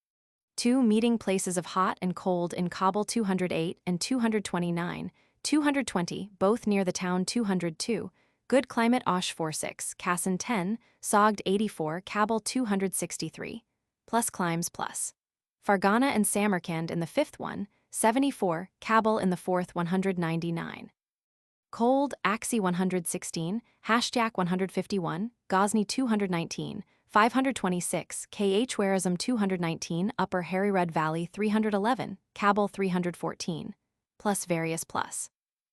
2 Meeting Places of Hot and Cold in Kabul 208 and 229, 220, both near the town 202, Good Climate Osh 46, Kassan 10, Sogged 84, Kabul 263, plus Climbs plus. Fargana and Samarkand in the 5th one, 74, Kabul in the 4th 199. Cold, Axi 116, Hashtag 151, Ghazni 219, 526, KH Warazm 219, Upper Harry-Red Valley 311, Kabul 314, plus various plus.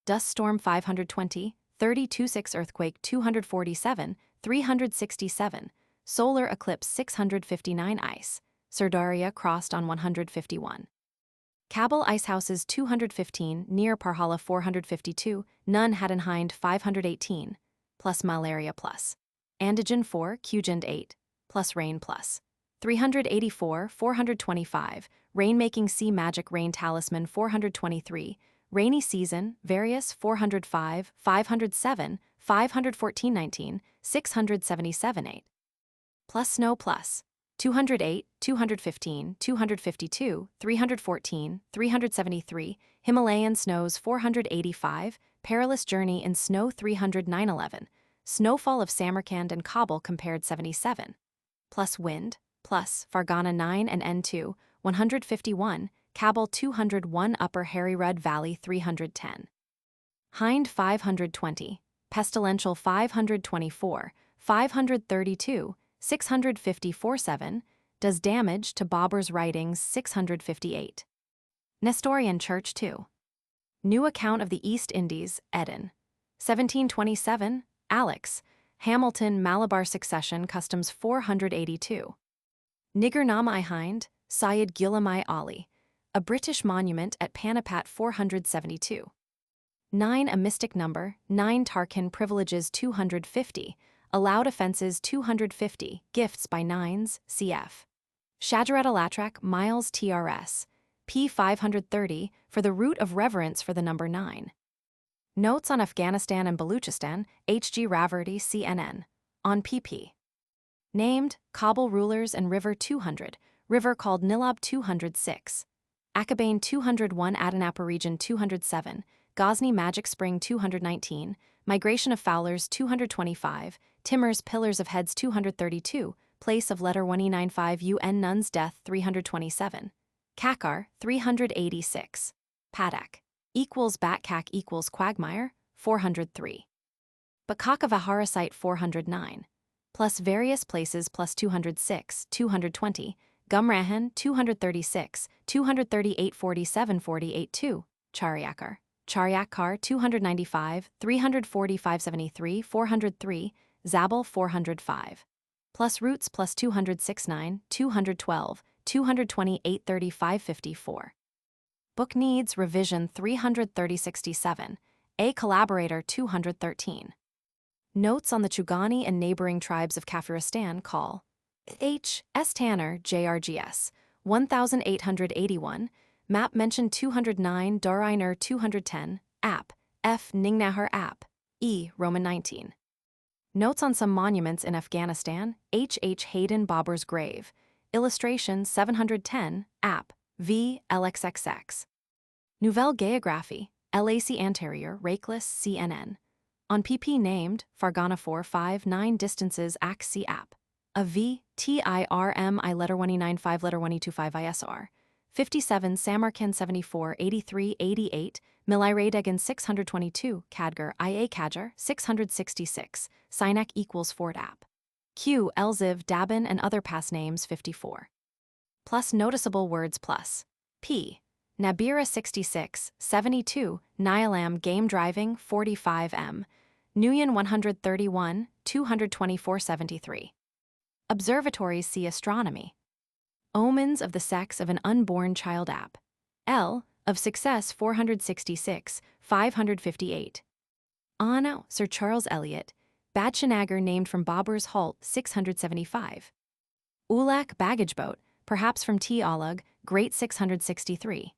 Dust Storm 520, 30-26 Earthquake 247, 367, Solar Eclipse 659 Ice, Sardaria crossed on 151. Kabul Icehouses 215, near Parhala 452, Nun Haddon Hind 518, plus Malaria plus. Antigen 4, Qgend 8, plus Rain plus. 384, 425, Rainmaking Sea Magic Rain Talisman 423, Rainy Season, Various 405, 507, 514 19, 677 8. Plus Snow plus. 208, 215, 252, 314, 373, Himalayan snows 485, perilous journey in snow 30911, snowfall of Samarkand and Kabul compared 77, plus wind, plus Fargana 9 and N2, 151, Kabul 201, Upper Harry-Rudd Valley 310. Hind 520, pestilential 524, 532, 654-7, does damage to Babur's writings 658. Nestorian Church 2. New Account of the East Indies, Eden. 1727, Alex, Hamilton Malabar Succession Customs 482. Nigger-Namai Hind, Syed Ghulam Ali, a British monument at Panipat 472. 9 a mystic number, 9 Tarkin privileges 250, allowed offenses 250, gifts by nines, cf. Shajarat-Alatrak, Miles TRS, p. 530, for the root of reverence for the number 9. Notes on Afghanistan and Baluchistan, H.G. Raverty, CNN. On pp. Named, Kabul rulers and river 200, river called Nilab 206. Akabane 201, Adanapa region 207, Ghazni Magic Spring 219, Migration of Fowlers 225, Timmers Pillars of Heads 232, Place of Letter 1E95 UN Nun's Death 327, Kakar 386, Padak equals Batkak equals Quagmire 403, Bakakavahara Site 409, plus various places plus 206, 220, Gumrahan 236, 238 47 48 2, Charyakar. Charyakar 295, 340 573 403, Zabel 405. Plus roots plus 269, 212, 228 35 54. Book needs revision 330-67, A collaborator 213. Notes on the Chugani and neighboring tribes of Kafiristan call H. S. Tanner, JRGS, 1881, Map mentioned 209, Dariner 210, App, F. Ningnahar App, E. Roman 19. Notes on some monuments in Afghanistan, H. H. Hayden Babur's grave, illustration 710, App, V. LXXX. Nouvelle Géographie, LAC Anterior, Rakeless, CNN. On pp named, Fargana 459 distances AC C App. A V, TIRM I letter 1E95 letter 1E25 ISR. 57 Samarkand 74 83 88 Milai Degan 622 Kadgar IA Kadjar 666 Sinak equals Fort App. Q Elziv Dabin and other past names 54. Plus noticeable words plus. P. Nabira 66 72 Nialam Game Driving 45 M. Nguyen 131 224 73. Observatories see astronomy. Omens of the sex of an unborn child app. L. Of success 466, 558. Anna, Sir Charles Eliot, Badshanagar named from Babur's halt 675. Ulak baggage boat, perhaps from T. Alag, Great 663.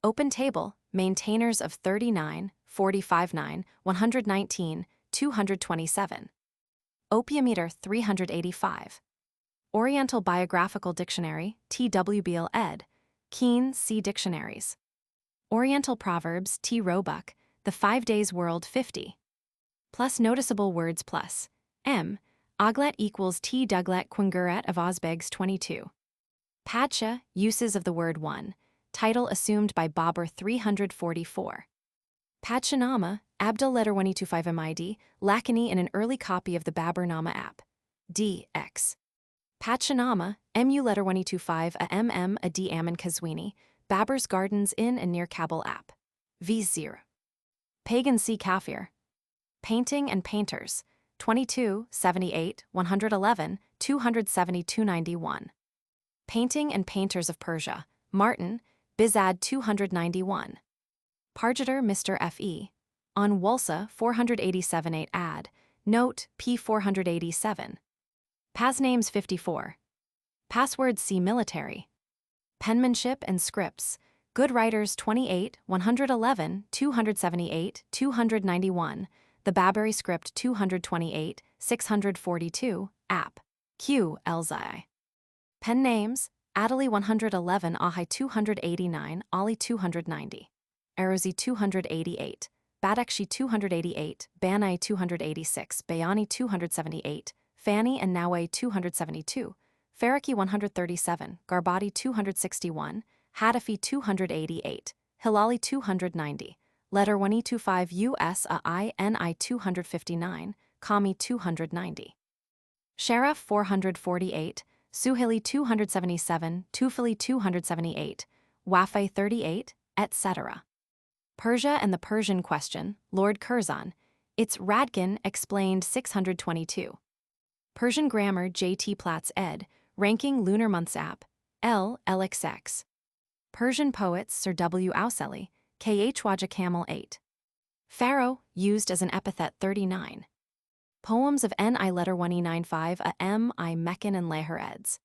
Open table, maintainers of 39, 45-9, 119, 227. Opiumeter 385. Oriental Biographical Dictionary, TWBL ed. Keene, C. Dictionaries. Oriental Proverbs, T. Roebuck, The 5 Days World 50. Plus noticeable words plus. M. Aglet equals T. Douglet Quinguret of Osbegs 22. Padsha, uses of the word one. Title assumed by Babur 344. Padshanama, Abdul letter 1E25 MID, Lakini in an early copy of the Bābur-nāma app. D. X. Padshanama, MU letter 1E25 a MM a D Amin Kazwini, Babur's Gardens in and near Kabul app. V0. Pagan C. Kafir. Painting and Painters, 22, 78, 111, 270 291. Painting and Painters of Persia, Martin, Bizad 291. Pargeter Mr. F.E. On Walsa 487-8 ad, note P 487. Pasnames 54. Passwords see military. Penmanship and scripts, Good Writers 28, 111, 278, 291, The Baburi Script 228, 642, App. Q. Elzai. Pen names: Adali 111, Ahai 289, Ali 290. Erozi 288. Badekshi 288, Banai 286, Bayani 278, Fani and Nawe 272, Faraki 137, Garbati 261, Hadafi 288, Hilali 290, Letter 125 US INI 259, Kami 290. Sharaf 448, Suhili 277, Tufili 278, Wafai 38, etc. Persia and the Persian Question, Lord Curzon, it's Radkin explained 622. Persian Grammar J.T. Platts ed., Ranking Lunar Months App, LXX. Persian Poets Sir W. Auseli, K.H. Waja Camel 8. Pharaoh, used as an epithet 39. Poems of N.I. Letter 1E95 A M. I. Meccan and Leher eds.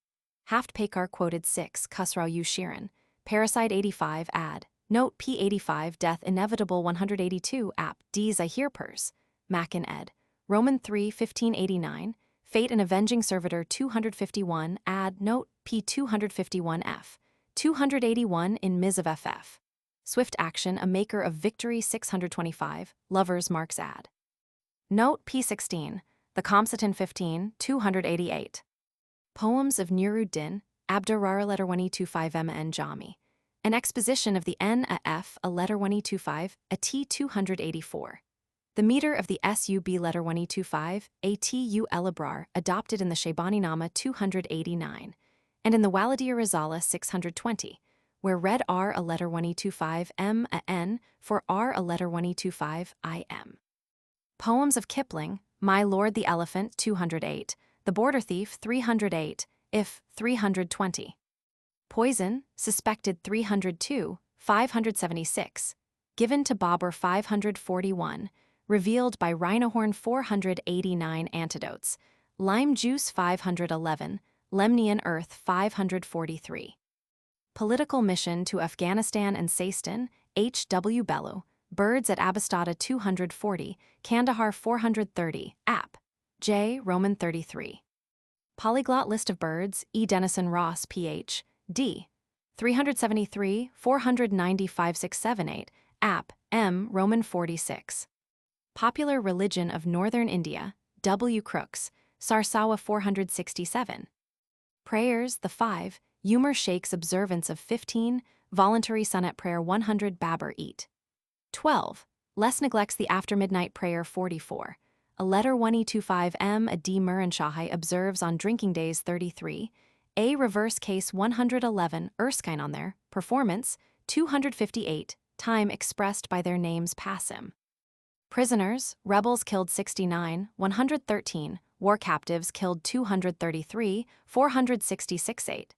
Haft Pekar quoted 6 Khusrau U. Shirin, Parasite 85 ad. Note P85 Death Inevitable 182 App D. Zahir Pers, Mackin ed. Roman 3 1589, Fate and Avenging Servitor 251 ad. Note P251F, 281 in Ms of FF. Swift Action A Maker of Victory 625, Lovers Marks ad. Note P16, The Comsitan 15, 288. Poems of Nuruddin, Abdurrahman Letter 1E25 M. Jami. An exposition of the N.A.F. a Letter 1E25, a T 284. The meter of the SUB Letter 1E25, a T.U. Elabrar, adopted in the Bābur-nāma 289, and in the Walidia Risala 620, where read R a Letter 1E25 M a N for R a Letter 1E25 IM. Poems of Kipling, My Lord the Elephant 208, The Border Thief 308, If 320. Poison, suspected 302, 576. Given to Babur 541, revealed by Rhinohorn 489 antidotes. Lime juice 511, Lemnian earth 543. Political mission to Afghanistan and Seistan, H. W. Bellu, Birds at Abastata 240, Kandahar 430, App. J. Roman 33. Polyglot list of birds, E. Denison Ross, Ph. D. 373, 495 678, App. M. Roman 46. Popular Religion of Northern India, W. Crooks, Sarsawa 467. Prayers, the 5, Umar Sheikh's observance of 15, Voluntary Sunnet Prayer 100 Babur Eat. 12. Less neglects the After Midnight Prayer 44. A Letter 1E25 M. A D. Muranshahai observes on drinking days 33. A. Reverse Case 111 Erskine on their performance 258, time expressed by their names Passim. Prisoners, rebels killed 69, 113, war captives killed 233, 466 8.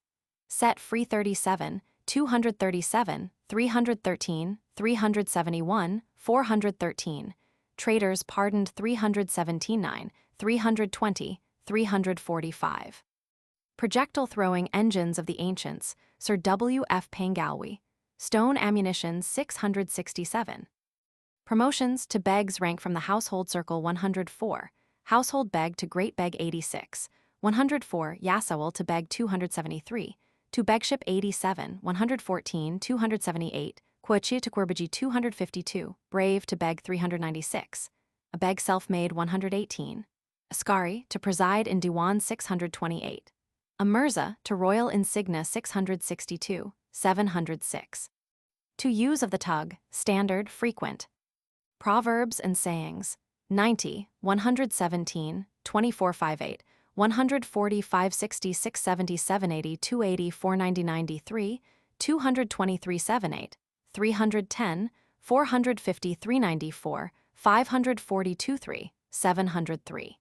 Set free 37, 237, 313, 371, 413. Traitors pardoned 379, 320, 345. Projectile throwing engines of the ancients, Sir W. F. Pangalwi. Stone ammunition 667. Promotions to begs rank from the household circle 104, household beg to great beg 86, 104 Yasawal to beg 273, to begship 87, 114 278, Quachia to Quirbaji 252, brave to beg 396, a beg self-made 118, Askari to preside in Diwan 628, a Mirza to royal insignia 662, 706. To use of the tug, standard, frequent. Proverbs and sayings, 90, 117, 2458, 140 560 670 780 280 490 93, 223 78, 310, 450 394, 542 3, 703.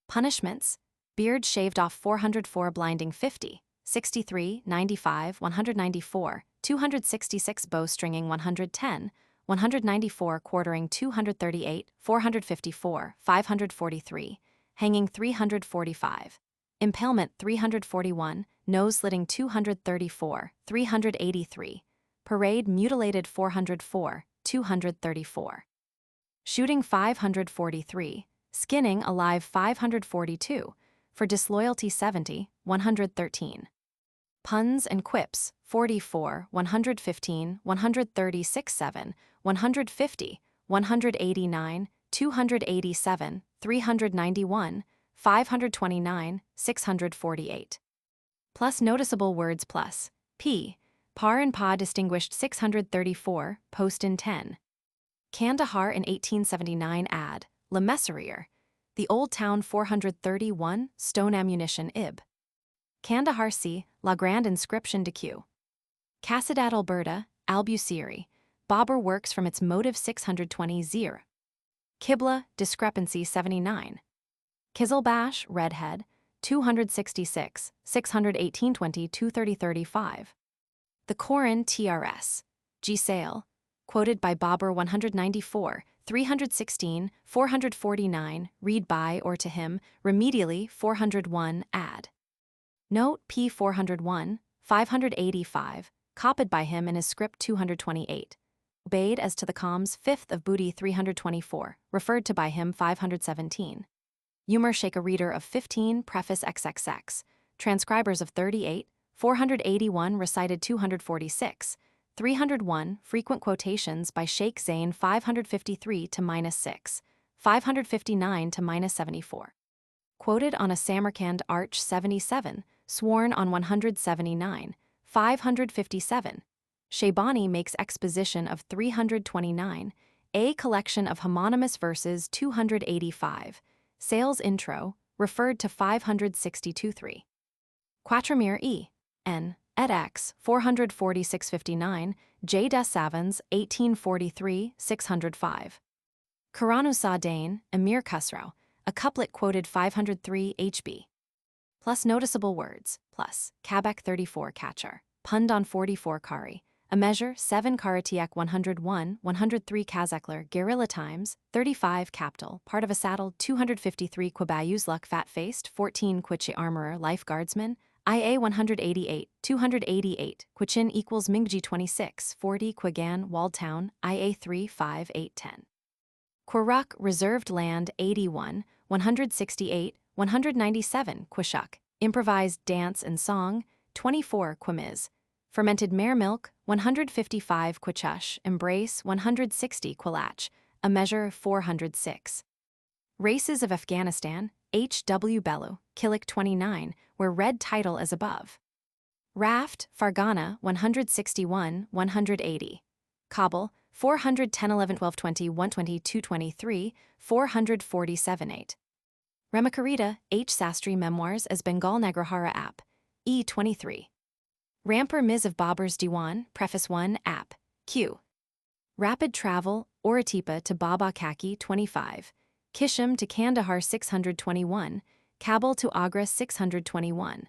Punishments, beard shaved off 404 blinding 50, 63, 95, 194, 266 bowstringing 110, 194 quartering 238, 454, 543, hanging 345, impalement 341, nose slitting 234, 383, parade mutilated 404, 234. Shooting 543, skinning alive 542, for disloyalty 70, 113. Puns and quips, 44, 115, 136, 7, 150, 189, 287, 391, 529, 648. Plus noticeable words plus. P. Par and Pa distinguished 634, post in 10. Kandahar in 1879 ad. Le Mesurier. The Old Town 431, stone ammunition Ib. Kandahar C. La Grande Inscription de Q. Cassadat Alberta, Albuquerque. Babur works from its motive 620 zir. Qibla, discrepancy 79. Kizilbash, Redhead, 266, 618 20 230 35. The Koran TRS. Gisale, quoted by Babur 194, 316, 449, read by or to him, remedially 401, ad. Note P 401, 585, copied by him in his script 228. Obeyed as to the Com's 5th of Booty 324, referred to by him 517. Humor shake a reader of 15, preface XXX, transcribers of 38, 481 recited 246, 301 frequent quotations by Sheikh Zain 553 to -6, 559 to -74. Quoted on a Samarkand Arch 77, sworn on 179, 557. Shaybani makes exposition of 329, a collection of homonymous verses 285, Sales intro, referred to 562-3. Quattremere E. N. ed X. 446-59, J. Des Savins, 1843-605. Quranusa Dane, Emir Khusrau, a couplet quoted 503 HB. Plus noticeable words, plus, Kabak 34 Kachar, Pundan 44 Kari, a measure 7 Karatiek 101, 103 Kazakler, Guerrilla Times, 35 Capital, part of a saddle 253 Kwabayuzluk Fat-Faced, 14 Quiche Armorer Lifeguardsman, IA 188, 288, Quichin equals Mingji 26, 40 Quigan, Walltown, IA 3, 5, 8, 10. Quiruk, Reserved Land 81, 168, 197 Quishuk, Improvised Dance and Song, 24 Quimiz. Fermented mare milk, 155 Quichush, Embrace 160 Quilach, a measure 406. Races of Afghanistan, H.W. Bellu, Kilik 29, where red title as above. Raft, Fargana 161, 180. Kabul, 410 11 12 20 122 23, 447 8. Ramakarita, H. Sastry Memoirs as Bengal Nagrahara app, E23. Rampur Ms. of Babur's Diwan, Preface 1, app, Q. Rapid Travel, Oratipa to Baba Kaki 25, Kishim to Kandahar 621, Kabul to Agra 621.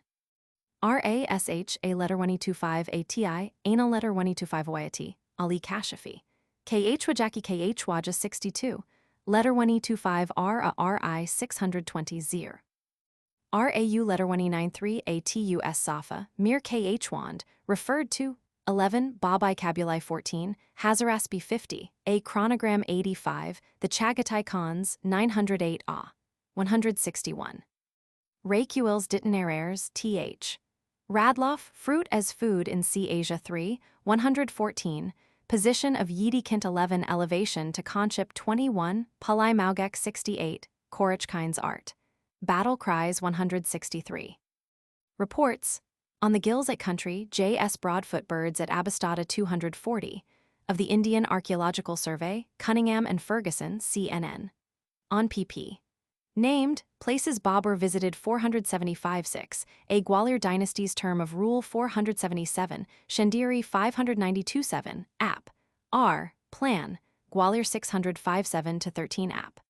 RASH A letter 125 ATI, Ana letter 125 Wayati, Ali Kashafi. KH Wajaki KH Waja 62, letter 125 RI 620 Zir. RAU letter 193 ATUS Safa, Mir KH Wand, referred to, 11 Babai Kabulai 14, Hazaraspi 50, A Chronogram 85, the Chagatai Khans 908 A, 161. Raquels Ditteneraires TH. Radloff, Fruit as Food in Sea Asia 3, 114, Position of Yidikint 11 Elevation to Conchip 21, Palai Maugek 68, Korachkines Art. Battle Cries 163. Reports, on the Gilzite country, J.S. Broadfoot birds at Abastata 240, of the Indian Archaeological Survey, Cunningham and Ferguson, CNN. On pp. Named, places Babur visited 475-6, a Gwalior dynasty's term of rule 477, Shandiri 592-7, app. R. Plan, Gwalior 605-7-13 app.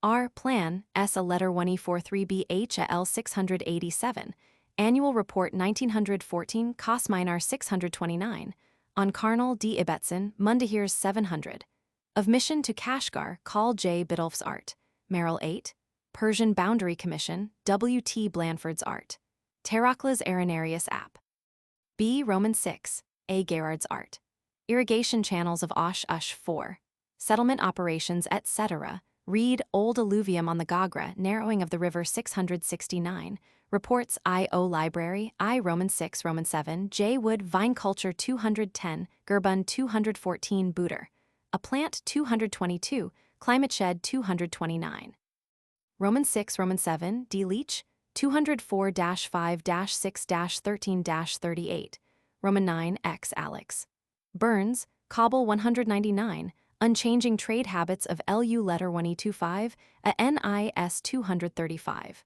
R. Plan, S. A letter 1E43BH L 687, Annual Report 1914 Kosminar 629, on Karnal D. Ibetson, Mundahirs 700. Of Mission to Kashgar, Call J. Biddulph's Art, Merrill 8, Persian Boundary Commission, W. T. Blandford's Art, Terracla's Arenarius app. B. Roman 6, A. Gerard's Art. Irrigation channels of Osh Ush 4, Settlement operations etc., Read Old Alluvium on the Gagra, narrowing of the river 669, Reports I.O. Library, I Roman 6 Roman 7 J. Wood Vine Culture 210, Gerbun 214 Booter. A Plant 222, Climate Shed 229. Roman 6 Roman 7 D. Leach 204-5-6-13-38. Roman 9 X. Alex. Burns, Kabul 199, Unchanging Trade Habits of LU Letter 1E25, a NIS 235.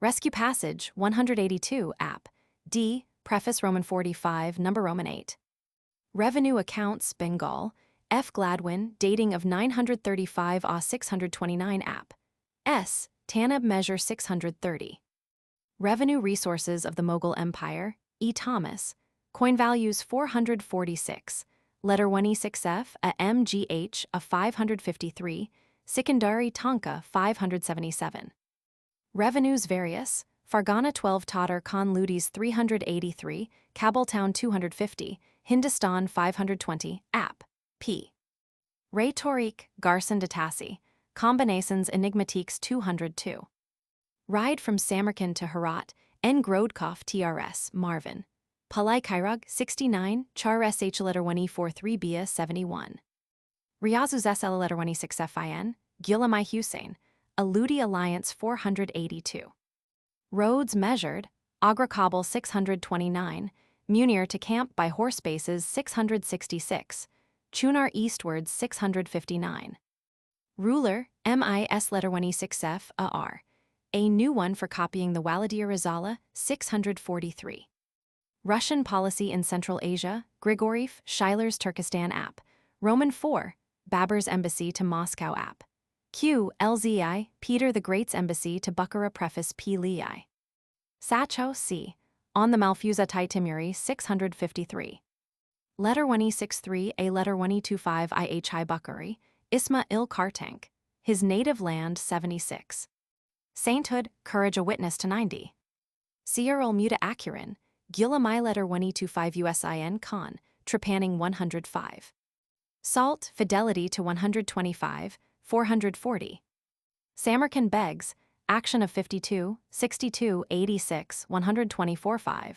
Rescue Passage 182 App. D. Preface Roman 45 Number Roman 8. Revenue Accounts Bengal, F. Gladwin, Dating of 935 A 629 App. S. Tanab Measure 630. Revenue Resources of the Mughal Empire, E. Thomas, Coin Values 446, Letter 1E6F, a MGH, a 553, Sikandari Tonka 577. Revenues Various, Fargana 12 Tatar Khan Ludis 383, Kabul Town 250, Hindustan 520, App. P. Ray Tariq, Garson Datasi, Combinations Enigmatiques 202. Ride from Samarkand to Herat, N. Grodkov TRS, Marvin. Palai Kairug 69, Char SH Letter 1E43 Bia 71. Riazuz SL Letter 1E6 FIN, Gulamai Hussein, Aludi Alliance 482. Roads measured, Agra Kabul 629, Munir to Camp by Horse Bases 666, Chunar eastwards 659. Ruler, MIS Letter 1E6F AR, a new one for copying the Waladir Rizala 643. Russian Policy in Central Asia, Grigoriev, Schuyler's Turkestan App, Roman 4, Babur's Embassy to Moscow App. Q. LZI, Peter the Great's Embassy to Bukhara Preface P. Lei. Sacho C. On the Malfuza Tai Timuri 653. Letter 1E63 A Letter 1E25 IHI Bukhari, Isma Il Kartank, His Native Land 76. Sainthood, Courage a Witness to 90. Sierra Muta Akurin, Gulamai Letter 1E25 USIN Khan, Trepanning 105. Salt, Fidelity to 125, 440. Samarkand Begs, Action of 52, 62, 86, 124-5.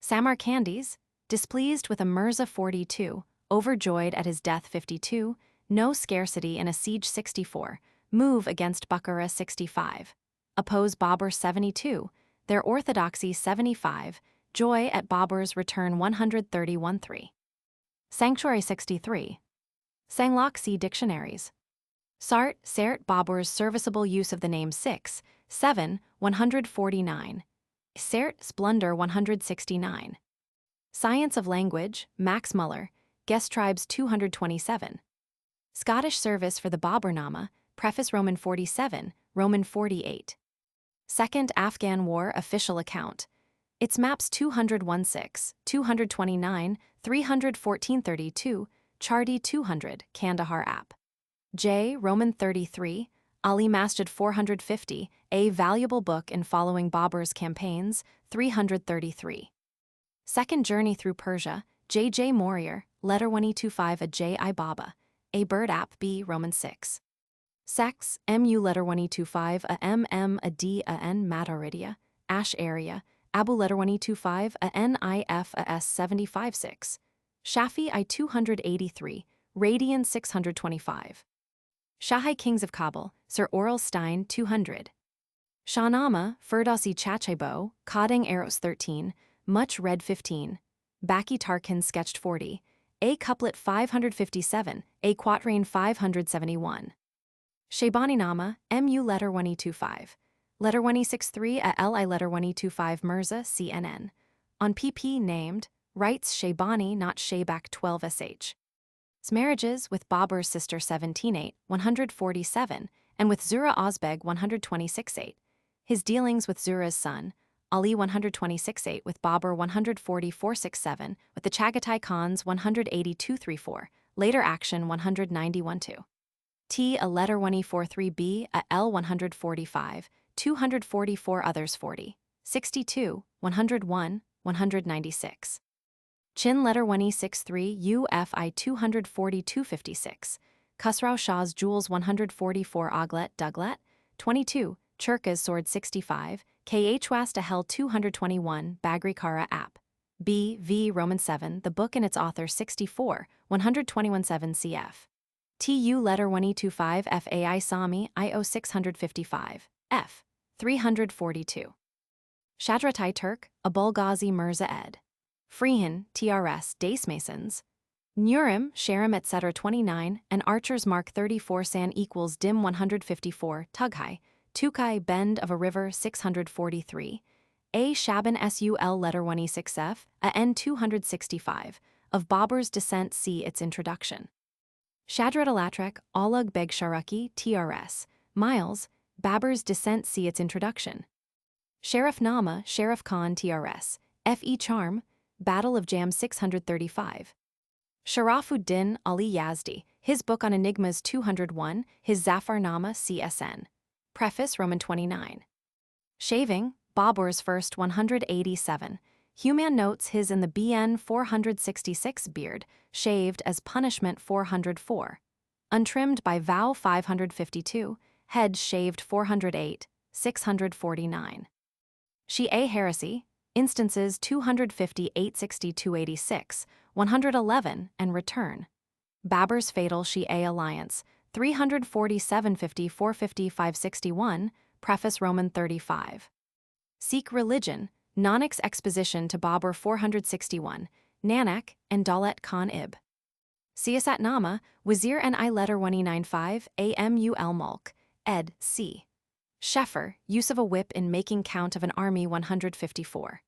Samarkandis, Displeased with a Mirza 42, Overjoyed at his death 52, No Scarcity in a Siege 64, Move against Bukhara 65. Oppose Babur 72, Their Orthodoxy 75, Joy at Babur's Return 131-3. Sanctuary 63. Sangloxi Dictionaries. Sart, Sert Babur's serviceable use of the name 6, 7, 149. Sert Splendor 169. Science of Language, Max Muller, Guest Tribes 227. Scottish Service for the Bābur-nāma, Preface Roman 47, Roman 48. Second Afghan War Official Account. Its maps 216, 229, 314-32, Chardi 200, Kandahar App. J. Roman 33, Ali Masjid 450, A Valuable Book in Following Babur's Campaigns, 333. Second Journey Through Persia, J. J. Morier, Letter 1E25 A J. I. Baba, A Bird App B. Roman 6. Sex, MU Letter 1E25 A M M A D A N Mataridia, Ash Area, Abu Letter 1E25 A NIF A S 75-6. Shafi I 283, Radian 625. Shahai Kings of Kabul, Sir Oral Stein 200. Shahnama, Firdausi Chachebo, Kading Eros 13, Much Red 15. Baki Tarkin Sketched 40, A Couplet 557, A Quatrain 571. Shaybani-nama, MU Letter 1E25. Letter 1E63 A Li Letter 1E25 Mirza, CNN. On PP named, Writes Shaybani not Shaybak 12sh. Marriages with Babur's sister 17-8, 147, and with Zura Ozbeg 126-8. His dealings with Zura's son, Ali 126-8 with Babur 144-67, with the Chagatai Khans 182-34, later action 191-2. T. A Letter 1E43b A L 145, 244 others 40, 62, 101, 196. Chin Letter 1E63 UFI 242-56, Khusrau Shah's Jewels 144 Oglet Duglet, 22, Churka's Sword 65, KH Hel 221 Bagri App. B. V. Roman 7 The book and its author 64, 121-7 cf. TU letter 1225 FAI Sami IO 655 F. 342. Chagatai Turk, Abul Ghazi Mirza ed. Freehan, TRS Dace Masons. Nurim, Sharam etc. 29, and Archer's Mark 34 San equals Dim 154, Tughai, Tukai Bend of a River 643, A. Shaban Sul letter 1E6F, a N 265, of Babur's descent see its introduction. Shadrat Alatrek, Aulug Beg Sharuki, TRS, Miles, Babur's descent see its introduction. Bābur-nāma, Sheriff Khan TRS, F.E. Charm, Battle of Jam 635. Sharafuddin Ali Yazdi, his book on enigmas 201, his Zafarnama CSN. Preface Roman 29. Shaving, Babur's first 187. Human notes his in the BN 466 beard, shaved as punishment 404. Untrimmed by vow 552, head shaved 408, 649. Shia heresy, instances 250 860 286, 111, and return. Babur's fatal Shia alliance, 347 50 450 561, preface Roman 35. Sikh religion, Nanak's exposition to Babur 461, Nanak, and Daulat Khan Ib. Siyasatnama, Wazir Ni letter 1E95, Amul Mulk, ed. C. Sheffer, use of a whip in making count of an army 154.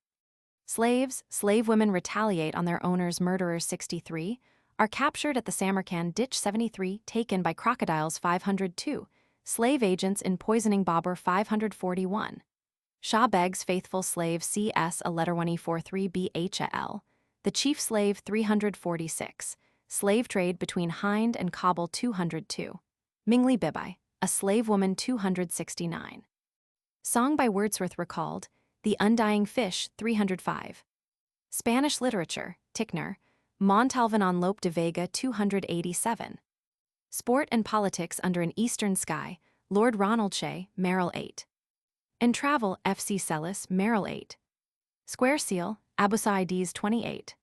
Slaves, slave women retaliate on their owners' murderers 63, are captured at the Samarkand ditch 73, taken by crocodiles 502, slave agents in poisoning Babur 541. Shah Beg's faithful slave CS a letter 1E43 BHAL, the chief slave 346, slave trade between Hind and Kabul 202. Mingli Bibai, a slave woman 269. Song by Wordsworth recalled, The Undying Fish 305. Spanish literature, Tickner, Montalvan on Lope de Vega 287. Sport and politics under an eastern sky, Lord Ronald Shea, Merrill 8. And travel, F.C. Sellis, Merrill 8. Square Seal, Abusa'ides 28.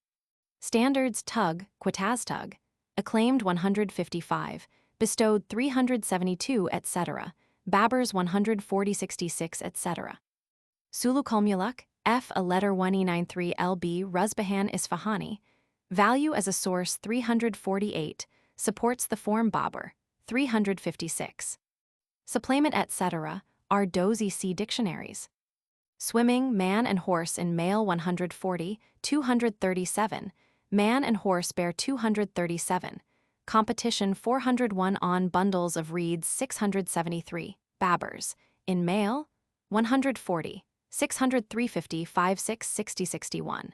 Standards Tug, Quataz Tug, acclaimed 155, bestowed 372 etc., Babur's 140-66 etc. Sulukulmuluk, F. a letter 1E93 LB Ruzbahan Isfahani, value as a source 348, supports the form Babur, 356. Supplement etc., are Dozy C dictionaries. Swimming, man and horse in male 140, 237, man and horse bear 237, competition 401 on bundles of reeds 673, Baburs, in male, 140, 60350 56 60 61.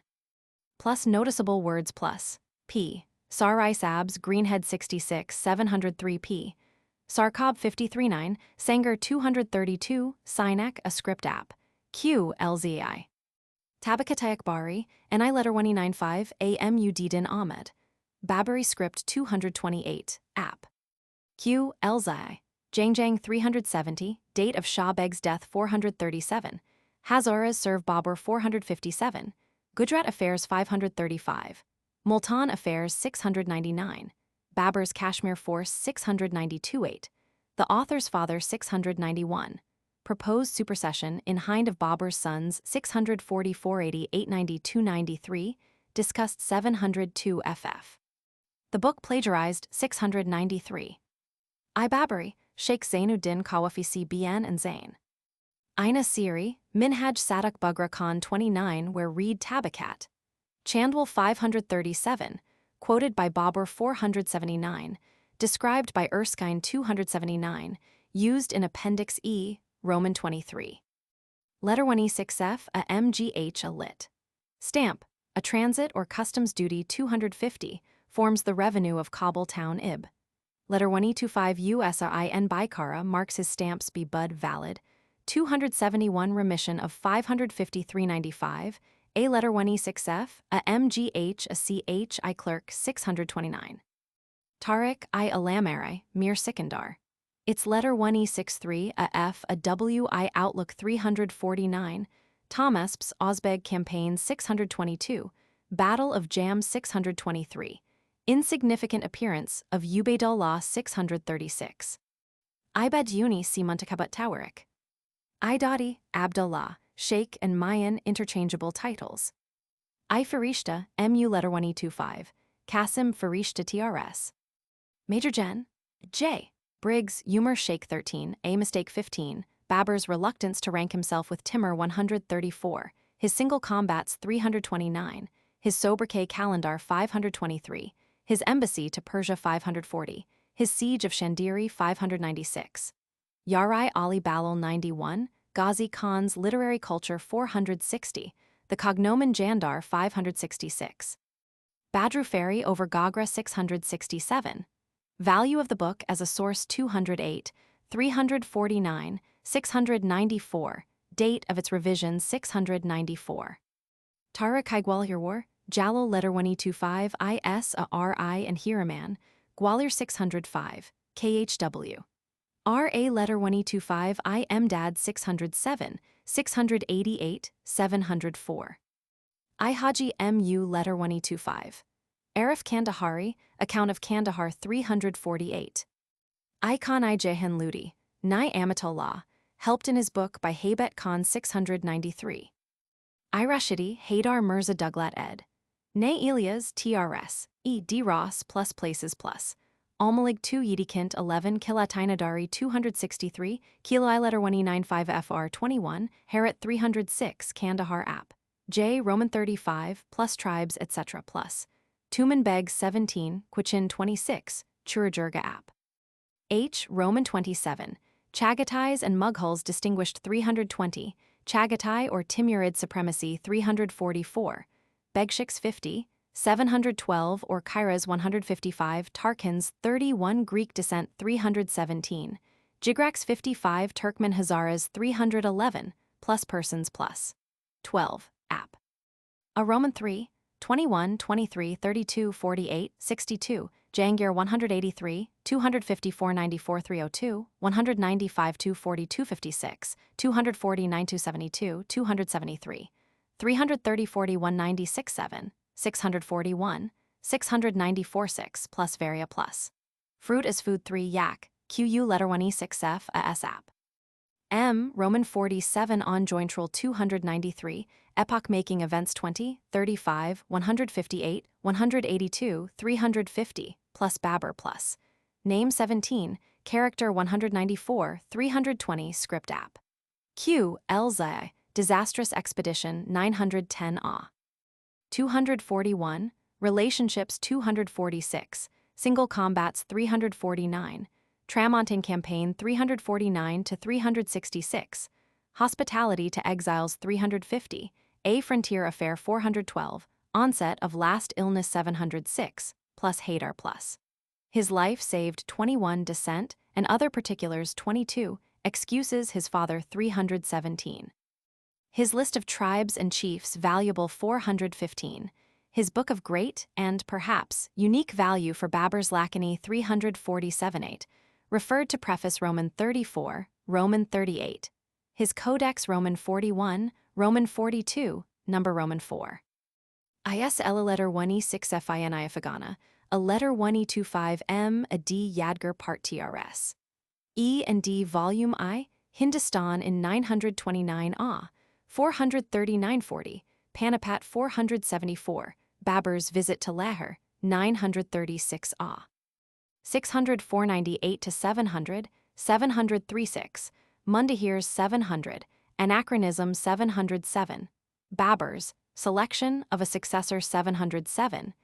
Plus noticeable words plus, p. Sarai Sabs, Greenhead 66, 703 p. Sarkab 539, Sanger 232, Sinek, a script app, Q. LZI. Tabakatai Akbari, NI letter 1E95, Amuddin Ahmed. Baburi script 228, app. Q. LZI. Jangjang 370, date of Shah Beg's death 437. Hazaras serve Babur 457. Gujarat Affairs 535. Multan Affairs 699. Babur's Kashmir Force 692-8. The author's father 691. Proposed supersession in Hind of Babur's sons 640-480-890-293, discussed 702 ff. The book plagiarized 693. Baburi, Sheikh Zainuddin Kawafisi BN and Zain. Aina Siri, Minhaj Sadak Bugra Khan 29 where read Tabakat. Chandwal 537, quoted by Babur 479, described by Erskine 279, used in Appendix E, Roman 23. Letter 1E6F, a MGH a lit. Stamp, a transit or customs duty 250, forms the revenue of Kabul town Ib. Letter 1E25 USRIN Baikara marks his stamps be bud valid. 271 remission of 553.95, a letter 1E6F, a MGH a CH I clerk 629. Tariq I Alamare, Mir Sikandar. It's letter 1E63 a F a W I Outlook 349, Thomasps Osbeg Campaign 622, Battle of Jam 623, Insignificant Appearance of Ubaydullah 636. Ibaduni si Muntakabat Tawarik. Idadi, Abdullah, Sheikh and Mayan interchangeable titles. I Farishta, MU letter 1E25, Qasim Farishta TRS. Major Gen. J. Briggs, Umar Sheikh 13, A mistake 15, Babur's reluctance to rank himself with Timur 134, his single combats 329, his sobriquet calendar 523, his embassy to Persia 540, his siege of Shandiri 596. Yarai Ali Balal 91, Ghazi Khan's literary culture 460, the cognomen Jandar 566. Badru Ferry over Gagra 667. Value of the book as a source 208, 349, 694, date of its revision 694. Tara Kai Gwalior, Jalal letter 1E25 IS a RI and Hiraman, Gwalior 605, KHW. RA letter 1E25 I Mdad 607, 688, 704. I Haji MU letter 1E25. Arif Kandahari, Account of Kandahar 348. I Khan I Jahan Ludi, Nai Amatullah, helped in his book by Haybet Khan 693. I Rashidi, Haydar Mirza Douglat ed. Ne Elias TRS, E. D. Ross plus places plus. Almalig 2 Yidikint 11 Kilatainadari 263, Kilo I letter 1E95 FR 21, Harat 306 Kandahar app. J. Roman 35 plus tribes etc. plus. Tuman Beg 17, Quichin 26, Churajurga app. H. Roman 27, Chagatais and Mughals distinguished 320, Chagatai or Timurid supremacy 344, Begshiks 50, 712 or Kairas 155, Tarkans 31, Greek descent 317, Jigraks 55, Turkmen Hazaras 311, plus persons plus. 12, app. A Roman 3, 21, 23, 32, 48, 62, Jangir 183, 254 94 302, 195 240 256, 249 272, 273, 330 40 196 7, 641, 694 6 plus varia plus. Fruit is food 3 yak, QU letter 1E6F a S app. M. Roman 47 on Jointral 293, Epoch-making events 20, 35, 158, 182, 350, plus Babur plus. Name 17, character 194, 320, script app. Q. Elzai, disastrous expedition 910 A. 241, relationships 246, single combats 349, Tramontane Campaign 349 to 366, Hospitality to Exiles 350, A Frontier Affair 412, Onset of Last Illness 706, plus Haydar plus. His life saved 21 Descent, and other particulars 22, Excuses his father 317. His list of tribes and chiefs valuable 415. His book of great, and perhaps, unique value for Babur's Lacony 347-8, referred to preface Roman 34, Roman 38. His Codex Roman 41, Roman 42, number Roman 4. Is Ella letter 1E6 FIN Ifagana, a letter 1E25 M a D Yadgar part TRS. E and D volume I, Hindustan in 929 A, 439-40, Panipat 474, Babur's visit to Lahore, 936 A. 600-498 to 700, 736, Mundahirs 700, Anachronism 707, Babur's, selection of a successor 707,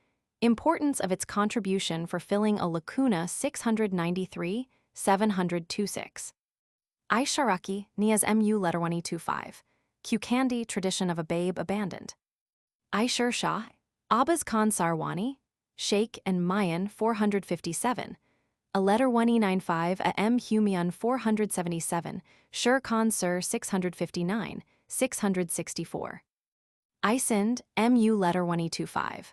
importance of its contribution for filling a lacuna 693, 726. Aisharaki, Niaz MU letter 1E25, Qkandi tradition of a babe abandoned. Aishur Shah, Abbas Khan Sarwani, Sheikh and Mayan 457, a letter 1E95 a M Humayun 477, Shur Khan Sir 659, 664. Isind, MU letter 1E25.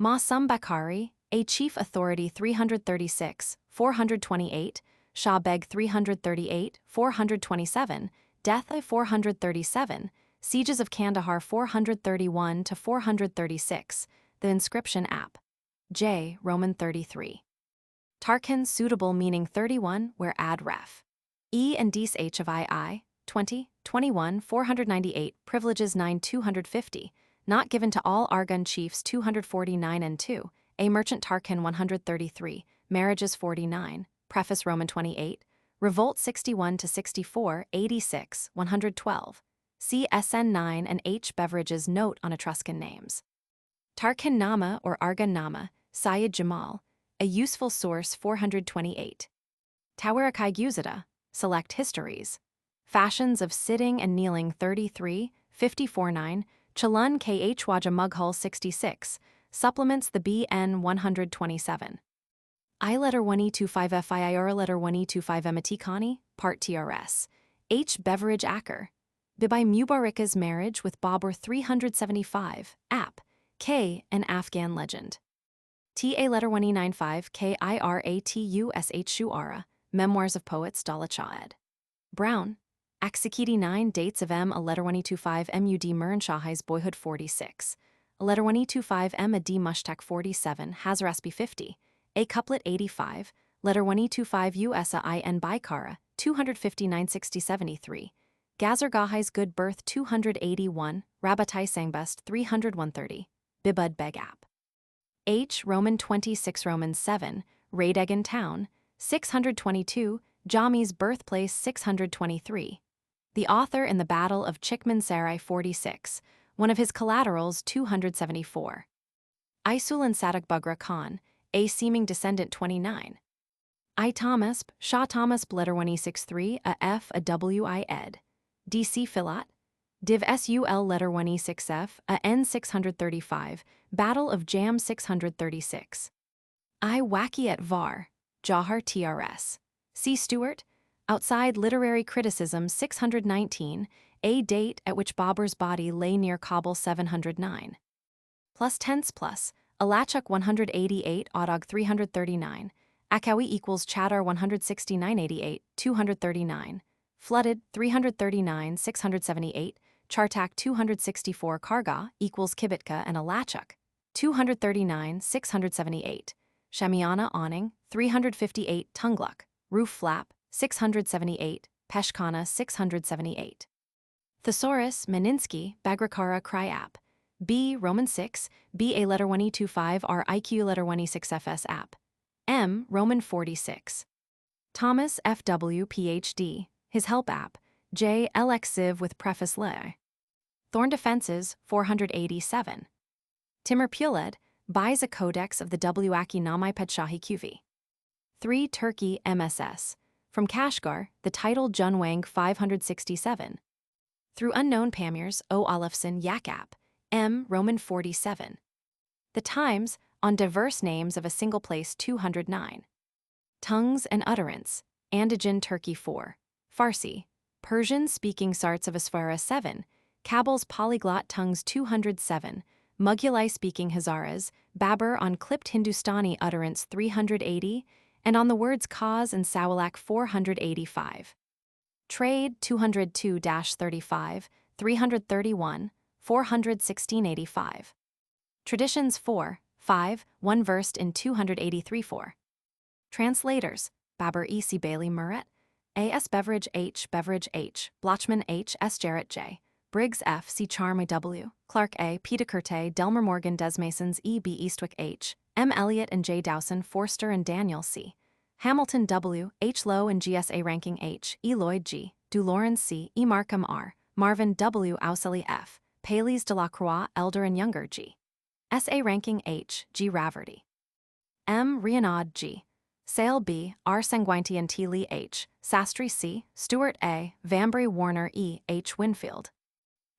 Ma Saṃb Bakari, a chief authority 336, 428, Shah Beg 338, 427, death of 437, sieges of Kandahar 431 to 436, the inscription app. J. Roman 33. Tarkhan suitable meaning 31 where ad ref. E and Dis H of II, 20, 21, 498, privileges 9 250, not given to all Argun chiefs 249 and 2, a merchant Tarkhan 133, marriages 49, preface Roman 28, revolt 61 to 64, 86, 112, see SN 9 and H beverages note on Etruscan names. Tarkhan-nāma or Argun-nāma, Sayyid Jamal, a useful source 428. Tawarikai Guzada, select histories. Fashions of sitting and kneeling 33, 54-9, Chalun KH Waja Mughal 66, supplements the BN 127. I letter 1E25 FIIR letter 1E25 Ematikani, part TRS. H. Beverage Acker. Bibai Mubaraka's marriage with Babur 375, app. K. An Afghan legend. TA letter 1E95 KIRATUSH Shuara, Memoirs of Poets Dalachah ed. Brown. Aksikiti 9 dates of M. A letter 1E25 MUD Murnshahai's boyhood 46. A letter 1E25 M. A D Mushtaq 47 Hazaraspi 50. A couplet 85. Letter 1E25 USA IN Baikara 259 60 73. Gazargahai's good birth 281. Rabatai Sangbest 300 130. Bibud Beg app. H. Roman 26 Roman 7, Radegan town, 622, Jami's birthplace 623. The author in the Battle of Chikmansari 46, one of his collaterals 274. Isul and Sadak Bugra Khan, a seeming descendant 29. I. Thomas, Shah Thomas Bletter 1E63, a F, a W, I ed. DC Filat. Div SUL letter 1E6F, a N635, Battle of Jam 636. I. Wacky at Var, Jawhar TRS. C. Stewart, outside literary criticism 619, a date at which Babur's body lay near Kabul 709. Plus tense plus, Alachuk 188, Audog 339, Akawi equals Chadar 16988, 239, flooded 339, 678, Chartak 264 Karga equals Kibitka and Alachuk, 239, 678. Shamiana awning, 358 Tungluk, roof flap, 678, Peshkana 678. Thesaurus, Meninsky, Bagrakara Kryap. B. Roman 6, B. A letter 1E25 R IQ letter 1E6FS app. M. Roman 46. Thomas F.W. Ph.D., his help app. J. LX Civ with preface le. Thorn Defenses, 487. Timur Puled, buys a codex of the W.Aki Namai Padshahi Qv. 3. Turkey MSS. From Kashgar, the title Junwang 567. Through unknown Pamirs, O. Olafson Yak app. M. Roman 47. The Times, on diverse names of a single place 209. Tongues and Utterance, Andijan Turkey 4. Farsi. Persian-speaking Sarts of Asfara 7, Kabul's polyglot tongues 207, Mughal-speaking Hazaras, Babur on clipped Hindustani utterance 380, and on the words cause and Sawalak 485. Trade 202-35, 331, 41685. Traditions 4, 5, 1 versed in 283-4. Translators, Babur E. C. Bailey Murat, A.S. Beveridge H. Blochmann H. S. Jarrett J. Briggs F. C. Charmy W. Clark A. Peter Curte, Delmer Morgan Desmasons E. B. Eastwick H. M. Elliott and J. Dowson Forster and Daniel C. Hamilton W. H. Lowe and GSA Ranking H. E. Lloyd G. Dulauren C. E. Markham R. Marvin W. Auseli F. Paley's Delacroix Elder and Younger G. S.A. Ranking H. G. Raverty. M. Rianaud G. Sale B. R. Sanguinti and T. Lee H. Sastry C. Stewart A. Vambry Warner E. H. Winfield.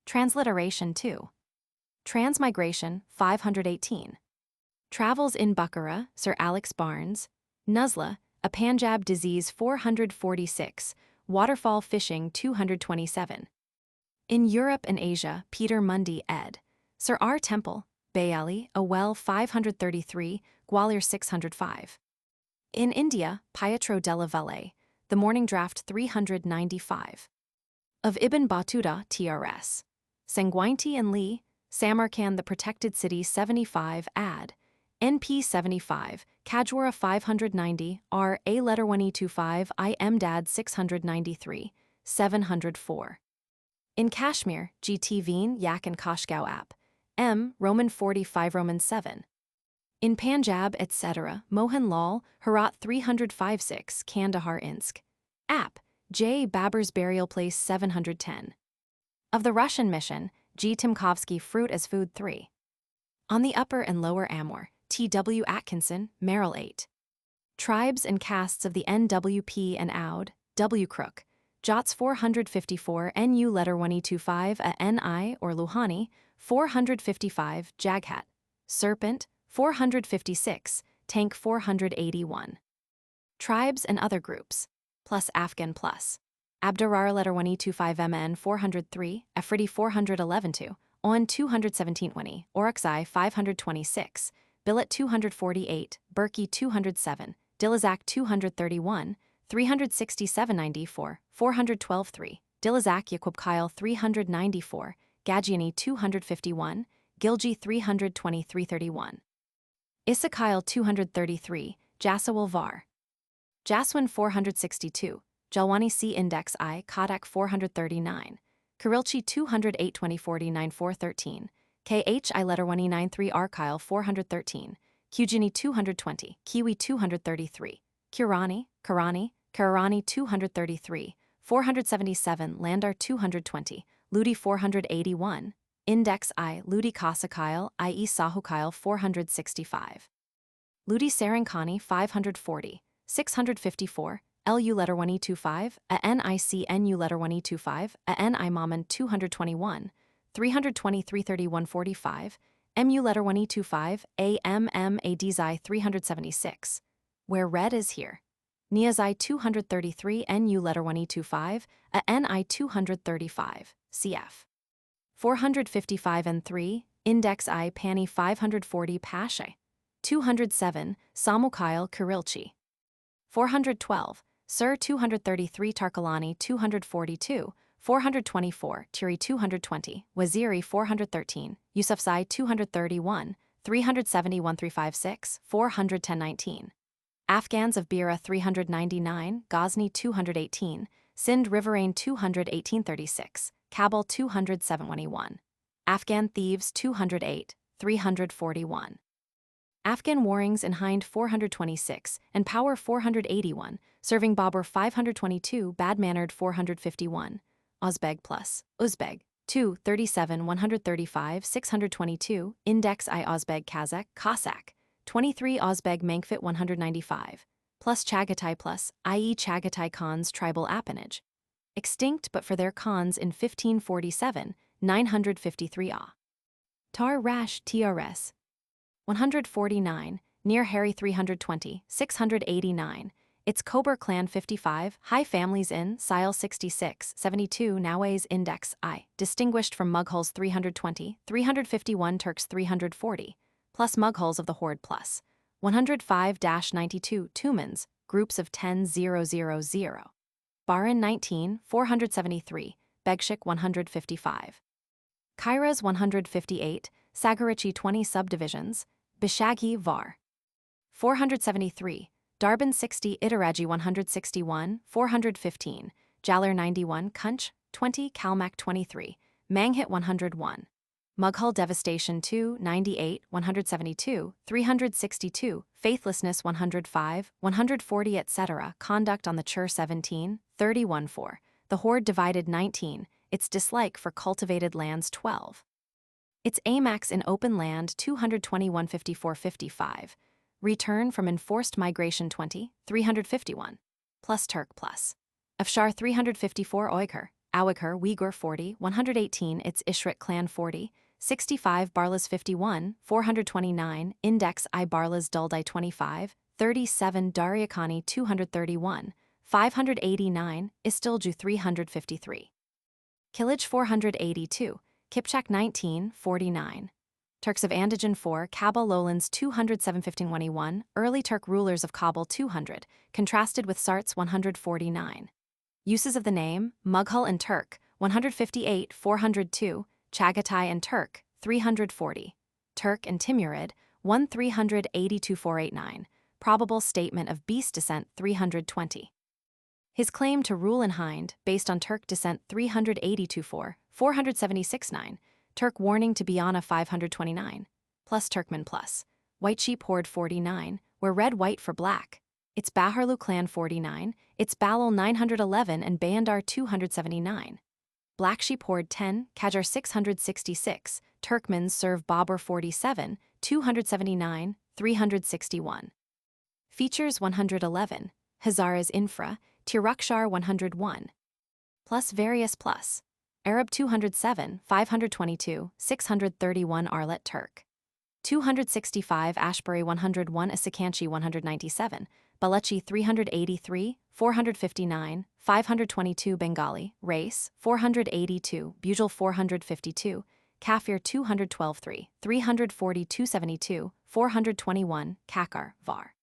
Transliteration 2. Transmigration 518. Travels in Bukhara, Sir Alex Barnes. Nuzla, a Panjab disease 446. Waterfall fishing 227. In Europe and Asia, Peter Mundy ed. Sir R. Temple, Bayali, a well 533, Gwalior 605. In India, Pietro della Valle, The Morning Draft 395. Of Ibn Battuta, Trs. Sangwainti and Li, Samarkand the Protected City 75 Ad. NP 75, Kajwara 590, R. A. Letter 1825, I. M. Dad 693, 704. In Kashmir, GT Veen, Yak and Kashgau App. M. Roman 45 Roman 7. In Punjab, etc., Mohan Lal, Herat 356, Kandahar Insk. App. J. Baburs Burial Place 710. Of the Russian Mission, G. Timkovsky Fruit as Food 3. On the Upper and Lower Amur, T. W. Atkinson, Merrill 8. Tribes and Castes of the NWP and Oud, W. Crook, Jots 454 NU Letter 1825 a NI or Luhani, 455 Jaghat, Serpent, 456, Tank 481. Tribes and Other Groups, plus Afghan plus. Abdarar Letter 1825 MN 403, Afridi 411 On 217 Oruxai 526, Billet 248, Berkey 207, Dilizak 231, 36794, 412 Dilizak Yaqub Kyle 394, Gajiani 251, Gilji 323-31. Issachil 233, Jasawal Var. Jaswin 462, Jalwani C Index I, Kodak 439, Kirilchi 208-2049-413, KHI Letter 1893 Arkyle 413, Kujini 220, Kiwi 233, Kirani, Karani 233, 477 Landar 220, Ludi 481, Index I Ludi Kasakyle IE Sahukyle 465. Ludi Sarankani 540, 654, LU Letter 1825, a NIC NU Letter 1825, a NI Maman 221, 323-3145, MU Letter 1825, AMM ADZI 376. Where red is here. Niazai 233 NU Letter 1825, a NI 235, CF. 455 and 3, Index I Pani 540 Pashe. 207, Samukyle Kirilchi. 412, Sir 233 Tarkalani 242, 424, Tiri 220, Waziri 413, Yusufzai 231, 370-1356, 410-19. Afghans of Bira 399, Ghazni 218, Sindh Riverain 218-36, Kabul 207-21. Afghan thieves 208, 341. Afghan warrings in Hind 426, and Power 481, serving Babur 522, bad-mannered 451. Uzbeg plus, Uzbeg, 2, 37, 135, 622, Index I Uzbeg Kazakh, Cossack, 23 Uzbeg Mankfit 195, plus Chagatai plus, i.e. Chagatai Khans tribal appanage. Extinct but for their Khans in 1547, 953 Tar Rash TRS. 149, near Harry 320, 689, its Kober clan 55, high families in, Sile 66, 72 Naways Index I, distinguished from Mughuls 320, 351 Turks 340, plus Mughuls of the Horde plus, 105-92 Tumans, groups of 10,000. Baran 19, 473, Begshik 155. Kairas 158, Sagarichi 20 subdivisions, Bishagi Var. 473, Darban 60 Itaraji 161, 415, Jalar 91 Kunch, 20 Kalmak 23, Manghit 101. Mughal Devastation 2, 98, 172, 362, Faithlessness 105, 140 etc. Conduct on the Chur 17, 31-4, The Horde Divided 19, its dislike for cultivated lands 12. Its AMAX in open land 221-54-55, return from enforced migration 20, 351, plus Turk plus. Afshar 354 Uyghur, Uyghur Uyghur 40, 118 its Ishrit clan 40, 65 Barlas 51, 429, Index I Barlas Duldai 25, 37 Daryakhani 231, 589, Istilju 353. Kilij 482, Kipchak 19, 49. Turks of Andijan 4, Kabul lowlands 207-1521, early Turk rulers of Kabul 200, contrasted with Sart's 149. Uses of the name, Mughal and Turk, 158-402, Chagatai and Turk, 340. Turk and Timurid, 1382-489, probable statement of Beast descent 320. His claim to rule in Hind, based on Turk descent 382-4, 476-9, Turk warning to Biana 529, plus Turkmen plus, White Sheep Horde 49, where red-white for black. It's Baharlu clan 49, it's Balol 911 and Bayandar 279. Black Sheep Horde 10, Qajar 666, Turkmens serve Babur 47, 279, 361. Features 111, Hazaras Infra, Tirukshar 101. Plus various plus. Arab 207, 522, 631 Arlet Turk. 265 Ashbury 101 Asikanchi 197, Balochi 383, 459, 522 Bengali, Race, 482, Bujal 452, Kafir 212 3, 340 272, 421, Kakar, Var.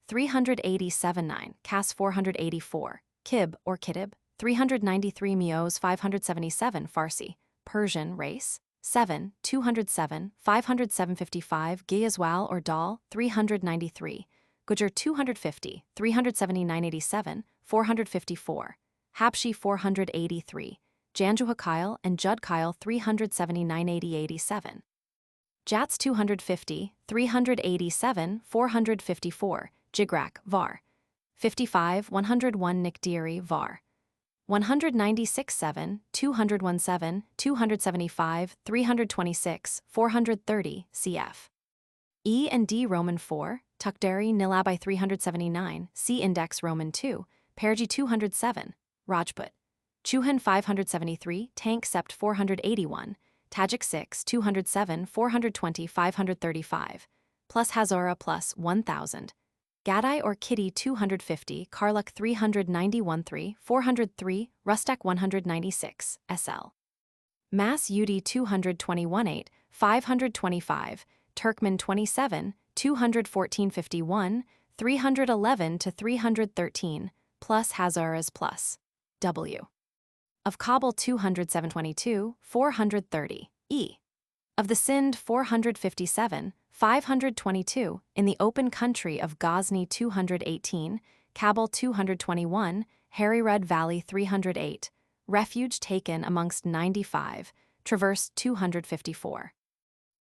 387 9, Kas 484, Kib or Kittib, 393 Mios 577 Farsi, Persian race, 7, 207, 507-55 Giyaswal or Dal, 393, Gujar 250, 379-87, 454, Habshi 483, Janjuha and Judd 379-80-87. Jats 250, 387, 454, Jigrak, Var. 55, 101 Nikdiri, Var. 196-7, 201-7, 275, 326, 430, cf. E and D Roman 4, Tukdari Nilabai 379, C Index Roman 2, Pergi 207, Rajput. Chuhan 573, Tank Sept 481, Tajik 6, 207, 420, 535, plus Hazara plus 1000. Gadai or Kitty 250, Karluk 391-3, 403, Rustak 196, SL. Mass UD 221-8, 525, Turkmen 27, 214-51, 311-313, plus Hazaras plus. W. Of Kabul 207-22, 430, E. Of the Sindh 457, 522, in the open country of Ghazni 218, Kabul 221, Harry-Rud Valley 308, refuge taken amongst 95, traversed 254.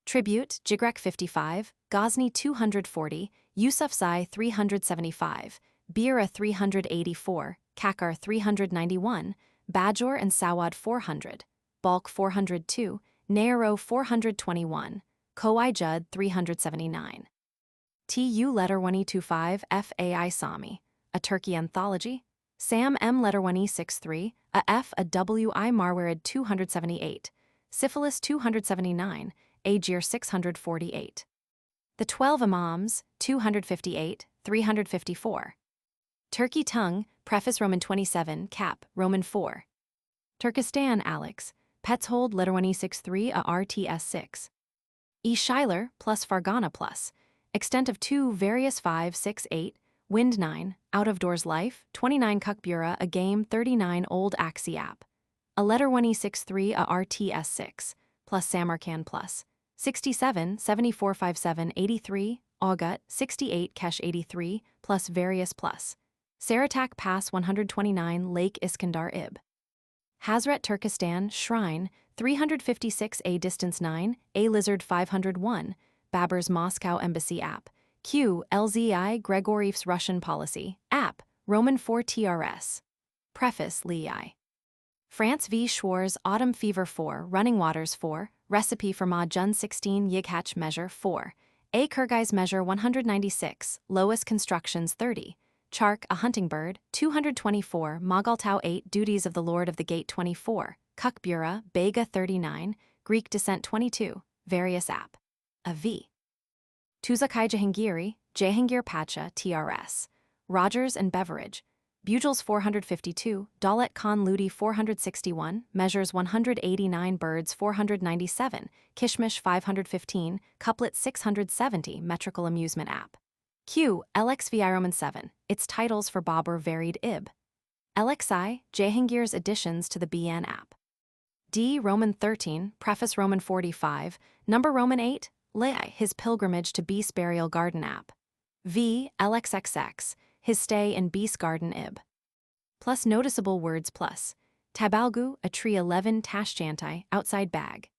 Tribute, Jigrek 55, Ghazni 240, Yusufzai 375, Bira 384, Kakar 391, Bajor and Sawad 400, Balk 402, Nairo 421, Kowai Judd 379. TU Letter 1E25 FAI Sami, a Turkey Anthology, Sam M Letter 1E63, a F a WI Marwarid 278, Syphilis 279, Agir 648. The 12 Imams, 258, 354. Turkey Tongue, Preface Roman 27, Cap, Roman 4. Turkestan Alex, Petzold Letter 1E63 a RTS 6. E. Schuyler plus Fargana plus, extent of 2 various 5, 6, 8, wind 9, out of doors life, 29 Kukbura a game 39 old Axi app. A letter 1E63 a RTS 6, plus Samarkand plus, 67, 74, 57, 83, Augut, 68 Kesh 83, plus various plus. Saratak Pass 129 Lake Iskandar Ib. Hazrat Turkestan Shrine, 356A distance 9, A Lizard 501, Babur's Moscow Embassy app, Q LZI Gregoriev's Russian Policy, app, Roman 4 TRS. Preface Lei. France v. Schwarz Autumn Fever 4, Running Waters 4, Recipe for Ma Jun 16 Yighach Measure 4, A Kurgais Measure 196, Lois Constructions 30, Chark a Hunting Bird, 224, Mogaltau 8 Duties of the Lord of the Gate 24, Kukbura, Bega 39, Greek Descent 22, Various app. A V. Tuzakai Jahangiri, Jahangir Pacha TRS, Rogers and Beveridge, Bugles 452, Daulat Khan Ludi 461, Measures 189, Birds 497, Kishmish 515, Couplet 670, Metrical Amusement App. Q. LXVI Roman 7, its titles for Babur varied ib. LXI, Jahangir's additions to the BN app. D. Roman 13, Preface Roman 45, Number Roman 8, Lai, his pilgrimage to Beast Burial Garden app. V. LXXX, his stay in Beast Garden ib. Plus noticeable words plus. Tabalgu, a tree 11 Tashjantai, outside bag.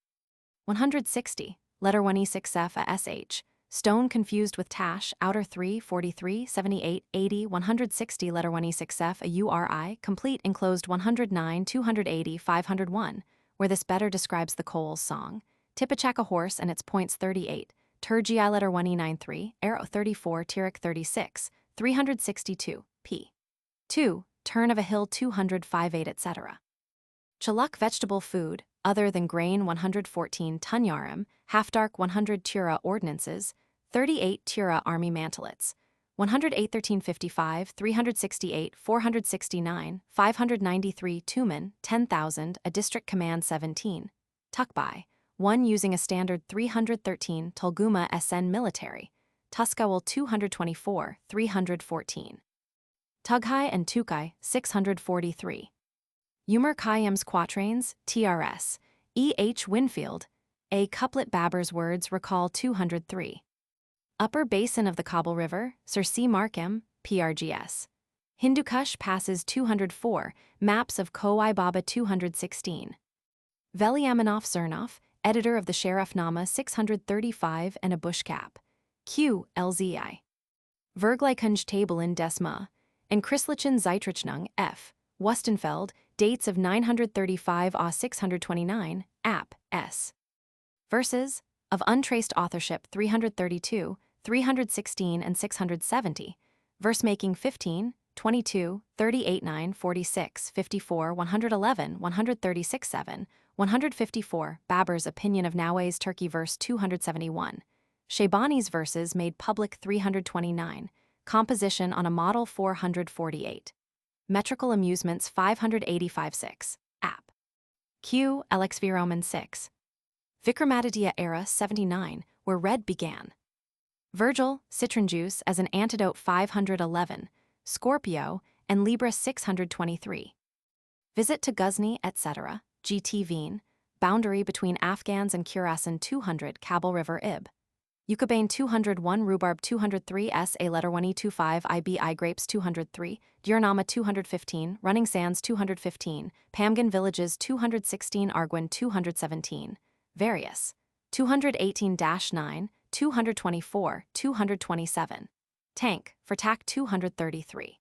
160, letter 1E6F a SH, stone confused with tash, outer 3, 43, 78, 80, 160, letter 1E6F a URI, complete enclosed 109, 280, 501, where this better describes the Coles song. Tipachaka horse and its points 38, Turgi letter 1E93, arrow 34, Tirik 36, 362, p. 2, turn of a hill 205.8 etc. Chaluk vegetable food, other than grain 114 Tunyarim, half-dark 100 Tura ordinances, 38 Tura army mantelets, 108 1355, 368, 469, 593 Tumen, 10,000, a district command 17, Tukbai, 1 using a standard 313 Tulguma SN military, Tuskawal 224, 314. Tughai and Tukai, 643. Umar Khayyam's quatrains, TRS, E. H. Winfield, a couplet Babur's words recall 203. Upper basin of the Kabul River, Sir C. Markham, PRGS. Hindu Kush passes 204, maps of Kowai Baba 216. Veliaminov Zernov, editor of the Sharafnama 635 and a bush cap. Q. LZI. Vergleikunge table in Desma. And Chrislichen Zeitrichnung, F. Wustenfeld, dates of 935 a 629, App. S. Verses, of untraced authorship 332, 316 and 670, verse-making 15, 22, 38 9, 46, 54, 111, 136 7, 154, Babur's opinion of Nawai's Turkey verse 271, Shaybani's verses made public 329, composition on a model 448. Metrical amusements 585-6, app. Q. LXV Roman 6. Vikramaditya era 79, where red began. Virgil, citron juice as an antidote 511, Scorpio, and Libra 623. Visit to Ghuzni, etc., GT Veen, boundary between Afghans and Khurasan 200, Kabul River Ib. Yukabane 201, Rhubarb 203, S. A letter 1E25, IBI grapes 203, Bābur-nāma 215, Running Sands 215, Pamgan villages 216, Arguin 217, various, 218-9, 224, 227, Tank, for TAC 233.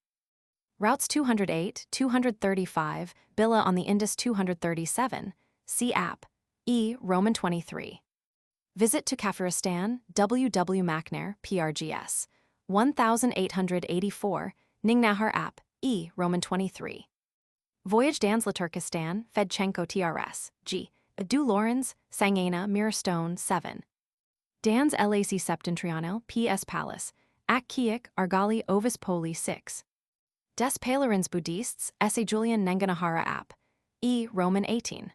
Routes 208, 235, Billa on the Indus 237, C. App, E. Roman 23. Visit to Kafiristan, W. McNair, PRGS, 1884, Ningnahar App, E. Roman 23. Voyage Danzla Turkestan, Fedchenko TRS, G. Du Lorenz, Sangana, Mirrorstone, 7. Dans LAC Septentrional, PS Palace, Ak Kiik, Argali Ovis Poli, 6. Des Palerins Buddhists, S.A. Julian Nenganahara App, E. Roman 18.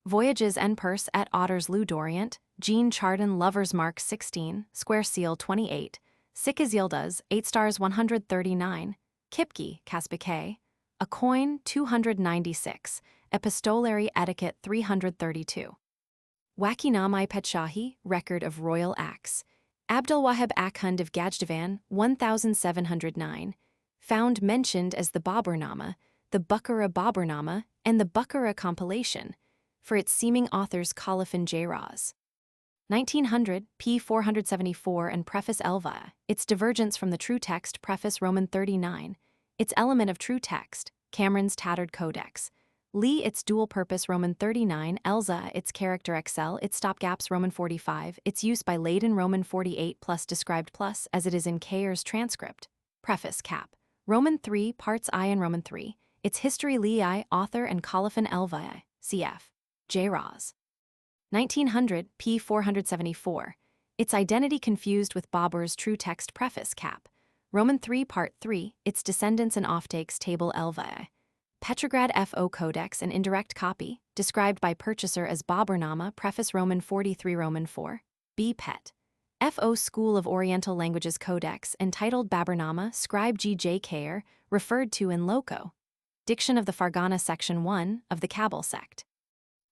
Voyages en Perse at Otters Lou Dorient, Jean Chardin Lover's Mark 16, Square Seal 28, Sikaz Yildas, 8 stars 139, Kipke, Kaspike, A Coin 296, Epistolary Etiquette 332. Wakinamai Petshahi, Record of Royal Acts, Abdulwahab Akhund of Gajdavan 1709, found mentioned as the Bābur-nāma, the Bābur-nāma, and the Bukhara compilation, for its seeming authors Khalifin J-Raz. 1900, p. 474 and Preface Elva, its divergence from the true text Preface Roman 39, its element of true text, Cameron's Tattered Codex, Lee its dual-purpose Roman 39, Elza its character Excel, its stopgaps Roman 45, its use by Leyden Roman 48 plus described plus as it is in Kayer's transcript, Preface Cap, Roman 3 parts I and Roman 3, its history Lee I, author and Khalifin Elva, cf. J-Raz. 1900, p. 474, its identity confused with Babur's true text Preface Cap, Roman 3 Part 3, Its Descendants and Offtakes Table LVI. Petrograd FO Codex and indirect copy, described by purchaser as Bābur-nāma, preface Roman 43 Roman 4. B. Pet. FO School of Oriental Languages Codex, entitled Bābur-nāma, scribe G. J. Kayer, referred to in loco. Diction of the Fargana Section 1 of the Kabul sect.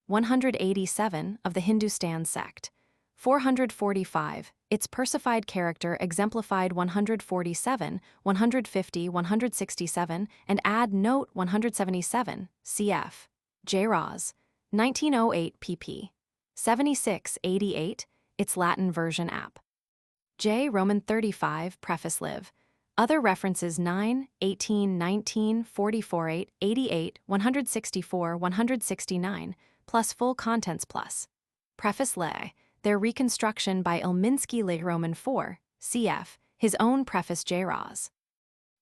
187 of the Hindustan sect. 445, its Persified character exemplified 147, 150, 167, and add note 177, cf. JASB, 1908 pp. 7688, its Latin version app. J. Roman 35, preface live. Other references 9, 18, 19, 44, 8, 88, 164, 169, plus full contents plus. Preface lay. Their reconstruction by Ilminsky Le Roman 4, cf. His own preface JRAS.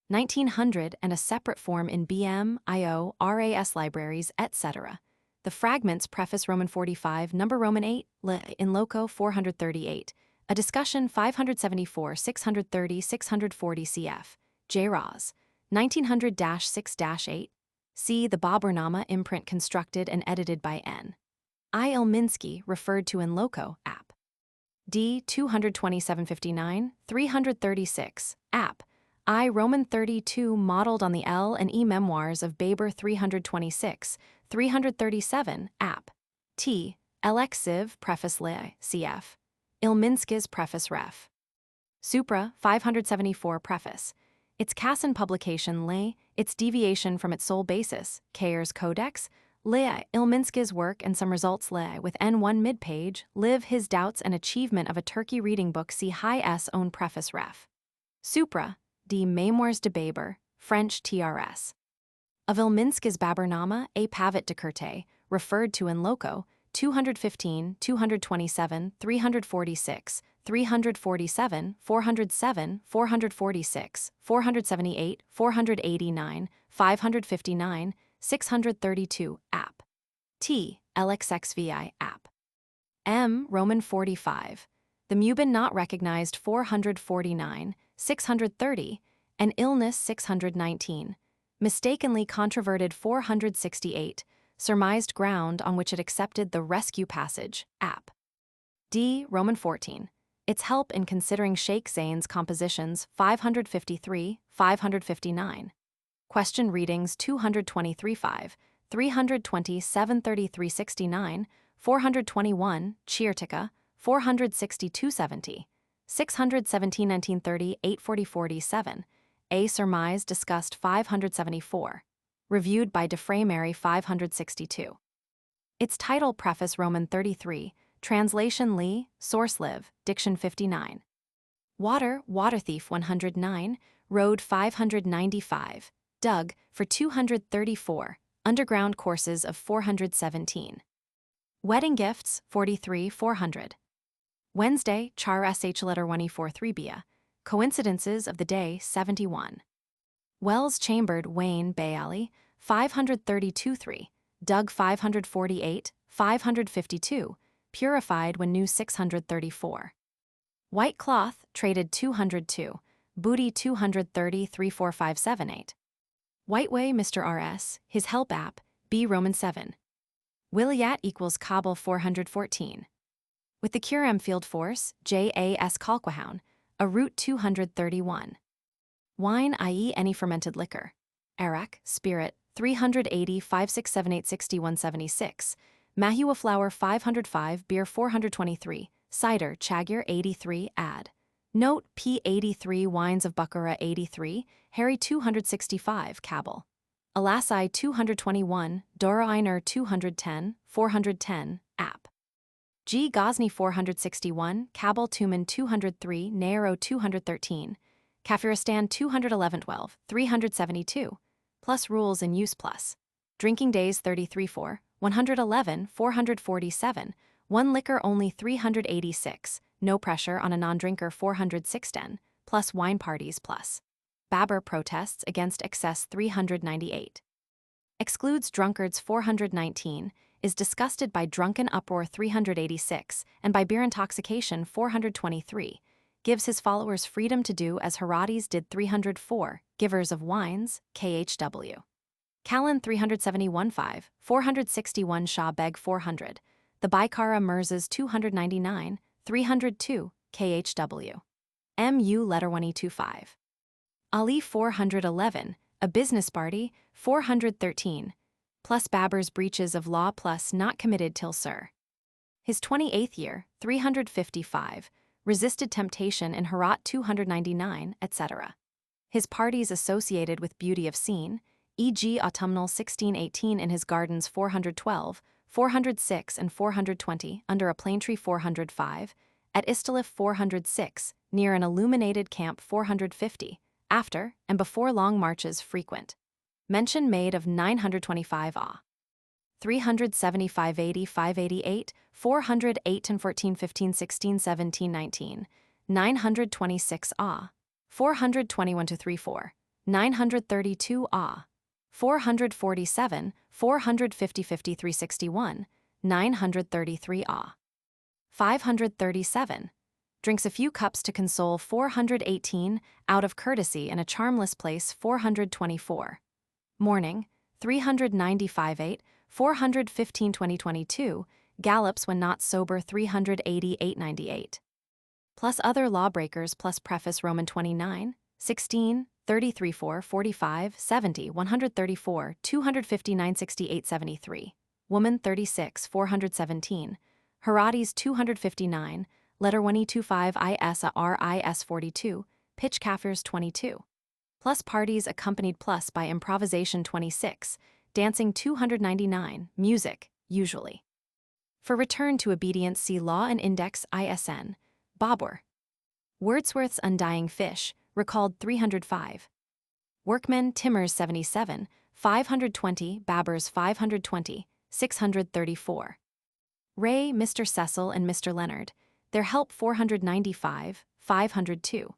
1900 and a separate form in BM, IO, RAS libraries, etc. The fragments preface Roman 45, number Roman 8, Le, in loco 438. A discussion 574, 630, 640 cf. JRAS. 1900-6-8. See the Bābur-nāma imprint constructed and edited by N. I. Ilminsky, referred to in loco, app. D. 22759, 336, app. I. Roman 32 modeled on the L and E Memoirs of Bābur 326, 337, app. T. LX Civ, preface le, cf. Ilminsky's preface ref. Supra, 574 preface. Its Kassan publication le, its deviation from its sole basis, Kayer's Codex, le, Ilminsky's work and some results le, with N1 mid-page, live his doubts and achievement of a Turkey reading book see high S own preface ref. Supra, D. Memoirs de Bābur, French TRS. Of Ilminsky's Bābur-nāma, A. Pavet de Curte, referred to in loco, 215, 227, 346, 347, 407, 446, 478, 489, 559, 632, app. T. LXXVI, app. M. Roman 45. The Mubin not recognized 449, 630, and illness 619. Mistakenly controverted 468, surmised ground on which it accepted the rescue passage, app. D. Roman 14. Its help in considering Sheikh Zayn's compositions 553, 559. Question readings 223.5, 320 733.69, 421, Chirtica, 462.70, 617 1930 840.47, A. Surmise discussed 574. Reviewed by Defray Mary 562. Its title preface Roman 33, translation Lee, source live, diction 59. Water thief 109, road 595. Dug, for 234, underground courses of 417. Wedding gifts, 43 400. Wednesday, Char Sh letter 143 Bia. Coincidences of the day, 71. Wells chambered Wayne Bay Alley, 532 3. Dug 548, 552. Purified when new 634. White cloth, traded 202. Booty 230 34578. Whiteway Mr. R.S., his help app, B. Roman 7. Williat equals Kabul 414. With the Kurem Field Force, J.A.S. Kalkwahoun, a route 231. Wine i.e. any fermented liquor. Arak, spirit, 380 567 6176. Mahua flour 505, beer 423, cider, Chagir 83, add. Note P83 wines of Bukhara 83, Harry 265, Kabul. Alasai 221, Dora Einer 210, 410, app. G. Ghazni 461, Kabul Tuman 203, Nairo 213, Kafiristan 211-12, 372, plus rules in use plus. Drinking days 33-4, 111, 447, one liquor only 386, no pressure on a non-drinker 406-10, plus wine parties plus. Babur protests against excess 398. Excludes drunkards 419, is disgusted by drunken uproar 386, and by beer intoxication 423. gives his followers freedom to do as Heratis did 304, givers of wines, khw. Kalin 371-5, 461 Shah Beg 400, the Baikara Mirzas 299, 302, khw. Mu letter 125. Ali 411, a business party, 413, plus Babur's breaches of law plus not committed till Sir. His 28th year, 355, resisted temptation in Herat 299, etc. His parties associated with beauty of scene, e.g. autumnal 1618 in his gardens 412, 406 and 420 under a plane tree 405, at Istalif 406, near an illuminated camp 450, after and before long marches frequent. Mention made of 925 Ah. 375 80 588, 408 and 14 15 16 17 19, 926 Ah. 421 to 34, 932 Ah. 447, 450 53 61, 933 Ah. 537. Drinks a few cups to console 418, out of courtesy in a charmless place 424. Morning, 395 8, 415 2022, gallops when not sober 380 898. Plus other lawbreakers plus preface Roman 29, 16, 33 4, 45, 70, 134, 259 68 73. Woman 36, 417. Heratis 259, letter 125 IS RIS 42, pitch Kafirs 22. Plus parties accompanied plus by improvisation 26, dancing 299, music, usually. For return to obedience see Law and Index ISN, Bābur. Wordsworth's Undying Fish, recalled 305. Workmen Timbers 77, 520 Baburs 520, 634. Ray, Mr. Cecil and Mr. Leonard, their help 495, 502.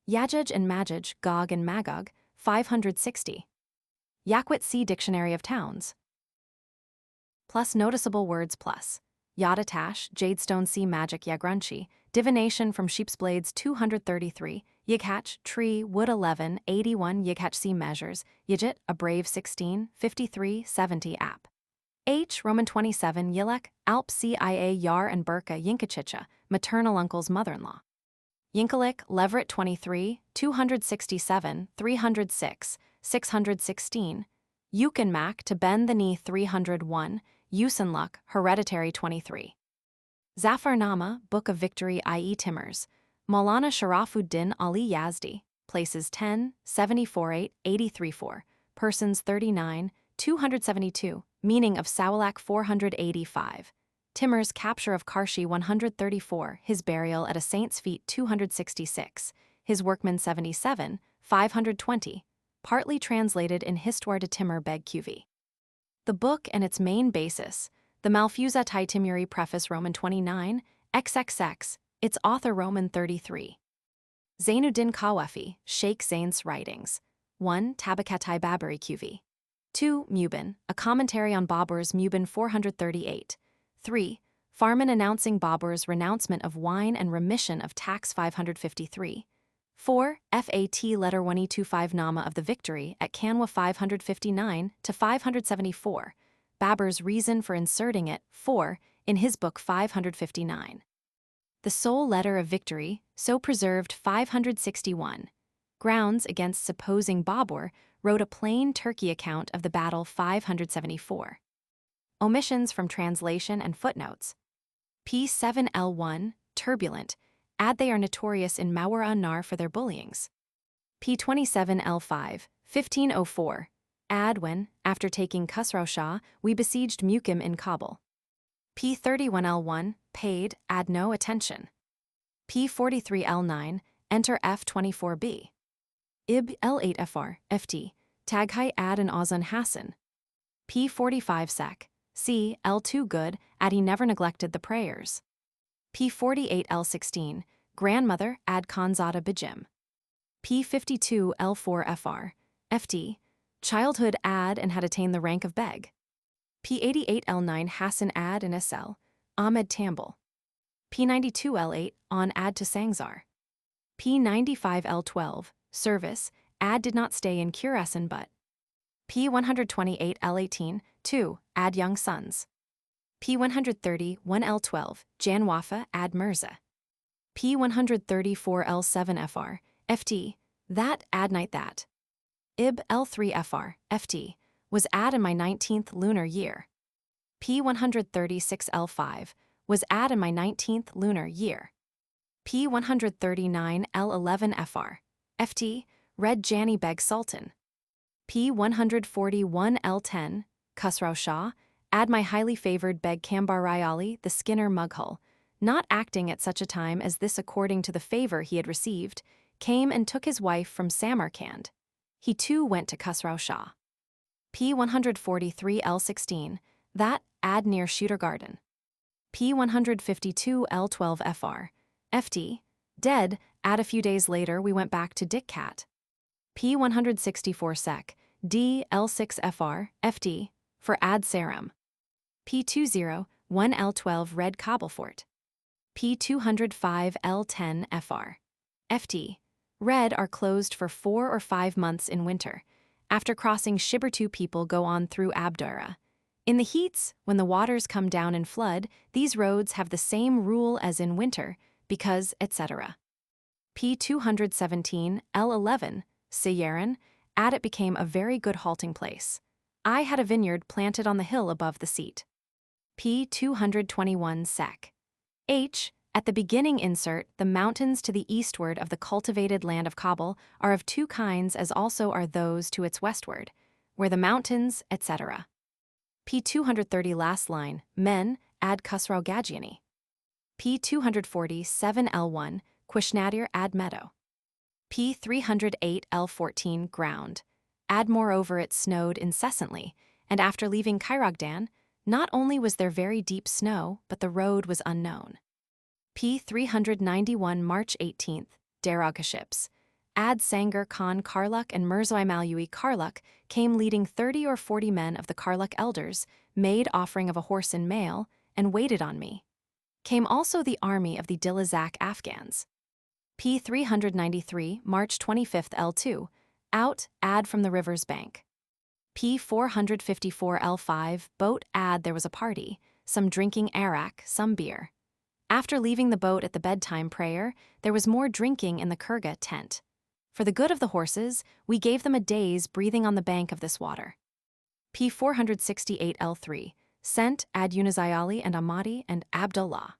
Yajuj and Majuj, Gog and Magog, 560. Yaquit C. Dictionary of Towns. Plus noticeable words plus. Yadatash, Jadestone C. Magic Yagrunchi, Divination from Sheep's Blades 233, Yighatch, Tree, Wood 11, 81 Yighatch C. Measures, Yijit, A Brave 16, 53, 70 App. H. Roman 27 Yilek, Alp CIA Yar and Burka Yinkachicha, maternal uncle's mother-in-law. Yinkalik, Leverett 23, 267, 306, 616. Yukenmak to bend the knee 301, Yusenluck, Hereditary 23. Zafarnama, Book of Victory i.e. Timbers, Maulana Sharafuddin Ali Yazdi, places 10, 74 8, 83 4, persons 39, 272, meaning of Sawalak 485. Timbers' capture of Karshi 134, his burial at a saint's feet 266, his workmen 77, 520, partly translated in Histoire de Timur Beg Qv. The book and its main basis, the Malfuzat-i Timuri Preface Roman 29, XXX, its author Roman 33. Zainuddin Qawafi, Sheikh Zain's Writings. 1. Tabakatai Baburi Qv. 2. Mubin, a commentary on Babur's Mubin 438. 3. Farman announcing Babur's renouncement of wine and remission of tax 553. 4. FAT letter 125 of the victory at Kanwa 559 to 574. Babur's reason for inserting it, 4, in his book 559. The sole letter of victory, so preserved 561. Grounds against supposing Babur wrote a plain Turkey account of the battle 574. Omissions from translation and footnotes. P7L1, turbulent, add they are notorious in Mawar-an-Nar for their bullyings. P27L5, 1504, add when, after taking Khusrau Shah, we besieged Mukim in Kabul. P31L1, paid, add no attention. P43L9, enter F24B. Ib L8FR, FT, Taghai ad and Ozan Hassan. P45 Sec, C, L2 good, add he never neglected the prayers. P48 L16, grandmother, add Khanzada Bijim. P52 L4 FR, FT, childhood add and had attained the rank of beg. P88 L9 Hassan ad and SL, Ahmed Tambul. P92 L8 on add to Sangzar. P95L12, service, ad did not stay in Khurasan but. P128L18, 2, ad young sons. P130, 1L12, Janwafa, ad Mirza. P134L7FR, FT, that, ad night that. IB L3FR, FT, was ad in my 19th lunar year. P136L5, was ad in my 19th lunar year. P139L11FR, FT, read Jani Beg Sultan. P141L10, Khusrau Shah, ad my highly favored Beg Kambar Rayali, the Skinner Mughal, not acting at such a time as this according to the favor he had received, came and took his wife from Samarkand. He too went to Khusrau Shah. P143L16, that, ad near Shooter Garden. P152L12FR, FT, dead, ad a few days later we went back to Dikkat. P164 Sec, D L6FR, FT, for ad Saram. P20, 1L12 Red Kabul Fort. P205L10FR, FT, red are closed for 4 or 5 months in winter. After crossing Shibertu people go on through Abdura. In the heats, when the waters come down in flood, these roads have the same rule as in winter, because, etc. P217, L11, Siyaran, ad it became a very good halting place. I had a vineyard planted on the hill above the seat. P221 Sec. H, at the beginning insert, the mountains to the eastward of the cultivated land of Kabul are of 2 kinds as also are those to its westward, where the mountains, etc. P230 last line, men, ad Khusrau Gajiani. P247 L1, Quishnadir ad meadow. P308 L14 ground. Ad moreover it snowed incessantly, and after leaving Kairagdan, not only was there very deep snow, but the road was unknown. P391 March 18th, Daragha ships. Ad Sangar Khan Karluk and Mirzoi Malui Karluk came leading 30 or 40 men of the Karluk elders, made offering of a horse and mail, and waited on me. Came also the army of the Dilazak Afghans. P393 March 25th L2, out, ad from the river's bank. P454 L5, boat, ad there was a party, some drinking arak, some beer. After leaving the boat at the bedtime prayer, there was more drinking in the kurga tent. For the good of the horses, we gave them a day's breathing on the bank of this water. P468 L3, sent, ad Yunusayali and Ahmadi and Abdullah.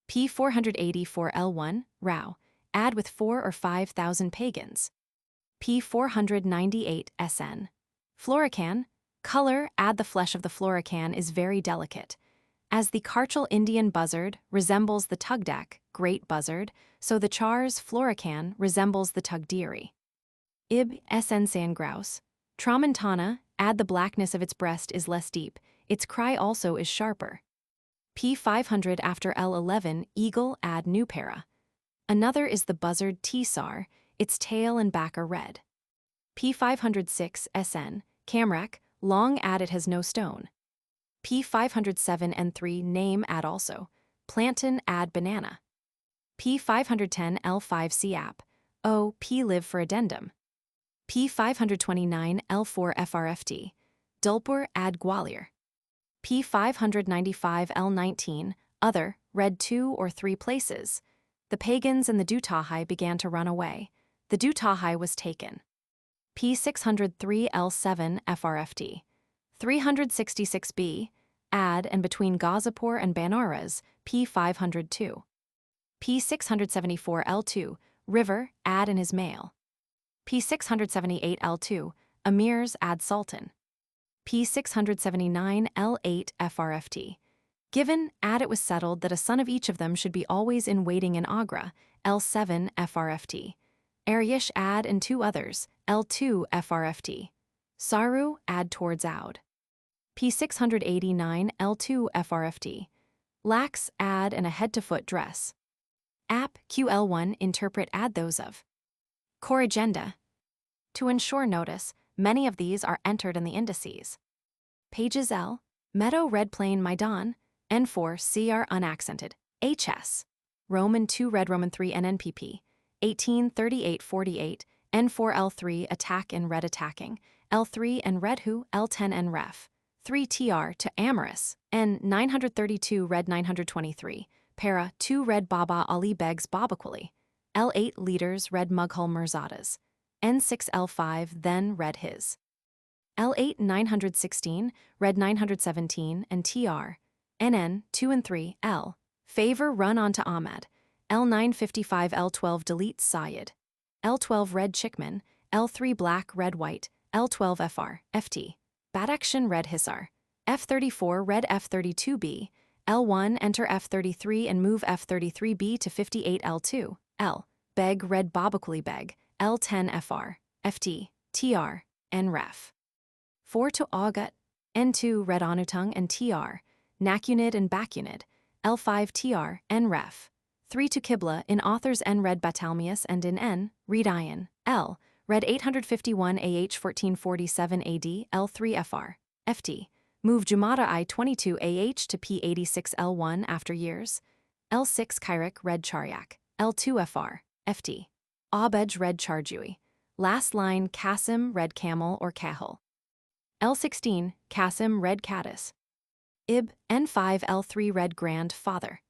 P484 L1, Rao, ad with 4 or 5,000 pagans. P498 SN. Florican, color, ad the flesh of the florican is very delicate. As the Karchal Indian buzzard resembles the tugdak, great buzzard, so the char's florican resembles the tugdiri. Ib SN Sandgrouse. Tramontana, ad the blackness of its breast is less deep, its cry also is sharper. P500 after L11 eagle, ad nupera. Another is the buzzard Tsar, its tail and back are red. P506 SN, Camrak, long, ad it has no stone. P507 N3 name, ad also. Plantain, ad banana. P510 L5 Siap. O, P live for addendum. P529 L4 FRFT. Dulpur, ad Gwalior. P595 L19, other, read 2 or 3 places. The pagans and the Dutahai began to run away. The Dutahai was taken. P603 L7 FRFT. 366B, ad and between Gazipur and Banaras, P502. P674 L2, river, ad and his mail. P678 L2, emirs, ad sultan. P679 L8 FRFT. Given, ad it was settled that a son of each of them should be always in waiting in Agra, L7 FRFT. Aryish, ad and 2 others, L2 FRFT. Saru, ad towards Oud. P689 L2 FRFT. Lax, ad and a head-to-foot dress. App QL1 interpret ad those of. Core agenda. To ensure notice, many of these are entered in the indices. Pages L, Meadow Red Plain Maidan, N4 CR unaccented, HS. Roman 2 Red Roman 3 NNPP, 1838-48, N4 L3 attack in red attacking, L3 and red who, L10 and ref. 3 TR to amorous, N 932 red 923, para 2 red Baba Ali Beg's Babaquali, L8 leaders red Mughal Mirzadas, N6 L5 then red his. L8 916, red 917 and TR, NN 2 and 3, L, favor run onto Ahmed, L955 L12 delete Syed, L12 red Chickman, L3 black red white, L12 FR, FT, bad action red Hisar, F34 red F32B, L1 enter F33 and move F33B to 58 L2, L, beg red Babaquali beg, L10 FR, FT, TR, N ref. 4 to Augut, N2 red Anutung and TR, Nakunid and Bakunid, L5 TR, N ref. 3 to Qibla in authors N red Batalmius and in N, read Ion, L, red 851 AH 1447 AD, L3 FR, FT, move Jumada I22 AH to P86 L1 after years, L6 Kairik red Charyak, L2 FR, FT, Abej red Charjui, last line Qasim red Camel or Kahul, L16 Qasim red Caddis, Ib, N5 L3 red Grandfather,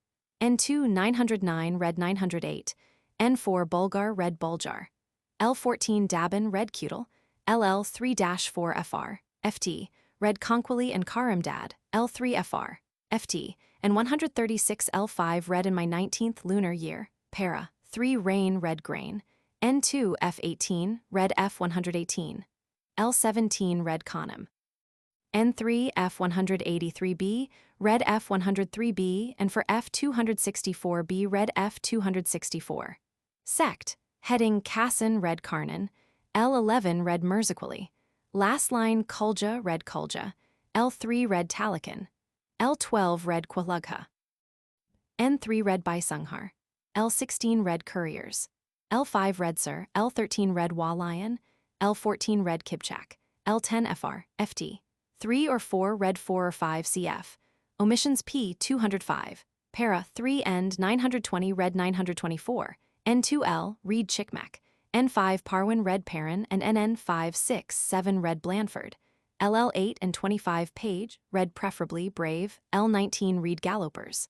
N2 909 red 908, N4 Bulgar red Buljar, L14 Dabin red Cutal, LL 3-4 FR, FT, red Conquili and Karamdad, L3 FR, FT, and 136 L5 red in my 19th lunar year, para, 3 rain red grain, N2 F18 red F118, L17 red Khanum, N3 F183B, red F103B, and for F264B, red F264. Sect, heading Kassan red Karnan, L11 red Mirzaquali, last line Kulja red Kulja, L3 red Talakan, L12 red Kwalugha, N3 red Baisunghar, L16 red Couriers, L5 red Sir, L13 red Walian, L14 red Kibchak, L10 FR, FT, 3 or 4 red 4 or 5 CF, omissions P 205, para 3 end 920 red 924, N2L read Chickmack, N5 Parwin red Perrin and NN 5 6 7 red Blandford, LL8 and 25 page red preferably brave, L19 read Gallopers,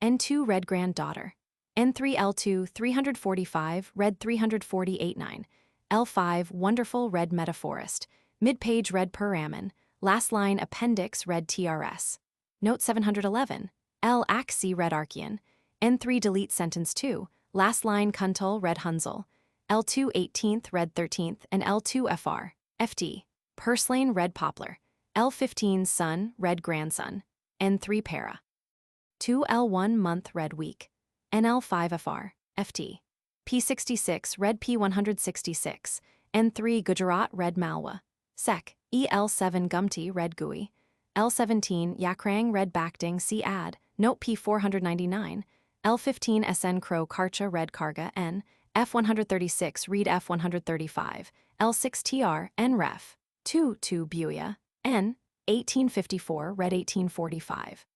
N2 red Granddaughter, N3 L2 345 red 348-9, L5 wonderful red Metaphorist, mid-page red Puraman, last line appendix red TRS. Note 711, L Axi red Archean, N3 delete sentence 2, last line Kuntul red Hunzel, L2 18th red 13th and L2 FR, FD, Purslane red Poplar, L15 son red grandson, N3 para. 2 L1 month red week, NL5 FR, FT, P66 red P166, N3 Gujarat red Malwa, Sec, EL7 Gumti red Gui, L17 Yakrang red Bakding C ad, note P499, L15 SN Crow Karcha red Karga N, F136 read F135, L6 TR N ref, 2 Buya, N, 1854 red 1845,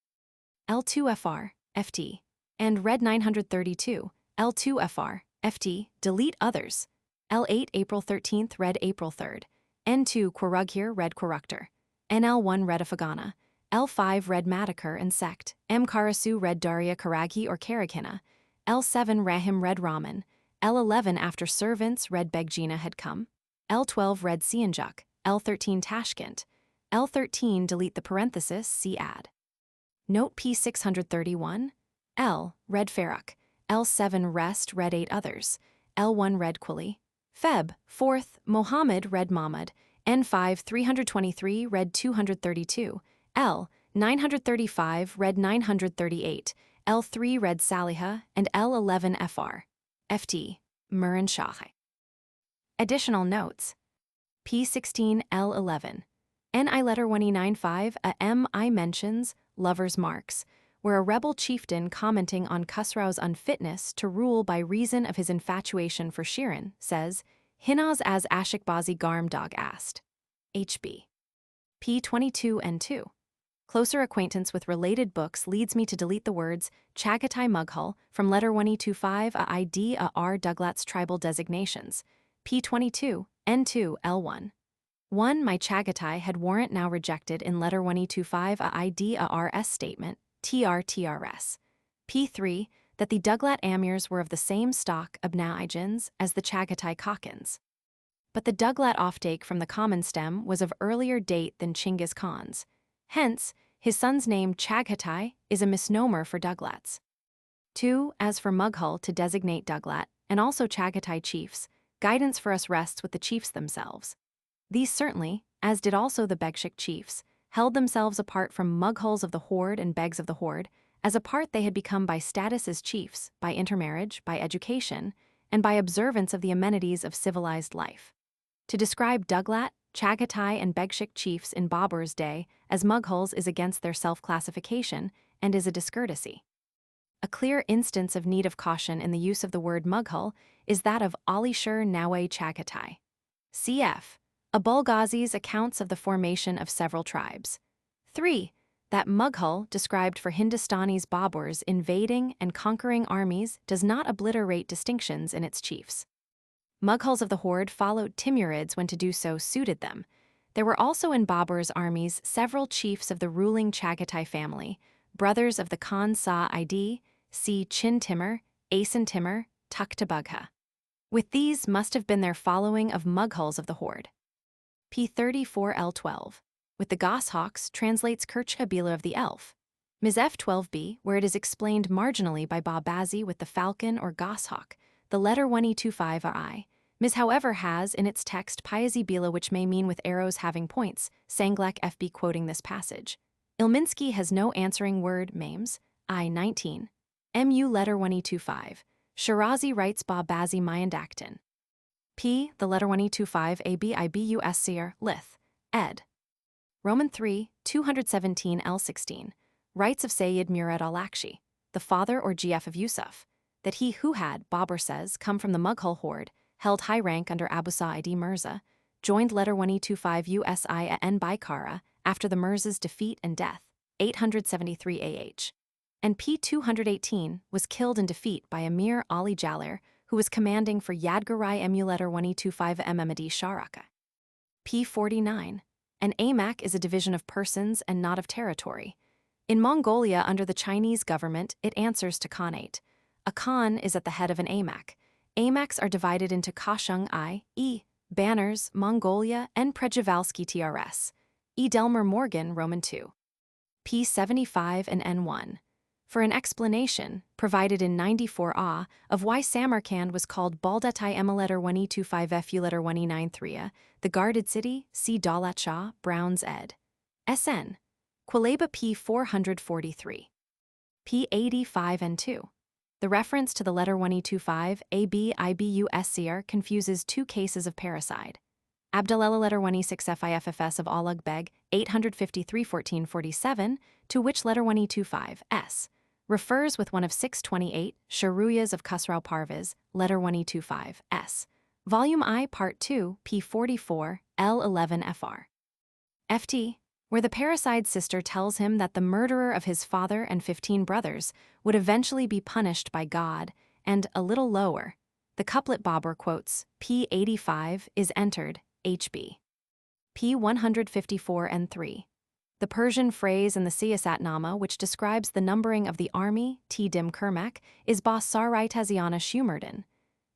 L2 FR, FT, and red 932, L2 FR, FT, delete others, L8 April 13th red April 3rd, N2 Quarughir red Quarukter, NL1 red Afagana, L5 red Madakar and Sect, M Karasu red Daria Karagi or Karaghina, L7 Rahim red Raman, L11 after servants red Begjina had come, L12 red Sianjuk, L13 Tashkent, L13 delete the parenthesis C add. Note P631, L red Farrukh, L7 rest red 8 others, L1 red Quili, Feb 4th Mohammed red Mahmud, N5 323 red 232, L 935 red 938, L3 red Saliha, and L11 FR, FT, Muran Shahai. Additional notes. P16 L11. NI letter 195 a MI mentions Lover's Marks, where a rebel chieftain commenting on Khusrau's unfitness to rule by reason of his infatuation for Shirin says, Hinaz as Ashikbazi Garmdog asked. HB. P22 and 2. Closer acquaintance with related books leads me to delete the words Chagatai Mughal from letter 1225 a ID a R Douglat's tribal designations. P22, N2, L1. 1. My Chagatai had warrant now rejected in letter 1225 a ID a RS statement, TRTRS. P3. That the Douglat Amirs were of the same stock Abna-Ijins as the Chagatai Khakhans. But the Douglat offtake from the common stem was of earlier date than Chinggis Khan's. Hence, his son's name Chagatai is a misnomer for Douglats. 2. As for Mughal to designate Douglat, and also Chagatai chiefs, guidance for us rests with the chiefs themselves. These certainly, as did also the Begshik chiefs, held themselves apart from Mughals of the Horde and Begs of the Horde, as apart they had become by status as chiefs, by intermarriage, by education, and by observance of the amenities of civilized life. To describe Douglat, Chagatai, and Begshik chiefs in Babur's day as Mughals is against their self-classification and is a discourtesy. A clear instance of need of caution in the use of the word Mughal is that of Alishur Nawe Chagatai. Cf. Abul-Ghazi's accounts of the formation of several tribes. 3. That Mughal, described for Hindustani's Baburs invading and conquering armies, does not obliterate distinctions in its chiefs. Mughals of the Horde followed Timurids when to do so suited them. There were also in Babur's armies several chiefs of the ruling Chagatai family, brothers of the Khan Sa-ID, C. Chin Timur, Asen Timur, Tukhta Bugha. With these must have been their following of Mughals of the Horde. P34L12. With the Goshawks translates Kirch-Kabila of the Elf. Ms. F12b, where it is explained marginally by Babazi with the falcon or goshawk, the letter 1225i. Ms. however has in its text Piazzi-Bila which may mean with arrows having points, Sanglek FB quoting this passage. Ilminsky has no answering word, Mames, I-19. MU letter 1225. Shirazi writes Babazi Mayandaktin. P, the letter 1225 ABIBUSCR, Lith, ed. Roman 3, 217 L16, writes of Sayyid Murad al-Akshi, the father or GF of Yusuf, that he who had, Babur says, come from the Mughal horde, held high rank under Abu Sa'idi Mirza, joined letter 1225 USI at N Baikara after the Mirza's defeat and death, 873 AH. And P218 was killed in defeat by Emir Ali Jalir, who was commanding for Yadgarai Emulator 1225 Mmadi Sharaka. P49. An Amak is a division of persons and not of territory. In Mongolia, under the Chinese government, it answers to Khanate. A Khan is at the head of an Amak. Amaks are divided into Kashung I, E, Banners, Mongolia, and Przevalski TRS. E. Delmer Morgan, Roman 2. P75 and N1. For an explanation, provided in 94a, of why Samarkand was called Baldatai Emulator 1225 Fu letter 193, the guarded city, see Daulat Shah, Brown's ed. SN. Quileba P443. P85 and 2. The reference to the letter 1225 ABIBUSCR confuses two cases of parricide. Abdallah letter 16 FIFFS of Alag Beg, 853-1447, to which letter 1225 S. refers with one of 628 Sharuyas of Khusrau Parviz, letter 1225 S. Volume I, Part 2, P44, L11 FR. FT, where the parricide's sister tells him that the murderer of his father and 15 brothers would eventually be punished by God, and a little lower, the couplet Babur quotes, P85 is entered, HB. P154 and 3. The Persian phrase in the Siyasatnama which describes the numbering of the army, T-dim Kermak, is Ba Sarai Taziana Shumerden.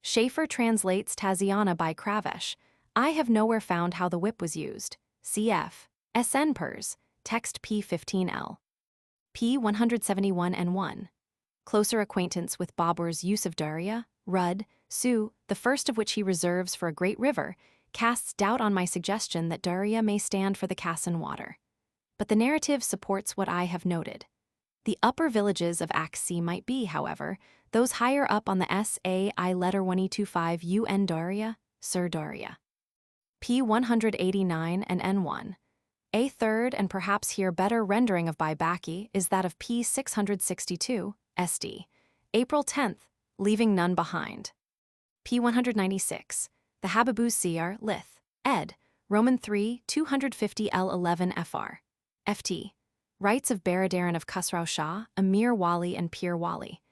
Schaeffer translates Taziana by Kravesh. I have nowhere found how the whip was used. Cf. SN Pers, text P15L. P171 and 1. Closer acquaintance with Babur's use of Darya, Rud, Su, the first of which he reserves for a great river, casts doubt on my suggestion that Darya may stand for the Kassan water. But the narrative supports what I have noted. The upper villages of Aksi might be, however, those higher up on the SAI letter 1225 UN Darya, Sir Darya. P189 and N1. A third and perhaps here better rendering of Baibaki is that of P662, SD. April 10th, leaving none behind. P196. The Habibus Cr. Lith, ed. Roman 3, 250 L11 FR. FT. Rights of Baradaran of Khusrau Shah, Amir Wali and Pir Wali.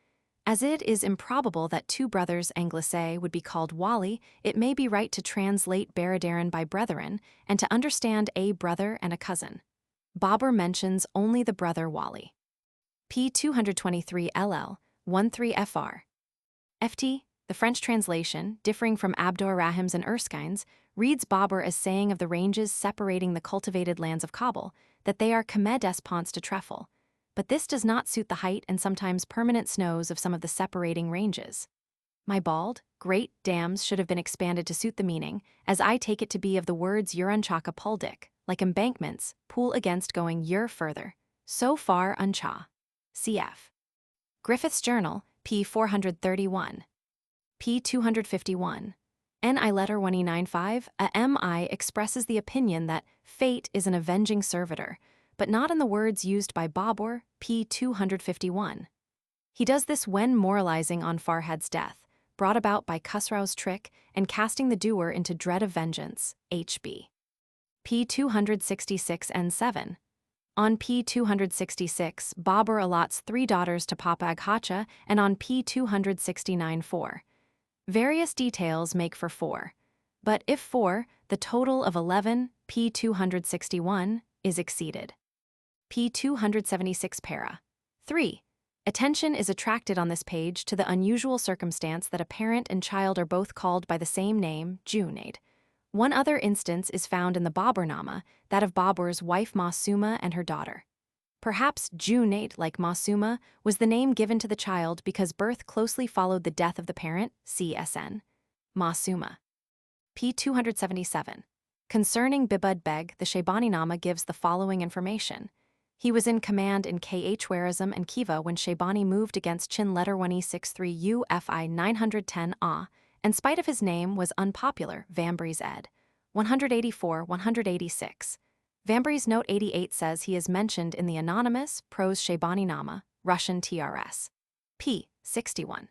As it is improbable that two brothers Anglais would be called Wali, it may be right to translate Baradaran by brethren and to understand a brother and a cousin. Babur mentions only the brother Wali. p. 223 ll. 13 fr. ft. The French translation, differing from Abdur-Rahim's and Erskine's, reads Babur as saying of the ranges separating the cultivated lands of Kabul that they are comme des ponts de trèfle, but this does not suit the height and sometimes permanent snows of some of the separating ranges. My bald, great dams should have been expanded to suit the meaning, as I take it to be of the words Uranchaka Puldik, like embankments, pool against going further. So far uncha. Cf. Griffith's Journal, p. 431. p. 251. N.I. Letter 1E95, a M.I. expresses the opinion that fate is an avenging servitor, but not in the words used by Babur, p. 251. He does this when moralizing on Farhad's death, brought about by Khusrau's trick and casting the doer into dread of vengeance, H.B. p. 266 and 7. On p. 266, Babur allots 3 daughters to Papa Aghacha, and on p. 269 4. Various details make for 4. But if 4, the total of 11, p. 261, is exceeded. p. 276 para. 3. Attention is attracted on this page to the unusual circumstance that a parent and child are both called by the same name, Junaid. One other instance is found in the Bābur-nāma, that of Babur's wife Masuma and her daughter. Perhaps Junaid, like Masuma, was the name given to the child because birth closely followed the death of the parent, CSN. Masuma. p. 277. Concerning Bibud Beg, the Shaybani-nāma gives the following information. He was in command in Khwarizm and Khiva when Shaybani moved against Chin letter 1E63 UFI 910 A, and spite of his name was unpopular, Vambry's ed. 184-186. Vambry's note 88 says he is mentioned in the anonymous prose Shaybani-nāma, Russian TRS. p. 61.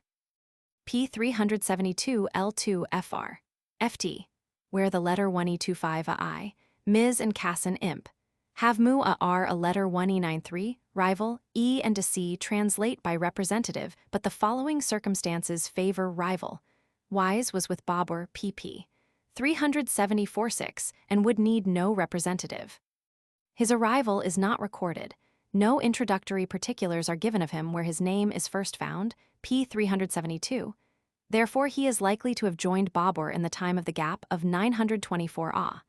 p. 372 L2 fr. ft. Where the letter 1E25 I, Ms. and Kassan imp. Have mu a r a letter 1E93, rival, e and a c translate by representative, but the following circumstances favor rival. Wise was with Babur pp. 374-6 and would need no representative. His arrival is not recorded. No introductory particulars are given of him where his name is first found, p. 372. Therefore he is likely to have joined Babur in the time of the gap of 924 A.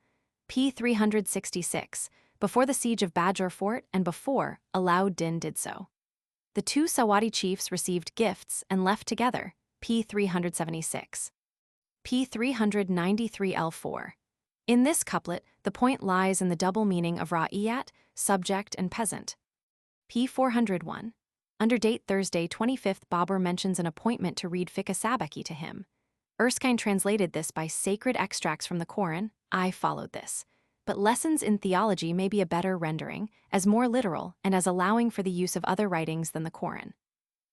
p. 366, before the siege of Bajor Fort and before Alauddin did so. The two Sawati chiefs received gifts and left together, p. 376. p. 393 L4. In this couplet, the point lies in the double meaning of ra'iyat, subject and peasant. p. 401. Under date Thursday 25th, Babur mentions an appointment to read Fiqh Sabaki to him. Erskine translated this by sacred extracts from the Quran. I followed this. But lessons in theology may be a better rendering, as more literal and as allowing for the use of other writings than the Quran.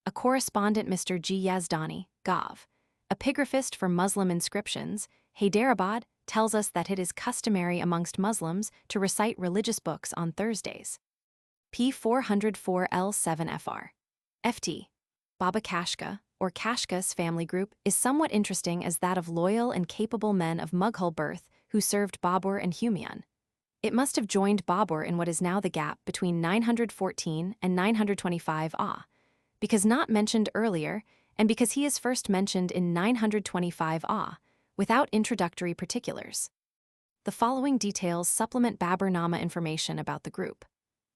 A correspondent, Mr. G. Yazdani, Gov. Epigraphist for Muslim inscriptions, Hyderabad, tells us that it is customary amongst Muslims to recite religious books on Thursdays. p. 404 L7 fr. ft. Baba Kashka, or Kashka's family group, is somewhat interesting as that of loyal and capable men of Mughal birth who served Babur and Humayun. It must have joined Babur in what is now the gap between 914 and 925 A, because not mentioned earlier, and because he is first mentioned in 925 A, without introductory particulars. The following details supplement Bābur-nāma information about the group.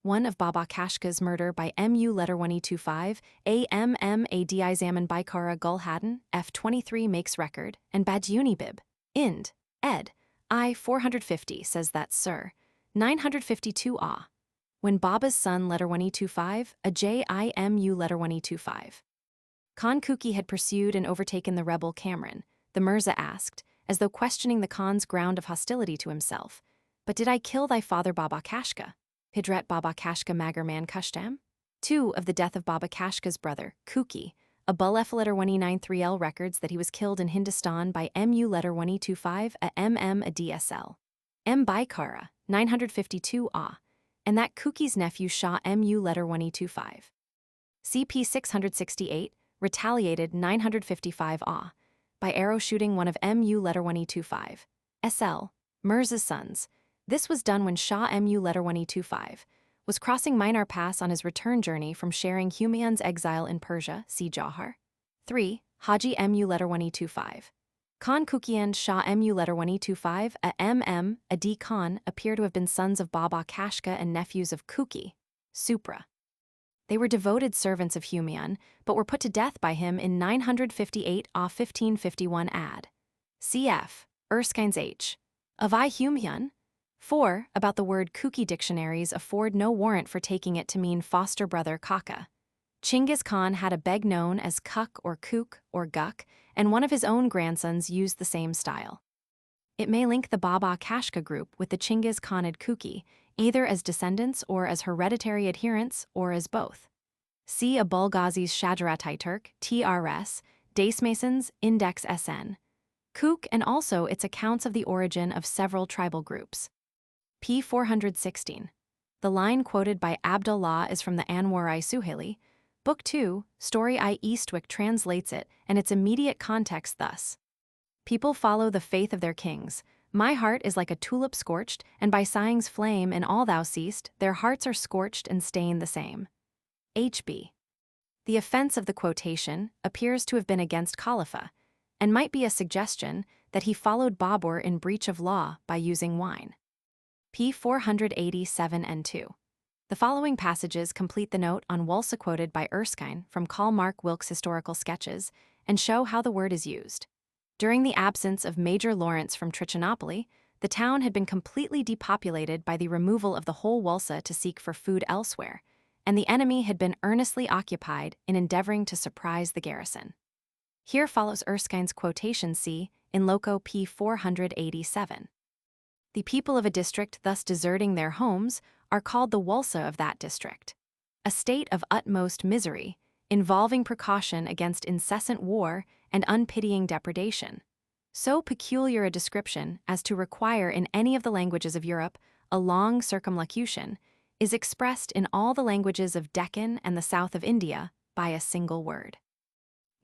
1 of Baba Kashka's murder by MU letter 1E25, AMMADI Zaman Baikara Gulhaddin, F23 makes record, and Bib. Ind. Ed. I 450 says that Sir. 952 A. When Baba's son letter 1E25, a JIMU letter 1E25. Khan Kuki had pursued and overtaken the rebel Kamran, the Mirza asked, as though questioning the Khan's ground of hostility to himself. But did I kill thy father Baba Kashka? Hidret Baba Kashka Magarman Kushtam? 2 of the death of Baba Kashka's brother, Kuki, a Bulef letter 1E93L records that he was killed in Hindustan by MU letter 1E25 a MM a DSL. M. Baikara, 952 A. and that Kuki's nephew Shah Mu letter 1E25. CP 668 retaliated 955 Ah by arrow shooting one of Mu letter 1E25. SL, Mirza's sons. This was done when Shah Mu letter 1E25 was crossing Minar Pass on his return journey from sharing Humayun's exile in Persia, see Jawhar. 3. Haji Mu letter 1E25. Khan Kuki and Shah Mu letter 1E25, Adi Khan appear to have been sons of Baba Kashka and nephews of Kuki, Supra. They were devoted servants of Humayun, but were put to death by him in 958 off 1551 ad. Cf. Erskine's H. Of I Humayun. 4. About the word Kuki dictionaries afford no warrant for taking it to mean foster brother Kaka. Chinggis Khan had a beg known as Kuk or Kuk or Guk, and one of his own grandsons used the same style. It may link the Baba Kashka group with the Chinggis Khanid Kuki, either as descendants or as hereditary adherents or as both. See Abul Ghazi's Chagatai Turk, TRS, Dacemasons, Index SN. Kuk and also its accounts of the origin of several tribal groups. P. 416. The line quoted by Abdullah is from the Anwar-I Suhaili. Book 2, Story I. Eastwick translates it, and its immediate context thus. People follow the faith of their kings. My heart is like a tulip scorched, and by sighing's flame and all thou seest, their hearts are scorched and stain the same. H.B. The offense of the quotation appears to have been against Khalifa, and might be a suggestion that he followed Babur in breach of law by using wine. P. 487 and 2. The following passages complete the note on Walsa quoted by Erskine from Karl Mark Wilkes' Historical Sketches and show how the word is used. During the absence of Major Lawrence from Trichinopoli, the town had been completely depopulated by the removal of the whole Walsa to seek for food elsewhere, and the enemy had been earnestly occupied in endeavoring to surprise the garrison. Here follows Erskine's quotation C in Loco P. 487. The people of a district thus deserting their homes are called the Walsa of that district. A state of utmost misery, involving precaution against incessant war and unpitying depredation. So peculiar a description as to require in any of the languages of Europe a long circumlocution, is expressed in all the languages of Deccan and the south of India by a single word.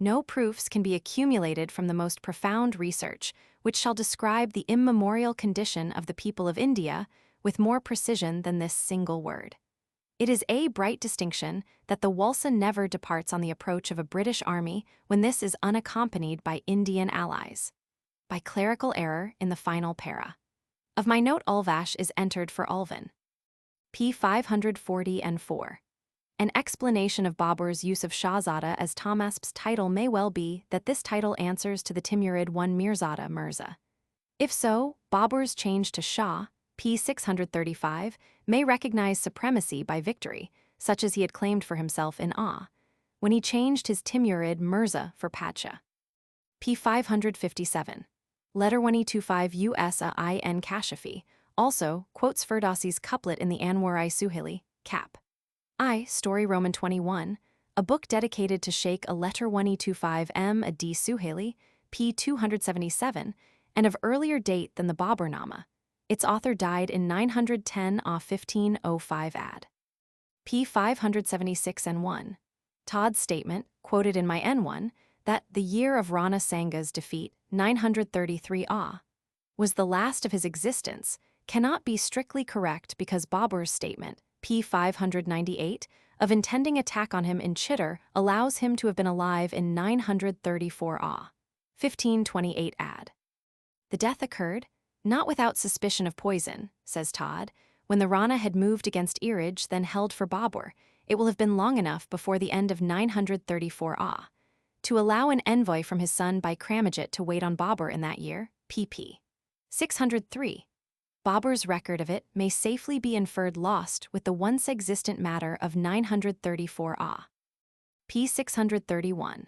No proofs can be accumulated from the most profound research which shall describe the immemorial condition of the people of India with more precision than this single word. It is a bright distinction that the Walsa never departs on the approach of a British army when this is unaccompanied by Indian allies. By clerical error in the final para. Of my note Ulvash is entered for Ulvan. P. 540 and 4. An explanation of Babur's use of Shahzada as Tahmasp's title may well be that this title answers to the Timurid one Mirzada Mirza. If so, Babur's change to Shah, p. 635, may recognize supremacy by victory, such as he had claimed for himself in Ah, when he changed his Timurid Mirza for Pacha. P. 557. Letter 1E25 USAIN Kashafi also quotes Ferdowsi's couplet in the Anwar-I Suhaili, Cap. I, Story Roman 21, a book dedicated to Sheikh a letter 1E25 M. a D. Suhaili, p. 277, and of earlier date than the Bābur-nāma. Its author died in 910 off 1505 ad. P. 576 and 1. Todd's statement, quoted in my N1, that the year of Rana Sanga's defeat, 933 Ah, was the last of his existence, cannot be strictly correct because Babur's statement, p. 598, of intending attack on him in Chittor allows him to have been alive in 934 Ah, 1528 ad. The death occurred, not without suspicion of poison, says Todd, when the Rana had moved against Irij, then held for Babur. It will have been long enough before the end of 934 Ah, to allow an envoy from his son Bikramajit to wait on Babur in that year, pp. 603. Babur's record of it may safely be inferred lost with the once existent matter of 934 Ah. p. 631.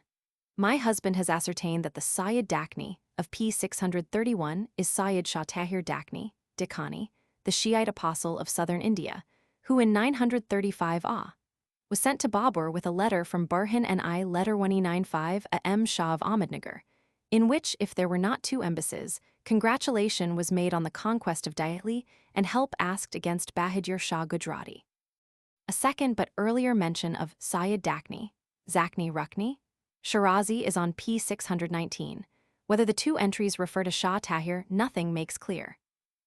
My husband has ascertained that the Sayyid Dakhni of p. 631 is Sayyid Shah Tahir Dakhni, Dikhani, the Shiite apostle of southern India, who in 935 Ah was sent to Babur with a letter from Burhan and I letter 1E95 a M. Shah of Ahmednagar, in which, if there were not two embassies, congratulation was made on the conquest of Delhi and help asked against Bahadur Shah Gujarati. A second but earlier mention of Sayyid Dakni, Zakni Rukni, Shirazi is on p. 619. Whether the two entries refer to Shah Tahir, nothing makes clear.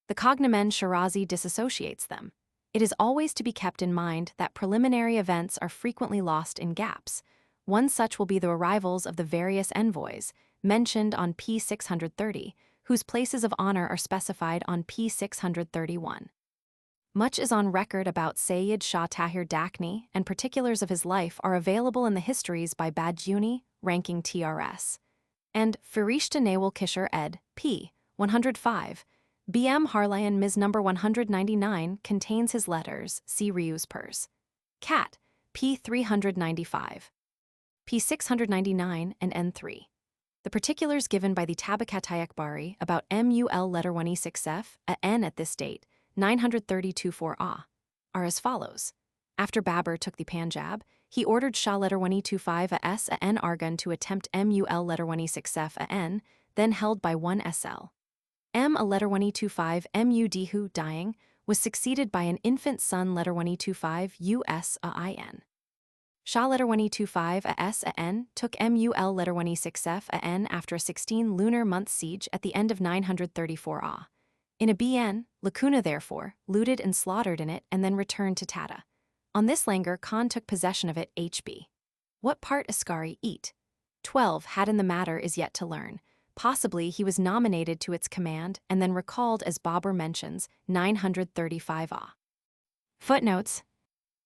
The cognomen Shirazi disassociates them. It is always to be kept in mind that preliminary events are frequently lost in gaps. One such will be the arrivals of the various envoys, mentioned on p. 630, whose places of honor are specified on p. 631. Much is on record about Sayyid Shah Tahir Dakni, and particulars of his life are available in the histories by Bajuni, ranking TRS. And Firishta Nawal Kishore ed. p. 105. B.M. Harlayan Ms. No. 199 contains his letters, see Rius Pers. Cat, p. 395. p. 699 and N3. The particulars given by the Tabakatai Akbari about Mul letter 1E6F a N at this date, 932-4A, are as follows. After Babur took the Punjab, he ordered Shah letter 1E25 a S a N Argun to attempt Mul letter 1E6F a N, then held by 1 SL. A letter 1E25 Mudihu dying, was succeeded by an infant son letter 1E25 US a IN. Shah letter 1E25 a S a N took Mul letter 1E6F a N after a 16 lunar month siege at the end of 934 A. In a BN, Lacuna therefore, looted and slaughtered in it and then returned to Tata. On this langar Khan took possession of it HB. What part Askari eat? 12 had in the matter is yet to learn. Possibly he was nominated to its command and then recalled as Babur mentions, 935 A. Footnotes.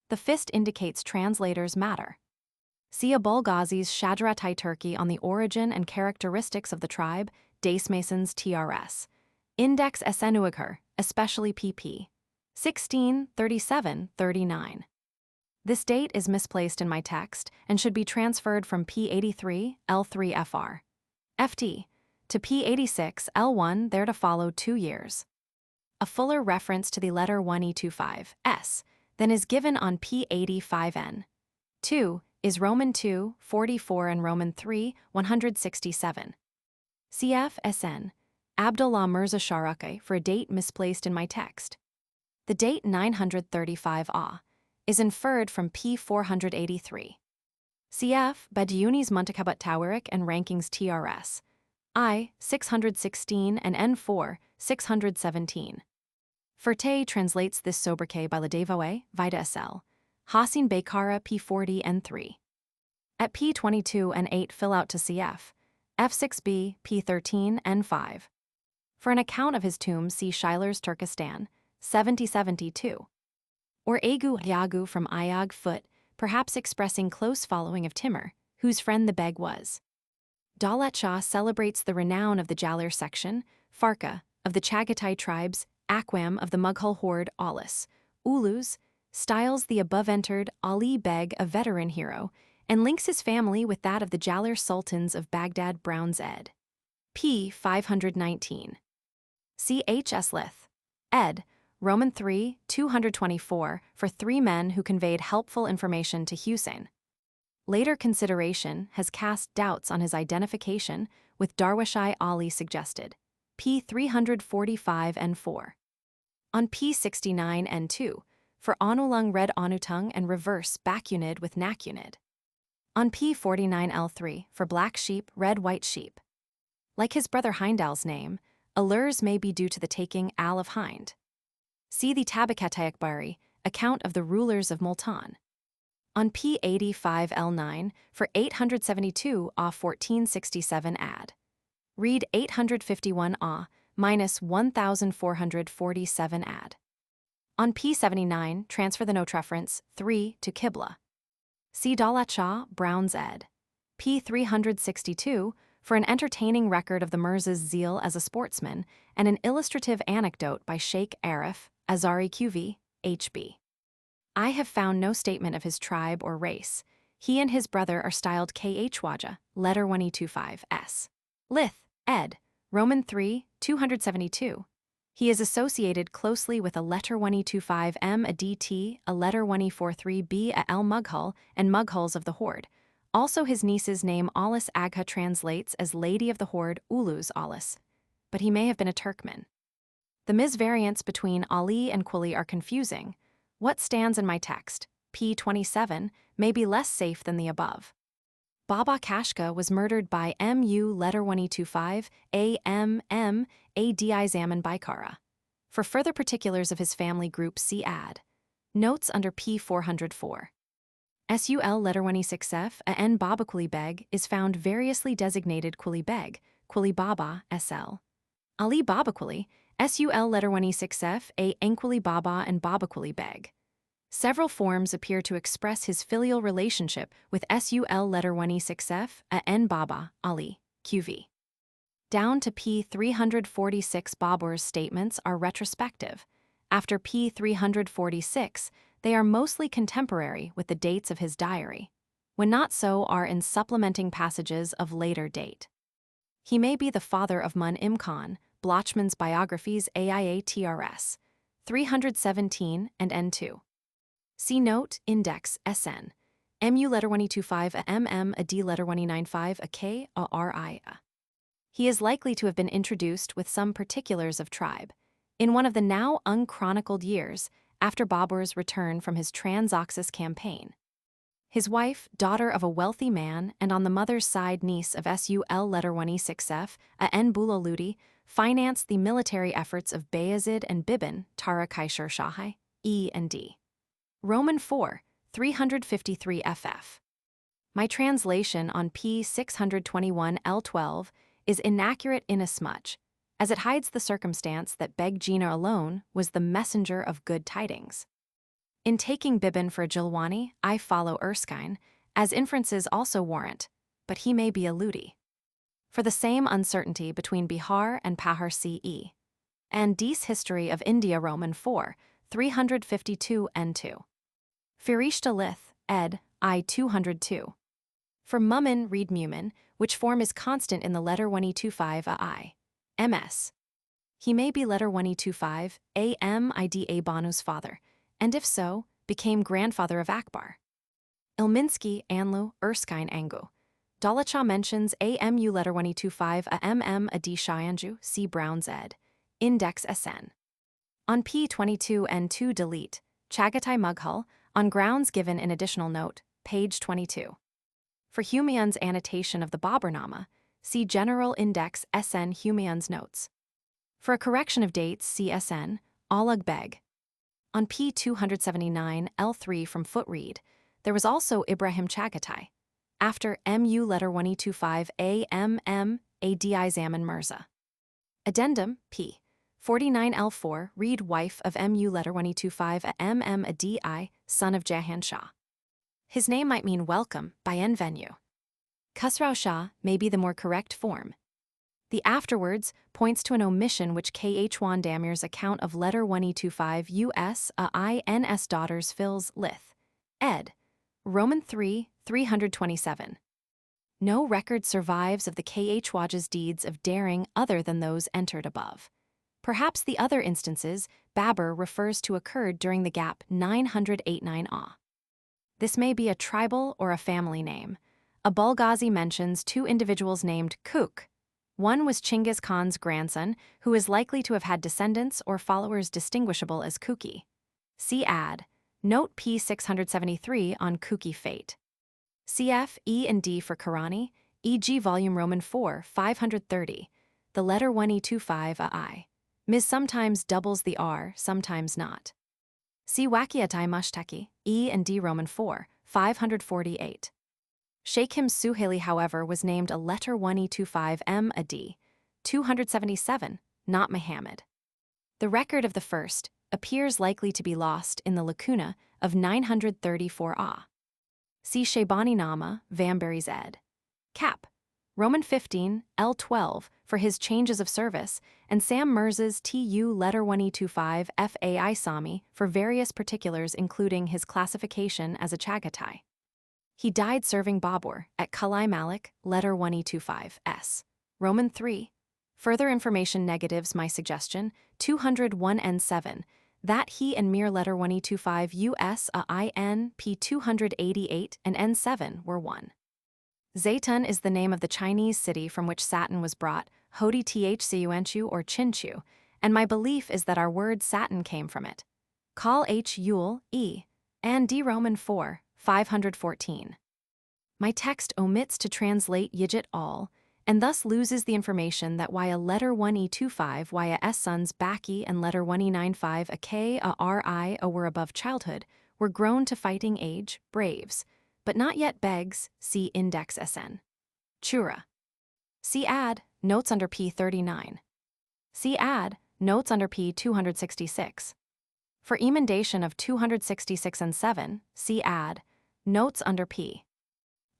The fist indicates translator's matter. See Abul Ghazi's Chagatai Turkey on the origin and characteristics of the tribe, Dacemasons TRS. Index Esenuaghar, especially pp. 16, 37, 39. This date is misplaced in my text and should be transferred from P83, L3 FR. FT, to P86, L1 there to follow 2 years. A fuller reference to the letter 1E25, S, then is given on P85N. 2 is Roman 2, 44 and Roman 3, 167. Cf. SN. Abdullah Mirza Shahrukh for a date misplaced in my text. The date 935 A is inferred from P483. Cf. Badiuni's Muntakabat Tawarik and Rankings TRS. I, 616 and N4, 617. Ferté translates this sobriquet by Ladevoe, Vida SL. Hasin Bekara P40 N3. At P22 and 8 fill out to Cf. F6B P13 N5. For an account of his tomb see Schuyler's Turkestan, 7072. Or Agu Yagu from Ayag Foot, perhaps expressing close following of Timur, whose friend the Beg was. Daulat Shah celebrates the renown of the Jalir section, Farka, of the Chagatai tribes, Akwam of the Mughal horde Aulis, Ulus, styles the above-entered Ali Beg a veteran hero, and links his family with that of the Jalir sultans of Baghdad Brown's Ed. p. 519. C. H. S. Lith. Ed. Roman 3, 224, for 3 men who conveyed helpful information to Hussein. Later consideration has cast doubts on his identification, with Darwashai Ali suggested. P. 345 and 4. On P. 69 and 2, for Onulung Red Onutung and reverse Bakunid with Nakunid. On P. 49 L3, for Black Sheep, Red White Sheep. Like his brother Heindal's name, allures may be due to the taking Al of Hind. See the Tabakatai Akbari, account of the rulers of Multan. On P85 L9, for 872 A 1467 add. Read 851 A minus 1447 add. On P79, transfer the note reference 3 to Qibla. See Daulat Shah, Brown's Ed. P362, for an entertaining record of the Mirza's zeal as a sportsman and an illustrative anecdote by Sheikh Arif, Azari QV, HB. I have found no statement of his tribe or race. He and his brother are styled KH Waja, letter 1E25 S. Lith, ed. Roman 3, 272. He is associated closely with a letter 1E25 M a DT, a letter 1E43 B a L Mughal, and Mughals of the Horde, Also, his niece's name Alis Agha translates as Lady of the Horde Ulus Alis, but he may have been a Turkmen. The misvariants between Ali and Quli are confusing. What stands in my text, p27, may be less safe than the above. Baba Kashka was murdered by Mu letter 125 AMM ADI Zaman Baikara. For further particulars of his family group, see add. Notes under p404. Sul letter 26F a N Baba Quli Beg is found variously designated Quli Beg, Quli Baba SL. Ali Baba Quli, Sul letter 26F a Enquli Baba and Baba Quli Beg. Several forms appear to express his filial relationship with Sul letter 26F a N Baba, Ali, QV. Down to p346 Babur's statements are retrospective. After p346, they are mostly contemporary with the dates of his diary. When not so, are in supplementing passages of later date. He may be the father of Mun Khan, Blochmann's biographies AIATRS 317 and N2. See note, index, SN. Mu letter 125 a MM a D letter 195 a K a RI a. He is likely to have been introduced with some particulars of tribe. In one of the now unchronicled years, after Babur's return from his Transoxus campaign. His wife, daughter of a wealthy man and on the mother's side niece of Sul letter 1E6F, a N Bula Ludi, financed the military efforts of Bayezid and Bibin, Tara Kaishar Shahai, E and D. Roman 4, 353 FF. My translation on p621 L12 is inaccurate inasmuch as it hides the circumstance that Beg Jina alone was the messenger of good tidings. In taking Bibin for Jilwani, I follow Erskine, as inferences also warrant, but he may be a Ludi. For the same uncertainty between Bihar and Pahar CE. And Dees History of India Roman 4, 352 N2. Firishta Lith, ed. I 202. For Mummin read Mumin, which form is constant in the letter 1E25 a I. MS. He may be letter 1E25 AMIDA Banu's father, and if so, became grandfather of Akbar. Ilminsky, Anlu, Erskine Angu. Dalacha mentions AMU letter 1E25 a MM Adi Shayanju, C. Brown's ed. Index SN. On P22 N2 delete, Chagatai Mughal, on grounds given in additional note, page 22. For Humayun's annotation of the Bābur-nāma, see General Index SN Humayun's notes. For a correction of dates, see SN, Alag Beg. On P279 L3 from Footread, there was also Ibrahim Chagatai. After MU letter 1E25 AMM ADI Zaman Mirza. Addendum, P. 49 L4, read wife of MU letter 1E25 a MM Adi, son of Jahan Shah. His name might mean welcome, bienvenue. Khusrau Shah may be the more correct form. The afterwards points to an omission which K.H. Damir's account of letter 1E25 US a INS daughters fills lith. Ed. Roman 3, 327. No record survives of the K.H. Waj's deeds of daring other than those entered above. Perhaps the other instances Babur refers to occurred during the gap 989 A. This may be a tribal or a family name. A Bulghazi mentions two individuals named Kuk. One was Chinggis Khan's grandson, who is likely to have had descendants or followers distinguishable as Kuki. See add. Note P673 on Kuki fate. Cf. E and D for Karani, e.g. Volume Roman 4, 530. The letter 1E25 a I. Ms. sometimes doubles the R, sometimes not. See Wakiatai Mushtaki, E and D Roman 4, 548. Sheikh Him Suhaili, however, was named a letter 1E25 M a D, 277, not Muhammad. The record of the first appears likely to be lost in the lacuna of 934 A. See Shaybani-Nama, Vanbury's ed. Cap. Roman 15, L12, for his changes of service, and Sam Mirza's TU letter 1E25 FAI Sami for various particulars including his classification as a Chagatai. He died serving Babur at Kalai Malik, letter 1E25 S. Roman 3. Further information negatives my suggestion, 201 N7, that he and mere letter 1E25 US a IN P288 and N7 were one. Zaytun is the name of the Chinese city from which satin was brought, Hodi Thcuanchu or Chinchu, and my belief is that our word satin came from it. Call H. Yule, E. and D. Roman 4, 514. My text omits to translate Yijit all, and thus loses the information that why a letter 1E25 why a S sons Baki and letter 1E95 a K a RI a were above childhood, were grown to fighting age, braves, but not yet begs, see Index SN. Chura. See add, notes under P39. See add, notes under P266. For emendation of 266 and 7, see add, notes under P.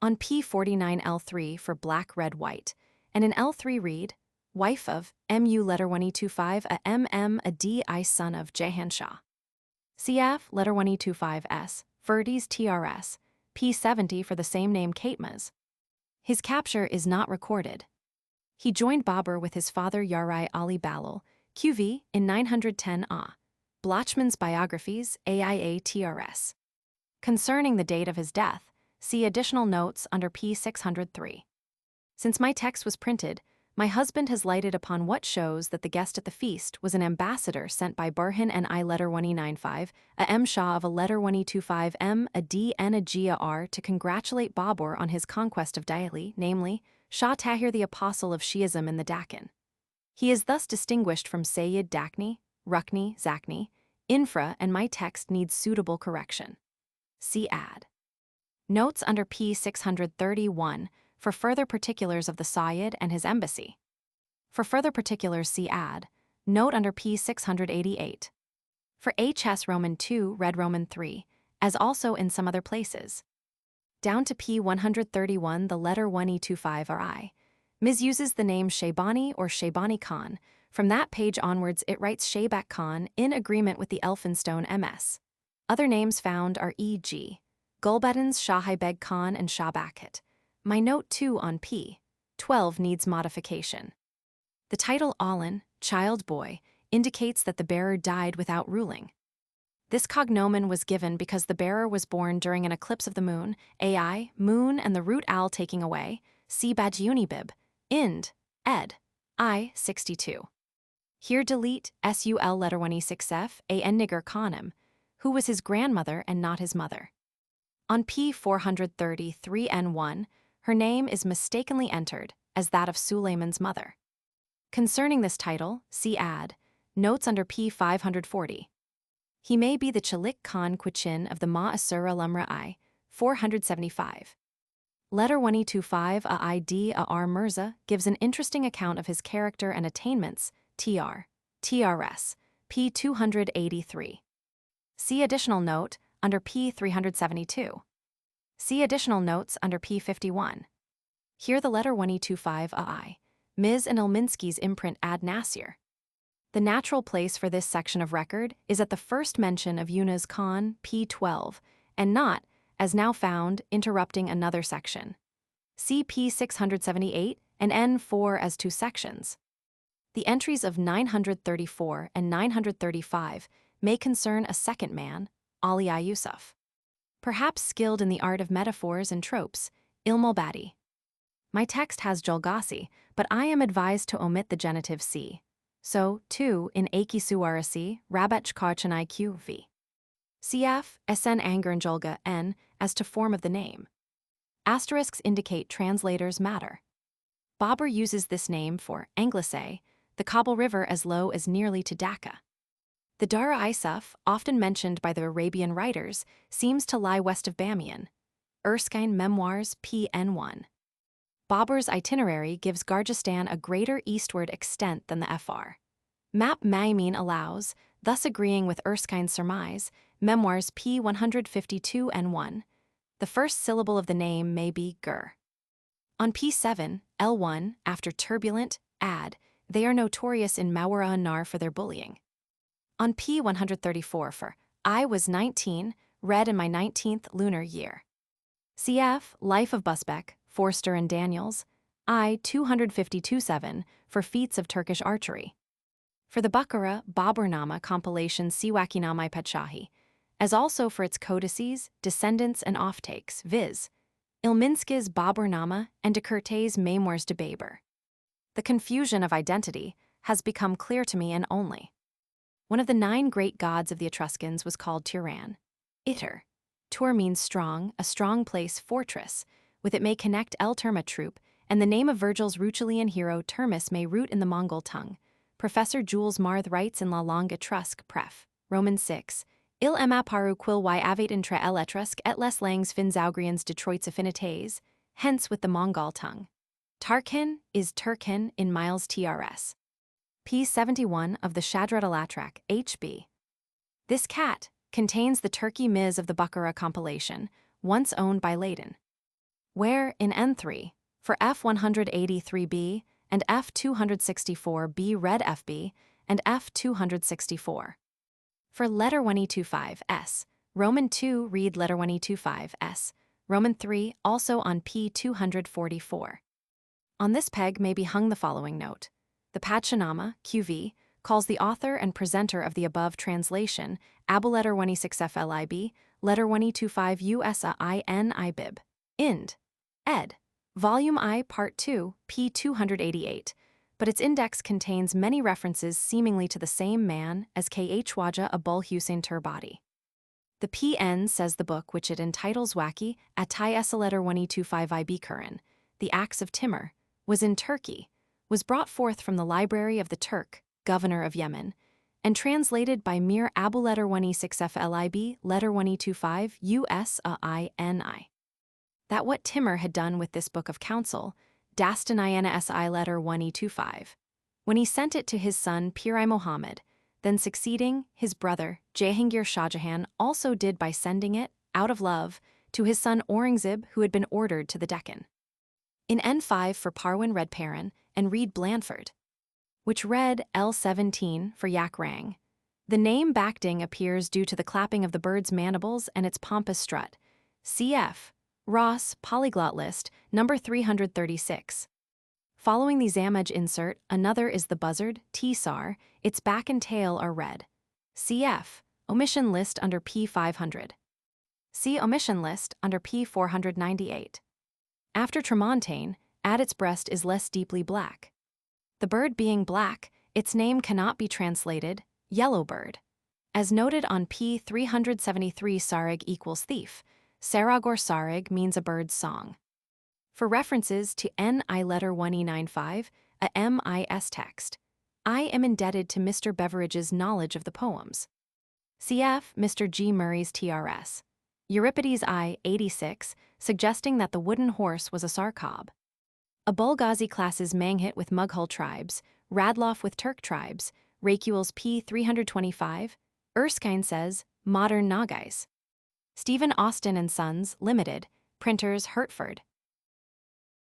On P49 L3 for black, red, white, and in L3 read, wife of, MU letter 1E25 a MM a D I son of Jahan Shah. CF letter 1E25 S, Ferdi's TRS, P70 for the same name Katmas. His capture is not recorded. He joined Babur with his father Yarai Ali Balal, QV, in 910 A. Blochmann's biographies, AIA TRS. Concerning the date of his death, see additional notes under P603. Since my text was printed, my husband has lighted upon what shows that the guest at the feast was an ambassador sent by Burhan and I letter 1E95, a M Shah of a letter 1E25 M, a D and a G a R to congratulate Babur on his conquest of Delhi, namely, Shah Tahir the apostle of Shi'ism in the Deccan. He is thus distinguished from Sayyid Dakni, Rukni, Zakni, Infra, and my text needs suitable correction. See add. Notes under P631 for further particulars of the Sayyid and his embassy. For further particulars see add, note under P688. For HS Roman 2, Red Roman 3, as also in some other places. Down to P131 the letter 1E25 or I. Misuses the name Shaybani or Shaybani Khan. From that page onwards it writes Shaybak Khan in agreement with the Elphinstone MS. Other names found are e.g. Gulbadin's Shahai Beg Khan and Shahbakit. My note 2 on P12 needs modification. The title Alan, child boy, indicates that the bearer died without ruling. This cognomen was given because the bearer was born during an eclipse of the moon, AI, moon and the root al taking away, see Bajunibib, Ind, ed. I, 62. Here delete SUL letter 1E6F, an nigger Khanim, who was his grandmother and not his mother. On P433N1, her name is mistakenly entered as that of Sulayman's mother. Concerning this title, see add, notes under P540. He may be the Chalik Khan Quichin of the Ma'asura Lumra I, 475. Letter 1E25 a ID a R Mirza gives an interesting account of his character and attainments, TRS, P283. See additional note under P372. See additional notes under P51. Here the letter 1E25 AI, Ms. and Ilminsky's imprint ad Nasir. The natural place for this section of record is at the first mention of Yunus Khan, P12, and not, as now found, interrupting another section. See P678 and N4 as two sections. The entries of 934 and 935 may concern a second man, Ali I Yusuf. Perhaps skilled in the art of metaphors and tropes, Ilmolbadi. My text has Jolgasi, but I am advised to omit the genitive C. So, too, in Aki Suarasi, Rabach Karchanai QV. CF, SN Anger and Jolga N, as to form of the name. Asterisks indicate translators matter. Babur uses this name for Anglicé, the Kabul River as low as nearly to Dhaka. The Dara Isuf, often mentioned by the Arabian writers, seems to lie west of Bamiyan. Erskine Memoirs PN1. Babur's itinerary gives Gargistan a greater eastward extent than the FR. Map Maimin allows, thus agreeing with Erskine's surmise, Memoirs P152N1. The first syllable of the name may be Gur. On P7, L1, after turbulent, add, they are notorious in Mawara-Nar for their bullying. On P134 for, I was 19, read in my 19th lunar year. CF, Life of Busbek, Forster and Daniels, I 252-7 for feats of Turkish archery. For the Bukhara, Bābur-nāma compilation Siwakinamai Padshahi, as also for its codices, descendants and offtakes, viz. Ilminski's Bābur-nāma and Descartes' Memoirs de Bābur. The confusion of identity has become clear to me in only. One of the 9 great gods of the Etruscans was called Turan. Iter. Tur means strong, a strong place, fortress. With it may connect el terma troop, and the name of Virgil's Rutulian hero Termus may root in the Mongol tongue. Professor Jules Marth writes in La Langue Etrusque, Pref. Roman 6. Il emaparu quil y avate intra el Etrusque et les langues fins augrians Detroit's affinités, hence with the Mongol tongue. Tarkin is Turkin in Miles TRS. P. 71 of the Shadratalatrak, HB. This cat contains the Turkey Miz of the Bukhara compilation, once owned by Leyden. Where, in N3, for F183b and F264b read FB and F264. For letter 1E25S, Roman 2 read letter 1E25S, Roman 3 also on P244. On this peg may be hung the following note. The Padshahnaama, QV, calls the author and presenter of the above translation Abu letter 1E6FLIB, letter 1E25USAIN IBIB. Ind. Ed. Volume I, Part 2, P288, but its index contains many references seemingly to the same man as Khwaja Abul Hussein Turbati. The PN says the book which it entitles Waki Atay Esa letter 1E25IB Quran, The Acts of Timur, was in Turkey, was brought forth from the library of the Turk, governor of Yemen, and translated by Mir Abu letter 1E6FLIB letter 1E25 USAINI. That what Timur had done with this book of counsel, Dastanayana SI letter 1E25, when he sent it to his son Pir-i Muhammad, then succeeding, his brother, Jahangir Shahjahan also did by sending it, out of love, to his son Aurangzeb, who had been ordered to the Deccan. In N5 for Parwin read Perrin and Reed Blandford, which read L17 for Yak Rang. The name Bakding appears due to the clapping of the bird's mandibles and its pompous strut. Cf. Ross, Polyglot List, number 336. Following the Zamaj insert, another is the buzzard, T-sar, its back and tail are red. Cf. Omission list under P500. See omission list under P498. After Tremontaine, at its breast is less deeply black. The bird being black, its name cannot be translated, yellow bird. As noted on P373 Sarig equals thief, Sarag or Sarig means a bird's song. For references to NI letter 1E95, a MIS text, I am indebted to Mr. Beveridge's knowledge of the poems. Cf. Mr. G. Murray's TRS. Euripides I, 86, suggesting that the wooden horse was a sarkob. A Bulgazi classes Manghit with Mughal tribes, Radloff with Turk tribes, Rakuel's P325, Erskine says, modern Nagais. Stephen Austin and Sons, Limited, Printers, Hertford.